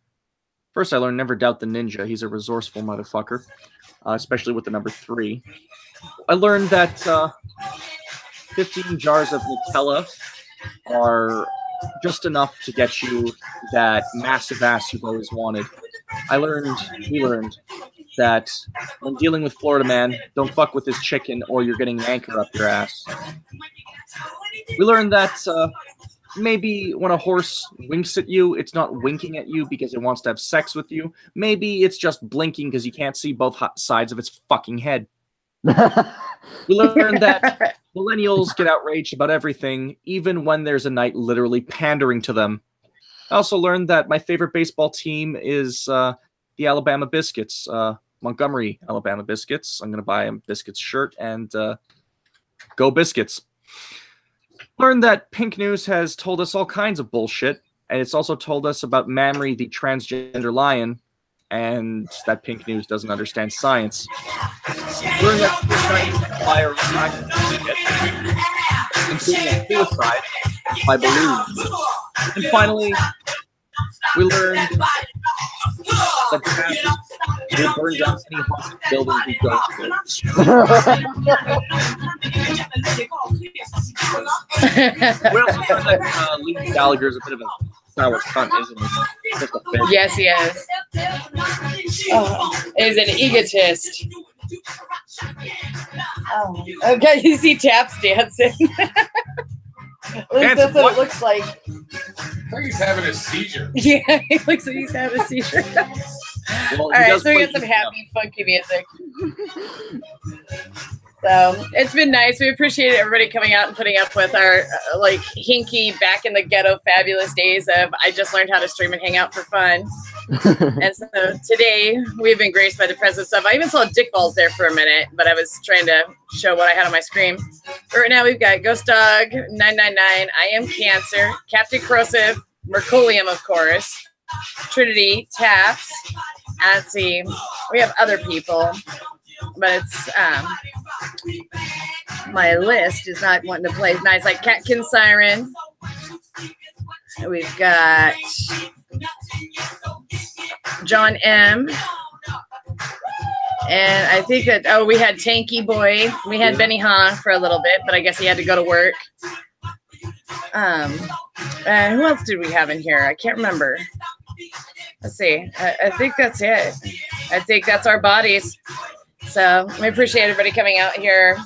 first I learned never doubt the ninja. He's a resourceful motherfucker, especially with the number 3. I learned that 15 jars of Nutella are just enough to get you that massive ass you've always wanted. We learned that when dealing with Florida man, don't fuck with his chicken or you're getting an anchor up your ass. We learned that maybe when a horse winks at you, it's not winking at you because it wants to have sex with you. Maybe it's just blinking because you can't see both sides of its fucking head. We learned that millennials get outraged about everything, even when there's a knight literally pandering to them. I also learned that my favorite baseball team is the Alabama Biscuits, Montgomery, Alabama Biscuits. I'm going to buy a Biscuits shirt and go Biscuits. Learned that Pink News has told us all kinds of bullshit, and it's also told us about Mamrie, the transgender lion, and that Pink News doesn't understand science. Learned that fire including suicide by balloons. And finally, we learned that passes will burn down any building we go to. We also learned that Liam Gallagher is a bit of a sour cunt, isn't he? Just a fish. Yes, he is. Is an egotist. Oh, okay, you see Taps dancing. At least that's what it looks like. I think he's having a seizure. Yeah, he looks like he's having a seizure. Well, All right, so we got some happy, funky music. So it's been nice. We appreciate everybody coming out and putting up with our like hinky back in the ghetto fabulous days of I just learned how to stream and hang out for fun. And so today we've been graced by the presence of, I even saw Dick Balls there for a minute, but I was trying to show what I had on my screen. But right now we've got Ghost Dog 999, I Am Cancer, Captain Corrosive, Mercolium, of course, Trinity, Taps. Let's see, we have other people, but it's my list is not wanting to play nice, like Catkin Siren. We've got John M. And I think that, we had Tanky Boy. We had Benny Ha for a little bit, but I guess he had to go to work. Who else did we have in here? I can't remember. Let's see. I think that's it. I think that's our bodies. So we appreciate everybody coming out here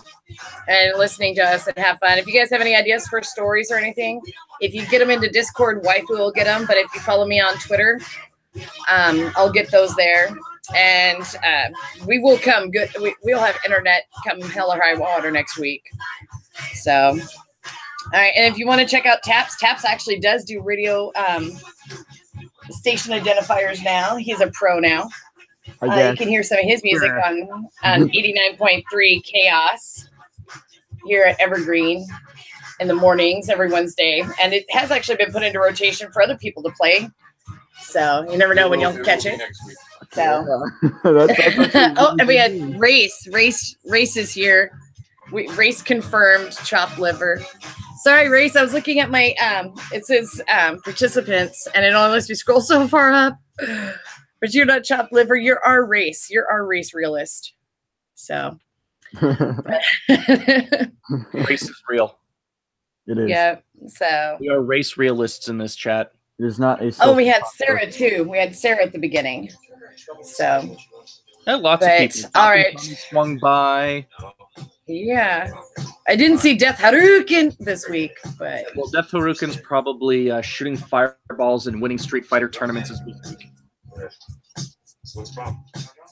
and listening to us and have fun. If you guys have any ideas for stories or anything, if you get them into Discord, Waifu will get them. But if you follow me on Twitter, I'll get those there. And we will come good. We'll have internet come hell or high water next week. So, all right. And if you want to check out Taps actually does do radio station identifiers now. He's a pro now. You can hear some of his music on 89.3 Chaos here at Evergreen in the mornings every Wednesday. And it has actually been put into rotation for other people to play. So you never know when you'll catch it. So oh, and we had Race is here. Race confirmed chopped liver. Sorry, Race, I was looking at my it says participants and it only lets me scroll so far up. But you're not chopped liver, you're our race. You're our race realist. So Race is real. It is. Yeah. So We are race realists in this chat. It is not a we had Sarah too. We had Sarah at the beginning. So Lots of people. All right. Swung by. Yeah. I didn't see Death Harukin this week, but Well, Death Harukin's probably shooting fireballs and winning Street Fighter tournaments this week.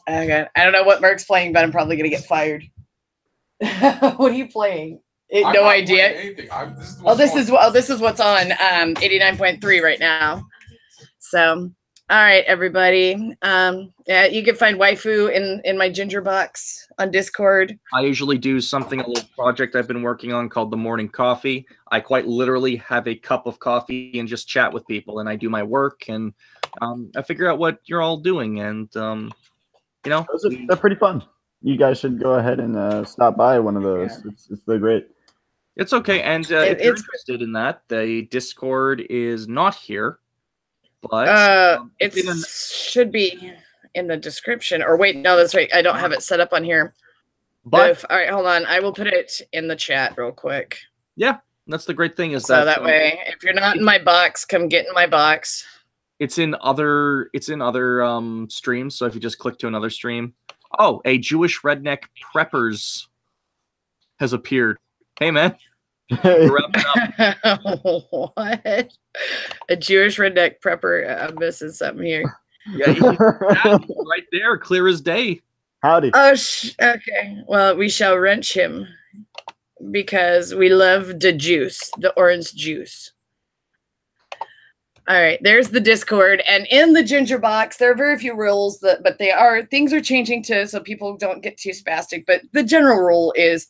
okay. I don't know what Merc's playing, but I'm probably gonna get fired. What are you playing? No idea. This is what's on 89.3 right now. So all right, everybody. Yeah, you can find Waifu in my ginger box on Discord. I usually do a little project I've been working on called the morning coffee. I quite literally have a cup of coffee and just chat with people, and I do my work and I figure out what you're all doing, and they're pretty fun. You guys should go ahead and stop by one of those. Yeah. They're great. It's okay, and if you're interested in that, the Discord is not here, but it should be in the description. Or wait, no, that's right. I don't have it set up on here. But all right, hold on. I will put it in the chat real quick. Yeah, that's the great thing is that way, if you're not in my box, come get in my box. It's in other streams. So if you just click to another stream, a Jewish redneck preppers has appeared. Hey man, we're wrapping up. What? A Jewish redneck prepper? I'm missing something here. Yeah, right there, clear as day. Howdy. Oh, okay. Well, we shall wrench him because we love the juice, the orange juice. All right, there's the Discord, and in the ginger box, there are very few rules, but things are changing too, so people don't get too spastic. But the general rule is,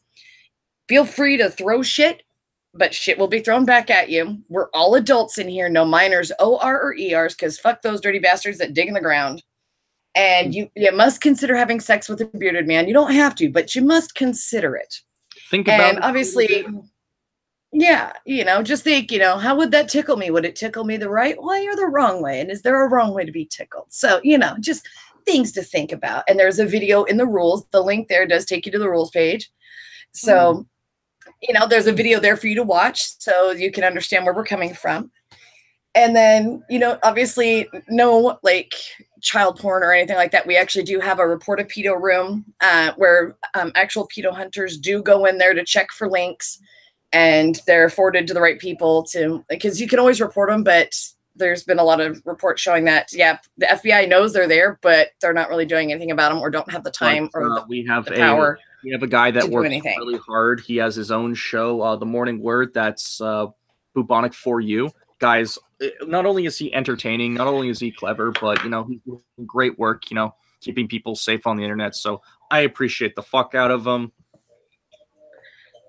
feel free to throw shit, but shit will be thrown back at you. We're all adults in here, no minors, OR or ERs, because fuck those dirty bastards that dig in the ground. And you must consider having sex with a bearded man. You don't have to, but you must consider it. Think about it. And obviously, yeah, just think, how would that tickle me? Would it tickle me the right way or the wrong way? And is there a wrong way to be tickled? So, just things to think about. And there's a video in the rules. The link there does take you to the rules page. So, there's a video there for you to watch so you can understand where we're coming from. And then, obviously no child porn or anything like that. We actually do have a report a pedo room where actual pedo hunters do go in there to check for links, and they're forwarded to the right people because you can always report them, but there's been a lot of reports showing that, yeah, the FBI knows they're there, but they're not really doing anything about them or don't have the time or we have the power. We have a guy that to do works anything. really hard. He has his own show, The Morning Word. That's bubonic for you guys. Not only is he entertaining, not only is he clever, but he's doing great work. Keeping people safe on the internet. So I appreciate the fuck out of him.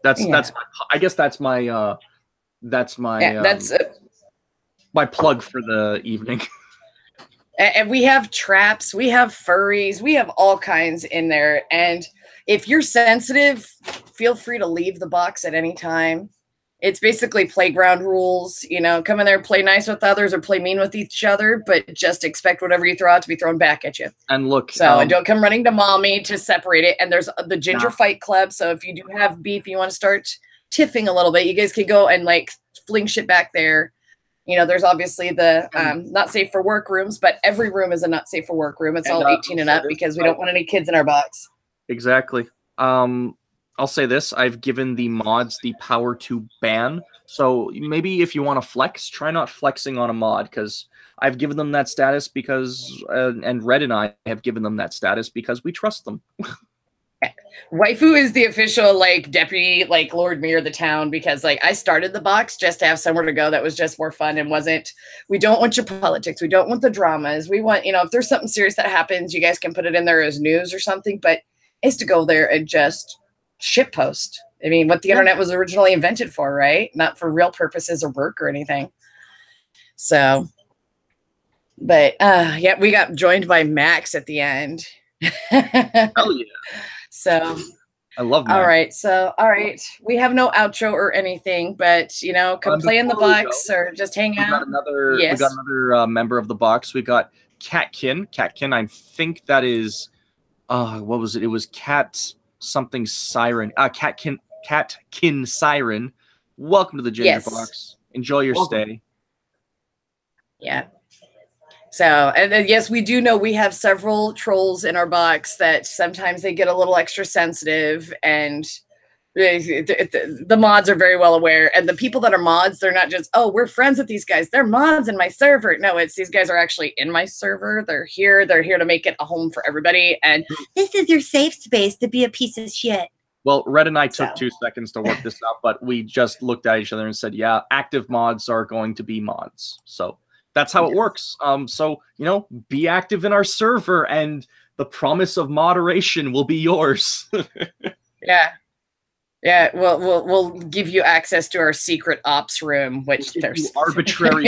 That's I guess that's my my plug for the evening. And we have traps, we have furries, we have all kinds in there. And if you're sensitive, feel free to leave the box at any time. It's basically playground rules. Come in there, play nice with others or play mean with each other, but just expect whatever you throw out to be thrown back at you. And look, and don't come running to mommy to separate it. And there's the Ginger Fight Club. So if you do have beef, you want to start tiffing a little bit, you guys can go and like fling shit back there. There's obviously the not safe for work rooms, but every room is a not safe for work room. It's all 18 and up because we don't want any kids in our box. Exactly. I'll say this. I've given the mods the power to ban. So maybe if you want to flex, try not flexing on a mod, because I've given them that status because, and Red and I have given them that status because we trust them. Waifu is the official deputy Lord Mayor of the town, because I started the box just to have somewhere to go that was just more fun and we don't want your politics, we don't want the dramas, we want if there's something serious that happens, you guys can put it in there as news or something, but it's to go there and just shitpost. I mean, what the internet was originally invented for, right? Not for real purposes or work or anything. So, but yeah, we got joined by Max at the end. Oh yeah. So I love that. All right. We have no outro or anything, but come play in the box or just hang out. We got another member of the box. We got Catkin. Catkin, I think that is what was it? It was Cat something Siren. Catkin Siren. Welcome to the Ginger Box. Enjoy your stay. Yeah. So, and then, yes, we do know we have several trolls in our box that sometimes they get a little extra sensitive, and the mods are very well aware. And the people that are mods, they're not just, oh, we're friends with these guys, they're mods in my server. No, it's these guys are actually in my server. They're here to make it a home for everybody. And this is your safe space to be a piece of shit. Well, Red and I took 2 seconds to work this out, but we just looked at each other and said, yeah, active mods are going to be mods. So that's how it works. So, be active in our server and the promise of moderation will be yours. Yeah. Yeah, we'll give you access to our secret ops room, which there's arbitrary.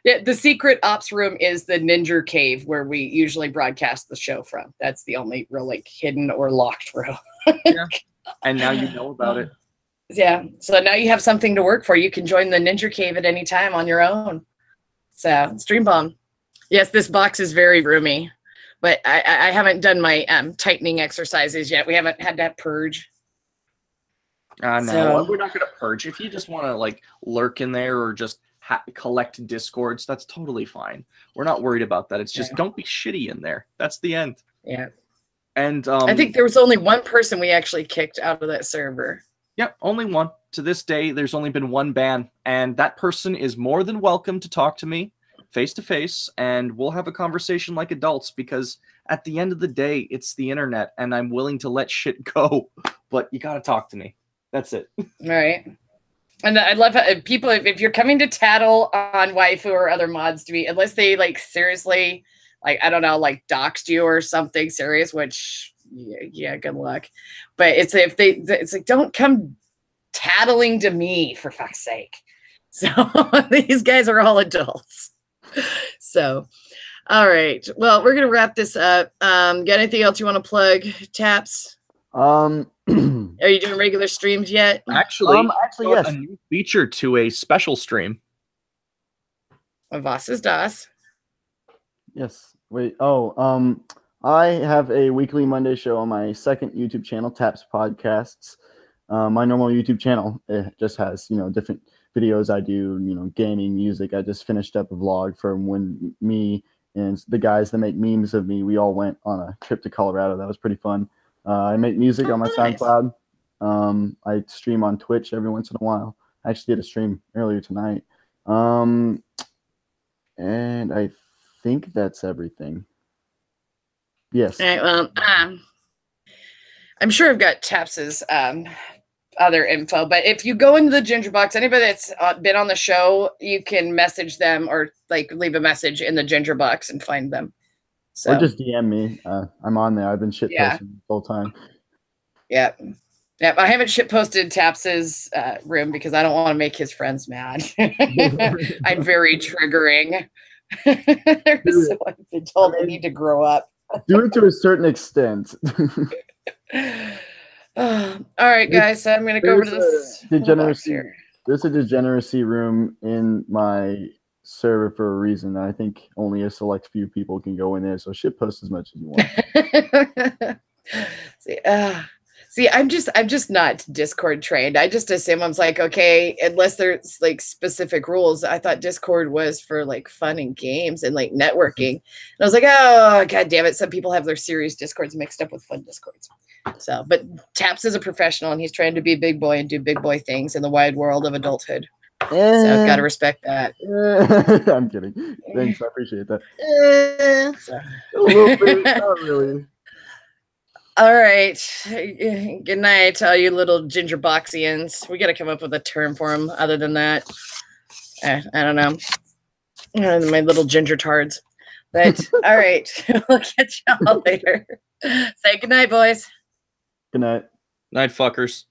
Yeah, the secret ops room is the Ninja Cave where we usually broadcast the show from. That's the only real hidden or locked room. Yeah. And now you know about it. Yeah, so now you have something to work for. You can join the Ninja Cave at any time on your own. So, Stream Bomb. Yes, this box is very roomy, but I haven't done my tightening exercises yet. We haven't had that purge. No, we're not going to purge. If you just want to lurk in there or just collect discords, that's totally fine. We're not worried about that. It's just don't be shitty in there. That's the end. Yeah. And I think there was only one person we actually kicked out of that server. Yeah, only one. To this day, there's only been one ban, and that person is more than welcome to talk to me face to face, and we'll have a conversation like adults, because at the end of the day, it's the internet, and I'm willing to let shit go, but you gotta talk to me. That's it. All right. And I love how people, if you're coming to tattle on Waifu or other mods to be, unless they seriously, I don't know, doxed you or something serious, which yeah, good luck. But it's don't come tattling to me, for fuck's sake. So these guys are all adults. So, all right. Well, we're gonna wrap this up. Got anything else you want to plug, Taps? Are you doing regular streams yet? Actually, yes. A new feature to a special stream. Was ist das? Yes. Wait. Oh, I have a weekly Monday show on my second YouTube channel, Taps Podcasts. My normal YouTube channel, it just has, different videos I do, gaming, music. I just finished up a vlog from when me and the guys that make memes of me, we all went on a trip to Colorado. That was pretty fun. I make music on my SoundCloud. I stream on Twitch every once in a while. I actually did a stream earlier tonight. And I think that's everything. Yes. All right. Well, I'm sure I've got Taps's other info, but if you go into the Ginger Box, anybody that's been on the show, you can message them or like leave a message in the Ginger Box and find them. So Or just DM me. I'm on there. I've been shit posting the whole time. Yep. Yep. I haven't shit posted Taps's room because I don't want to make his friends mad. I'm very triggering. So I've been told I need to grow up. Do it to a certain extent. All right, guys. So I'm going to go over to this degeneracy here. There's a degeneracy room in my server for a reason. I think only a select few people can go in there. So shit post as much as you want. See, I'm just not Discord trained. I just assume I'm like, okay, unless there's like specific rules. I thought Discord was for like fun and games and like networking. And I was like, oh, God damn it. Some people have their serious Discords mixed up with fun Discords. So, but Taps is a professional and he's trying to be a big boy and do big boy things in the wide world of adulthood. So I've got to respect that. I'm kidding. Thanks. I appreciate that. A little bit, not really. All right. Good night, all you little ginger boxians. We got to come up with a term for them other than that. I don't know. My little ginger tards. But all right. We'll catch y'all later. Say good night, boys. Good night. Night, fuckers.